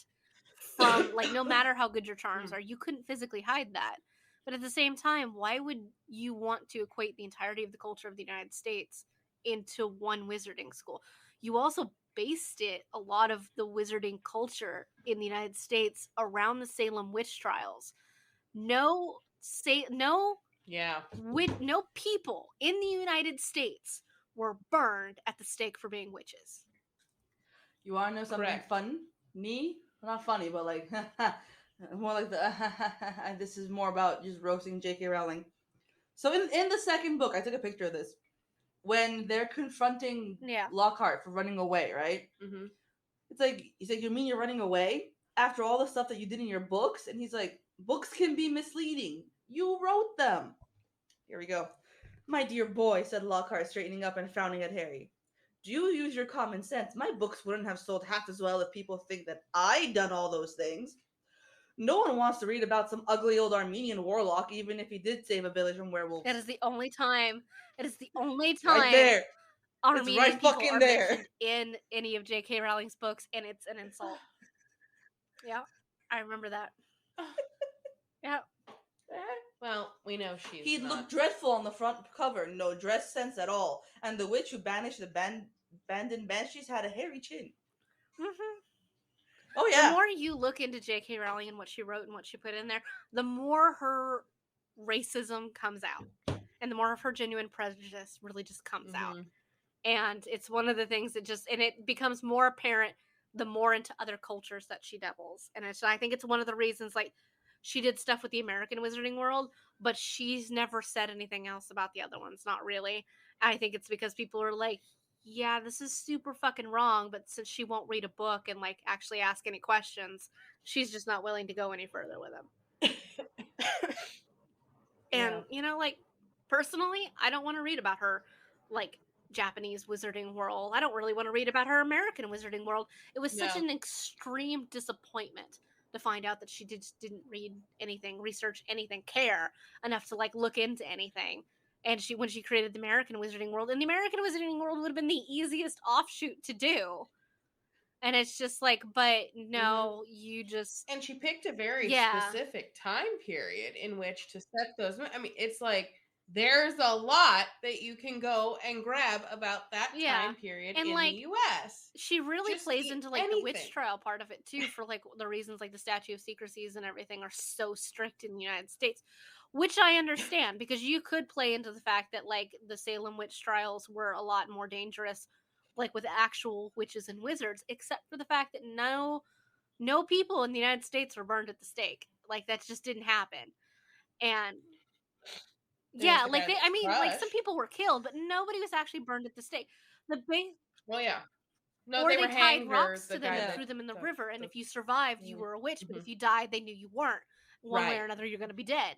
from like no matter how good your charms are, you couldn't physically hide that. But at the same time, why would you want to equate the entirety of the culture of the United States into one wizarding school? You also based it a lot of the wizarding culture in the United States around the Salem witch trials. No Yeah. no people in the United States were burned at the stake for being witches. You want to know something Correct. funny? Not funny, but like more like the this is more about just roasting J.K. Rowling. So in the second book, I took a picture of this when they're confronting Yeah. Lockhart for running away, right? Mm-hmm. It's like he's like, you mean you're running away after all the stuff that you did in your books? And he's like, books can be misleading. You wrote them. Here we go. My dear boy, said Lockhart, straightening up and frowning at Harry. Do you use your common sense? My books wouldn't have sold half as well if people think that I done all those things. No one wants to read about some ugly old Armenian warlock, even if he did save a village from werewolves. That is the only time. It is the only Right time there. Armenian right people fucking are there. mentioned in any of J.K. Rowling's books, and it's an insult. Yeah, I remember that. Yeah, Well, we know she's He not. looked dreadful on the front cover, no dress sense at all, and the witch who banished the abandoned banshees had a hairy chin. hmm Oh the yeah. more you look into J.K. Rowling and what she wrote and what she put in there, the more her racism comes out, and the more of her genuine prejudice really just comes out. And it's one of the things that just, and it becomes more apparent the more into other cultures that she dabbles. And I think it's one of the reasons, like, she did stuff with the American Wizarding World, but she's never said anything else about the other ones. Not really. I think it's because people are like, yeah, this is super fucking wrong, but since she won't read a book and like actually ask any questions, she's just not willing to go any further with them. And you know, like personally, I don't want to read about her like Japanese wizarding world. I don't really want to read about her American wizarding world. It was such an extreme disappointment to find out that she didn't read anything, research anything, care enough to like look into anything. And when she created the American Wizarding World, and the American Wizarding World would have been the easiest offshoot to do. And it's just like, but no, you just. And she picked a very Yeah. specific time period in which to set those. I mean, it's like there's a lot that you can go and grab about that time period And in like, the U.S. She really Just plays into like the witch anything. trial part of it too, for like the reasons like the statute of secrecies and everything are so strict in the United States, which I understand, because you could play into the fact that like the Salem witch trials were a lot more dangerous, like with actual witches and wizards, except for the fact that no people in the United States were burned at the stake. Like that just didn't happen. And There's yeah, the like guy that's like some crushed. people were killed, but nobody was actually burned at the stake. Well, yeah. No, Or they they were tied hanged, rocks the to them guy and that threw them in the the- river, and the- if you survived, you were a witch, but if you died, they knew you weren't. One way or Right. another, you're going to be dead.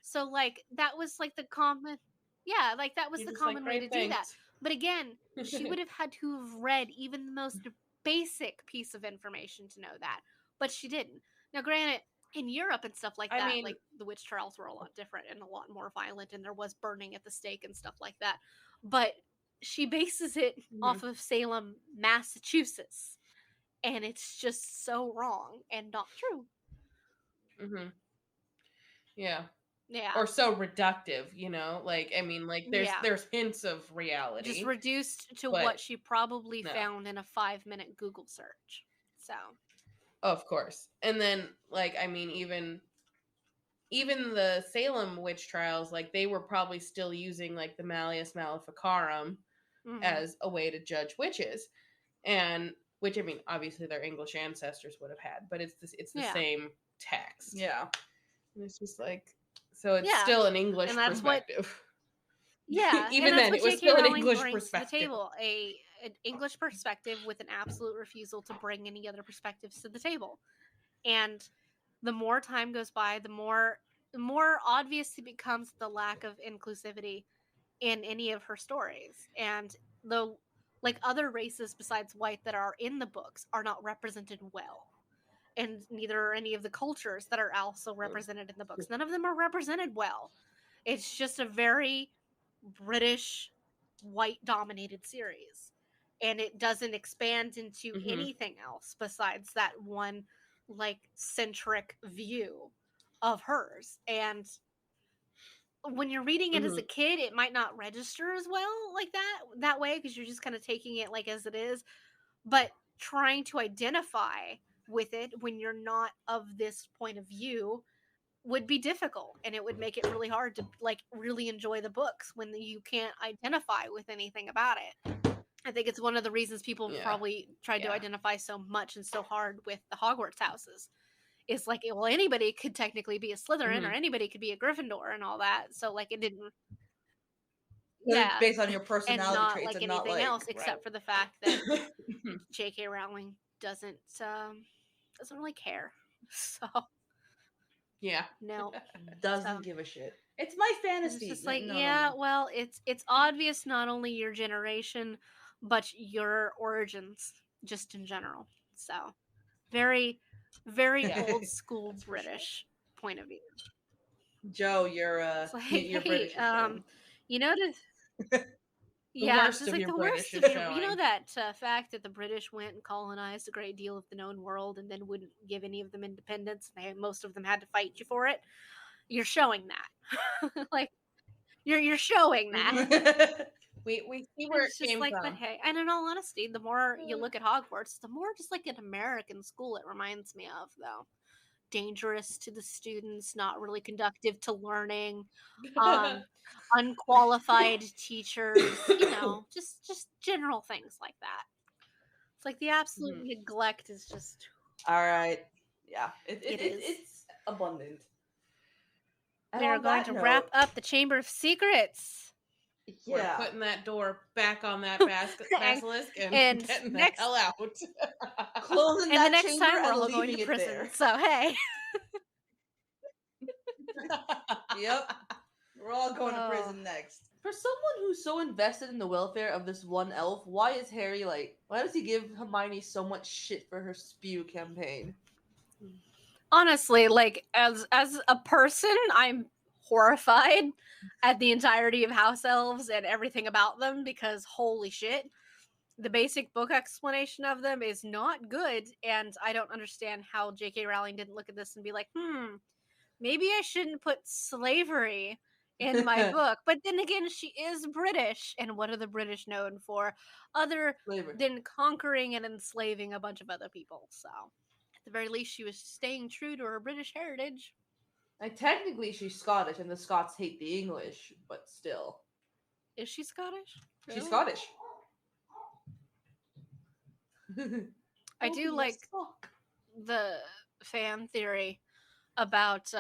So, like, that was like the common, yeah, like that was You're the just like, common way to "Great, do that. thanks." But again, she would have had to have read even the most basic piece of information to know that, but she didn't. Now, granted, in Europe and stuff like I that, mean- like the witch trials were a lot different and a lot more violent, and there was burning at the stake and stuff like that. But she bases it off of Salem, Massachusetts, and it's just so wrong and not true. Yeah. Yeah. or so reductive, you know? Like, I mean, like Yeah. there's hints of reality. Just reduced to but what she probably no. found in a 5-minute Google search. So, Of course. And then, like, I mean, even the Salem witch trials, like they were probably still using like the Malleus Maleficarum mhm. as a way to judge witches, and which, I mean, obviously their English ancestors would have had, but it's the Yeah. same text. Yeah. And it's just like, so it's Yeah. still an English And that's what- perspective. Yeah, Even and that's then, what it was J.K. still an Rowling English brings to the perspective. table, an English perspective with an absolute refusal to bring any other perspectives to the table. And the more time goes by, the more obvious it becomes the lack of inclusivity in any of her stories. And the like other races besides white that are in the books are not represented well. And neither are any of the cultures that are also represented in the books. None of them are represented well. It's just a very British white dominated series. And it doesn't expand into Mhm. anything else besides that one like centric view of hers. And when you're reading it as a kid, it might not register as well like that way, because you're just kind of taking it like as it is. But trying to identify with it when you're not of this point of view would be difficult, and it would make it really hard to like really enjoy the books when you can't identify with anything about it. I think it's one of the reasons people Yeah. probably tried to Yeah. identify so much and so hard with the Hogwarts houses. It's like, well, anybody could technically be a Slytherin or Mhm. anybody could be a Gryffindor and all that. So like it didn't, It's based on your and personality not traits like and not anything like else, except right. for the fact that Mhm. J.K. Rowling doesn't really care. So Yeah. no, Doesn't So- give a shit. It's my it's fantasy. just like, No, yeah, no. well, it's obvious not only your generation, but your origins, just in general. So very, very Yeah. old school That's for sure. British point of view. Joe, you're It's like, your hey, British is showing. you notice. The Yeah, worst just of like your the British worst is of your, you know showing. that fact that the British went and colonized a great deal of the known world and then wouldn't give any of them independence, and most of them had to fight you for it. You're showing that, like you're showing that. We see where it It's just came like, but from. hey, and in all honesty, the more you look at Hogwarts, the more just like an American school it reminds me of, though. Dangerous to the students, not really conductive to learning, unqualified teachers, just general things like that. It's like the absolute Mhm. neglect is just All right. Yeah. It is. It's abundant. And we are on going that to note, wrap up the Chamber of Secrets. We're yeah. putting that door back on that basilisk and and getting next- the hell out. Closing And the that next chamber time we're and all going leaving to it prison. there. So hey. Yep. We're all going to Oh. prison next. For someone who's so invested in the welfare of this one elf, why is Harry like, why does he give Hermione so much shit for her spew campaign? Honestly, like as a person, I'm horrified at the entirety of house elves and everything about them, because holy shit, the basic book explanation of them is not good, and I don't understand how J.K. Rowling didn't look at this and be like, maybe I shouldn't put slavery in my book. But then again, she is British, and what are the British known for other Flavor. than conquering and enslaving a bunch of other people? So at the very least, she was staying true to her British heritage. Like, technically, she's Scottish, and the Scots hate the English, but still. Is she Scottish? She's Really? Scottish. I do like the fan theory about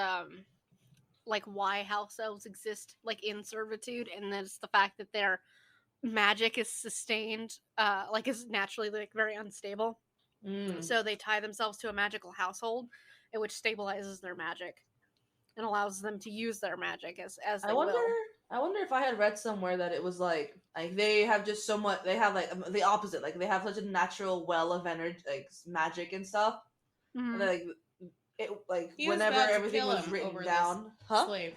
like why house elves exist like in servitude, and it's the fact that their magic is sustained like is naturally like very unstable. So they tie themselves to a magical household, which stabilizes their magic and allows them to use their magic as they will. I wonder if I had read somewhere that it was like they have just so much. They have like the opposite. Like they have such a natural well of energy, like magic and stuff. And then, like He was whenever about to everything kill was him written over down, this slave.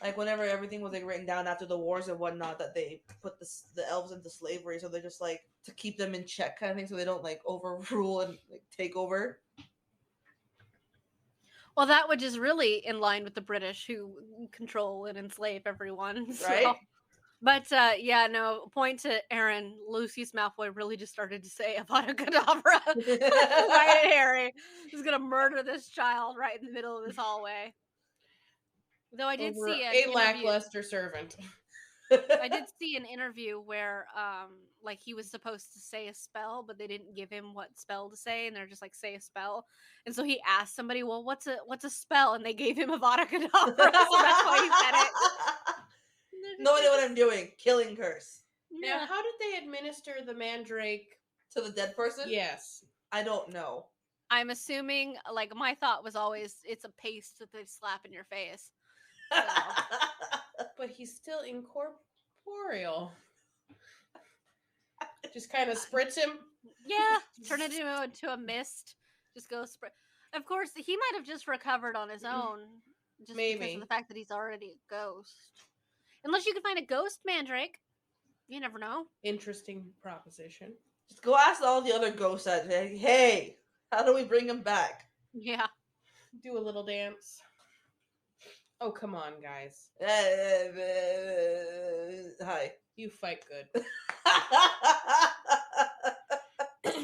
like whenever everything was like written down after the wars and whatnot, that they put the elves into slavery, so they're just like to keep them in check, kind of thing, so they don't like overrule and like take over. Well, that would just really in line with the British who control and enslave everyone. So. Right? But yeah, no, point to Aaron. Lucius Malfoy really just started to say Avada Kedavra right at Harry. He's gonna murder this child right in the middle of this hallway. Though I did Over see an a interview. lackluster servant. I did see an interview where like he was supposed to say a spell, but they didn't give him what spell to say, and they're just like, say a spell. And so he asked somebody, well, what's a spell? And they gave him Avada Kedavra, so that's why he said it. No idea what I'm doing. Killing curse. Now, Yeah. how did they administer the mandrake? To the dead person? Yes. I don't know. I'm assuming, like, my thought was always it's a paste that they slap in your face. So. But he's still incorporeal. Just kind of spritz him. Yeah, turn it into a mist. Just go spread. Of course, he might have just recovered on his own, just because Maybe. of the fact that he's already a ghost. Unless you can find a ghost mandrake, you never know. Interesting proposition. Just go ask all the other ghosts that, hey, how do we bring him back? Yeah, Do a little dance. Oh, come on, guys. Hi. You fight good.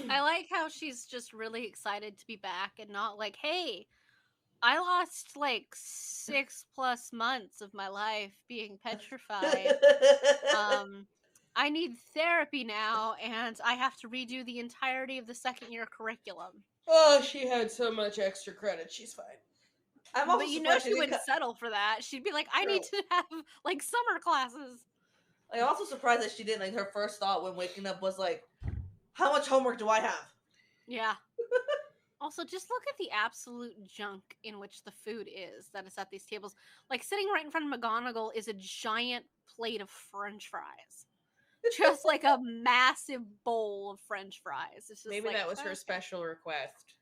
I like how she's just really excited to be back and not like, hey, I lost like 6+ months of my life being petrified. I need therapy now, and I have to redo the entirety of the second year curriculum. Oh, she had so much extra credit. She's fine. I'm also But you know surprised she didn't wouldn't settle for that. She'd be like, I need True. to have like summer classes. I'm also surprised that she didn't. Like, her first thought when waking up was like, how much homework do I have? Yeah. Also, just look at the absolute junk in which the food is that is at these tables. Like, sitting right in front of McGonagall is a giant plate of French fries. Just like a massive bowl of French fries. It's just Maybe like, that was her okay. special request.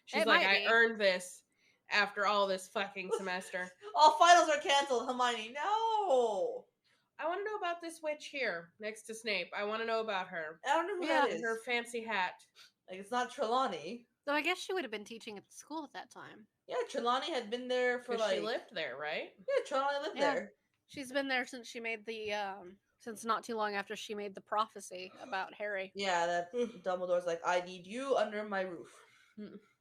She's It like, might I be. earned this after all this fucking semester. All finals are canceled, Hermione. No! I want to know about this witch here next to Snape. I want to know about her. I don't know who Yeah. that is. Her fancy hat. Like, it's not Trelawney. Though I guess she would have been teaching at the school at that time. Yeah, Trelawney had been there for Because like... she lived there, right? Yeah, Trelawney lived Yeah. there. She's been there since she made the, since not too long after she made the prophecy about Harry. Yeah, that Dumbledore's like, I need you under my roof.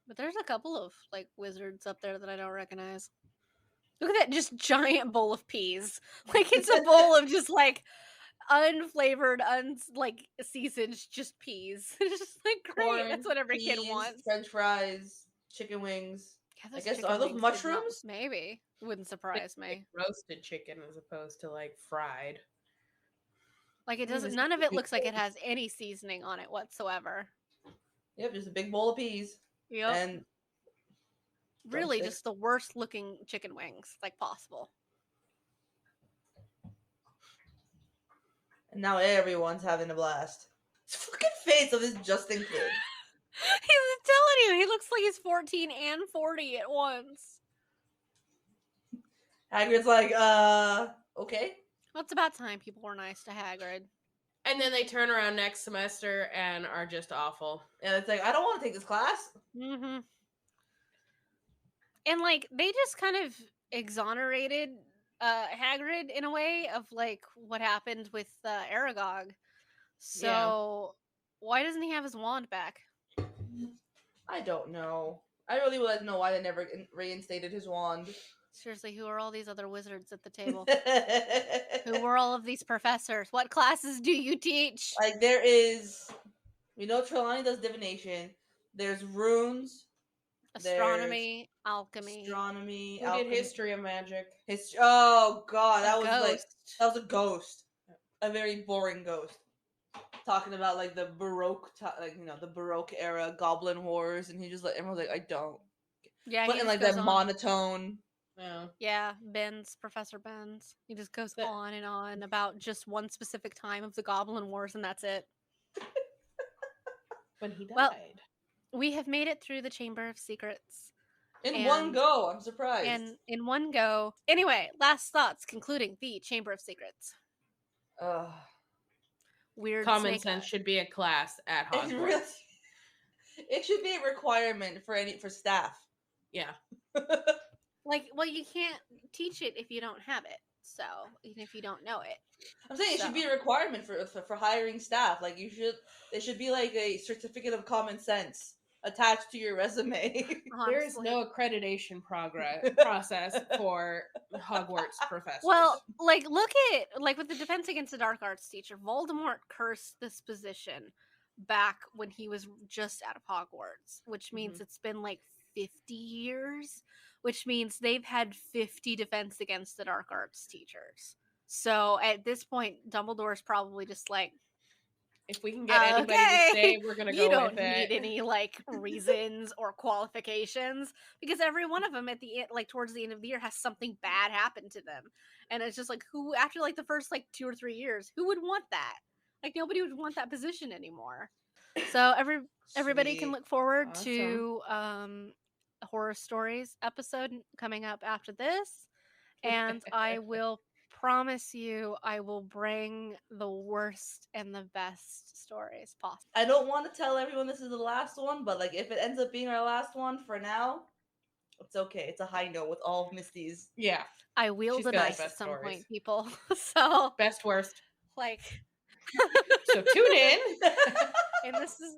But there's a couple of, like, wizards up there that I don't recognize. Look at that just giant bowl of peas. Like, it's a bowl of just, like, unflavored, like, seasoned just peas. It's just, like, great. Corn, That's what every kid peas, wants. French fries, chicken wings. Yeah, I guess, chicken are those wings did not- mushrooms? Maybe. Wouldn't surprise me. Roasted chicken as opposed to like fried. Like, it doesn't, This none of big it looks like it bowl. has any seasoning on it whatsoever. Yep, just a big bowl of peas. Yep. And Really drumsticks. just the worst looking chicken wings, like, possible. And now everyone's having a blast. It's fucking face of this Justin kid. He's telling you, he looks like he's 14 and 40 at once. Hagrid's like, okay. Well, it's about time people were nice to Hagrid. And then they turn around next semester and are just awful. And it's like, I don't want to take this class. Mm-hmm. And, like, they just kind of exonerated Hagrid in a way of, like, what happened with Aragog. So, why doesn't he have his wand back? I don't know. I really would like to know why they never reinstated his wand. Seriously, who are all these other wizards at the table? Who were all of these professors? What classes do you teach? Like, there is... We know Trelawney does divination. There's runes. Astronomy, alchemy. Astronomy. Who alchemy. did history of magic? Oh, God. a That was like... ghost. That was a ghost. A very boring ghost. Talking about, like, the Baroque... like, you know, the Baroque era Goblin Wars. And he just, like... Everyone's like, I don't. Yeah, But he in, just like, goes that on. monotone... No. Yeah, Professor Benz. He just goes That- on and on about just one specific time of the Goblin Wars, and that's it. When he died. Well, We have made it through the Chamber of Secrets. In one And- go. I'm surprised. And in one go. Anyway, last thoughts concluding the Chamber of Secrets. Ugh. Weird Common snake sense eyes. should be a class at It's Hogwarts. really... It should be a requirement for staff. Yeah. Like, well, you can't teach it if you don't have it. So, even if you don't know it. I'm saying it should So. be a requirement for hiring staff. Like there should be like a certificate of common sense attached to your resume. There is Honestly. no accreditation process for Hogwarts professors. Well, like, look at, like, with the Defense Against the Dark Arts teacher, Voldemort cursed this position back when he was just out of Hogwarts, which means it's been like 50 years, which means they've had 50 Defense Against the Dark Arts teachers. So at this point, Dumbledore's probably just like, if we can get anybody to stay, we're gonna go you don't with it. need any like reasons or qualifications, because every one of them at the end, like towards the end of the year, has something bad happen to them, and it's just like, who after like the first like 2 or 3 years, who would want that? Like, nobody would want that position anymore. So everybody can Sweet. look forward Awesome. to a horror stories episode coming up after this, and I will promise you I will bring the worst and the best stories possible. I don't want to tell everyone this is the last one, but like if it ends up being our last one for now, it's okay. It's a high note with all of Misty's. Yeah. I wield She's a got the dice at best some stories. point, people. So Best worst. like So tune in. and this is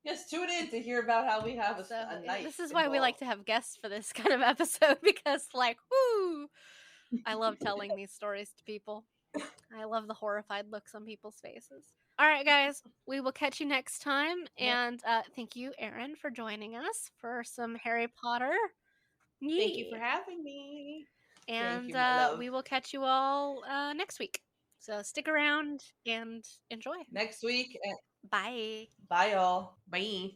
Just tune in to hear about how we have so, a night. this is why we like to have guests for this kind of episode, because like, whoo, I love telling these stories to people. I love the horrified looks on people's faces. All right, guys, we will catch you next time. And thank you, Erin, for joining us for some Harry Potter. Thank you for having me. And you, my love. we will catch you all next week. So stick around and enjoy. Next week. And Bye. bye, y'all. Bye.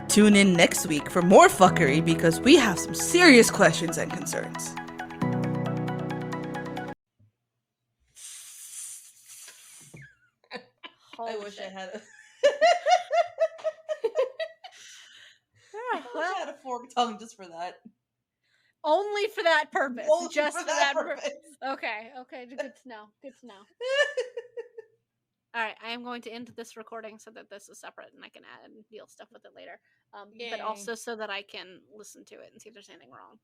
Tune in next week for more fuckery because we have some serious questions and concerns. I wish I had a. I wish I had a forked tongue just for that. Only for that purpose. Only Just for for that purpose. Okay. Good to know. Good to know. All right, I am going to end this recording so that this is separate and I can add and deal stuff with it later. But Yay. also so that I can listen to it and see if there's anything wrong.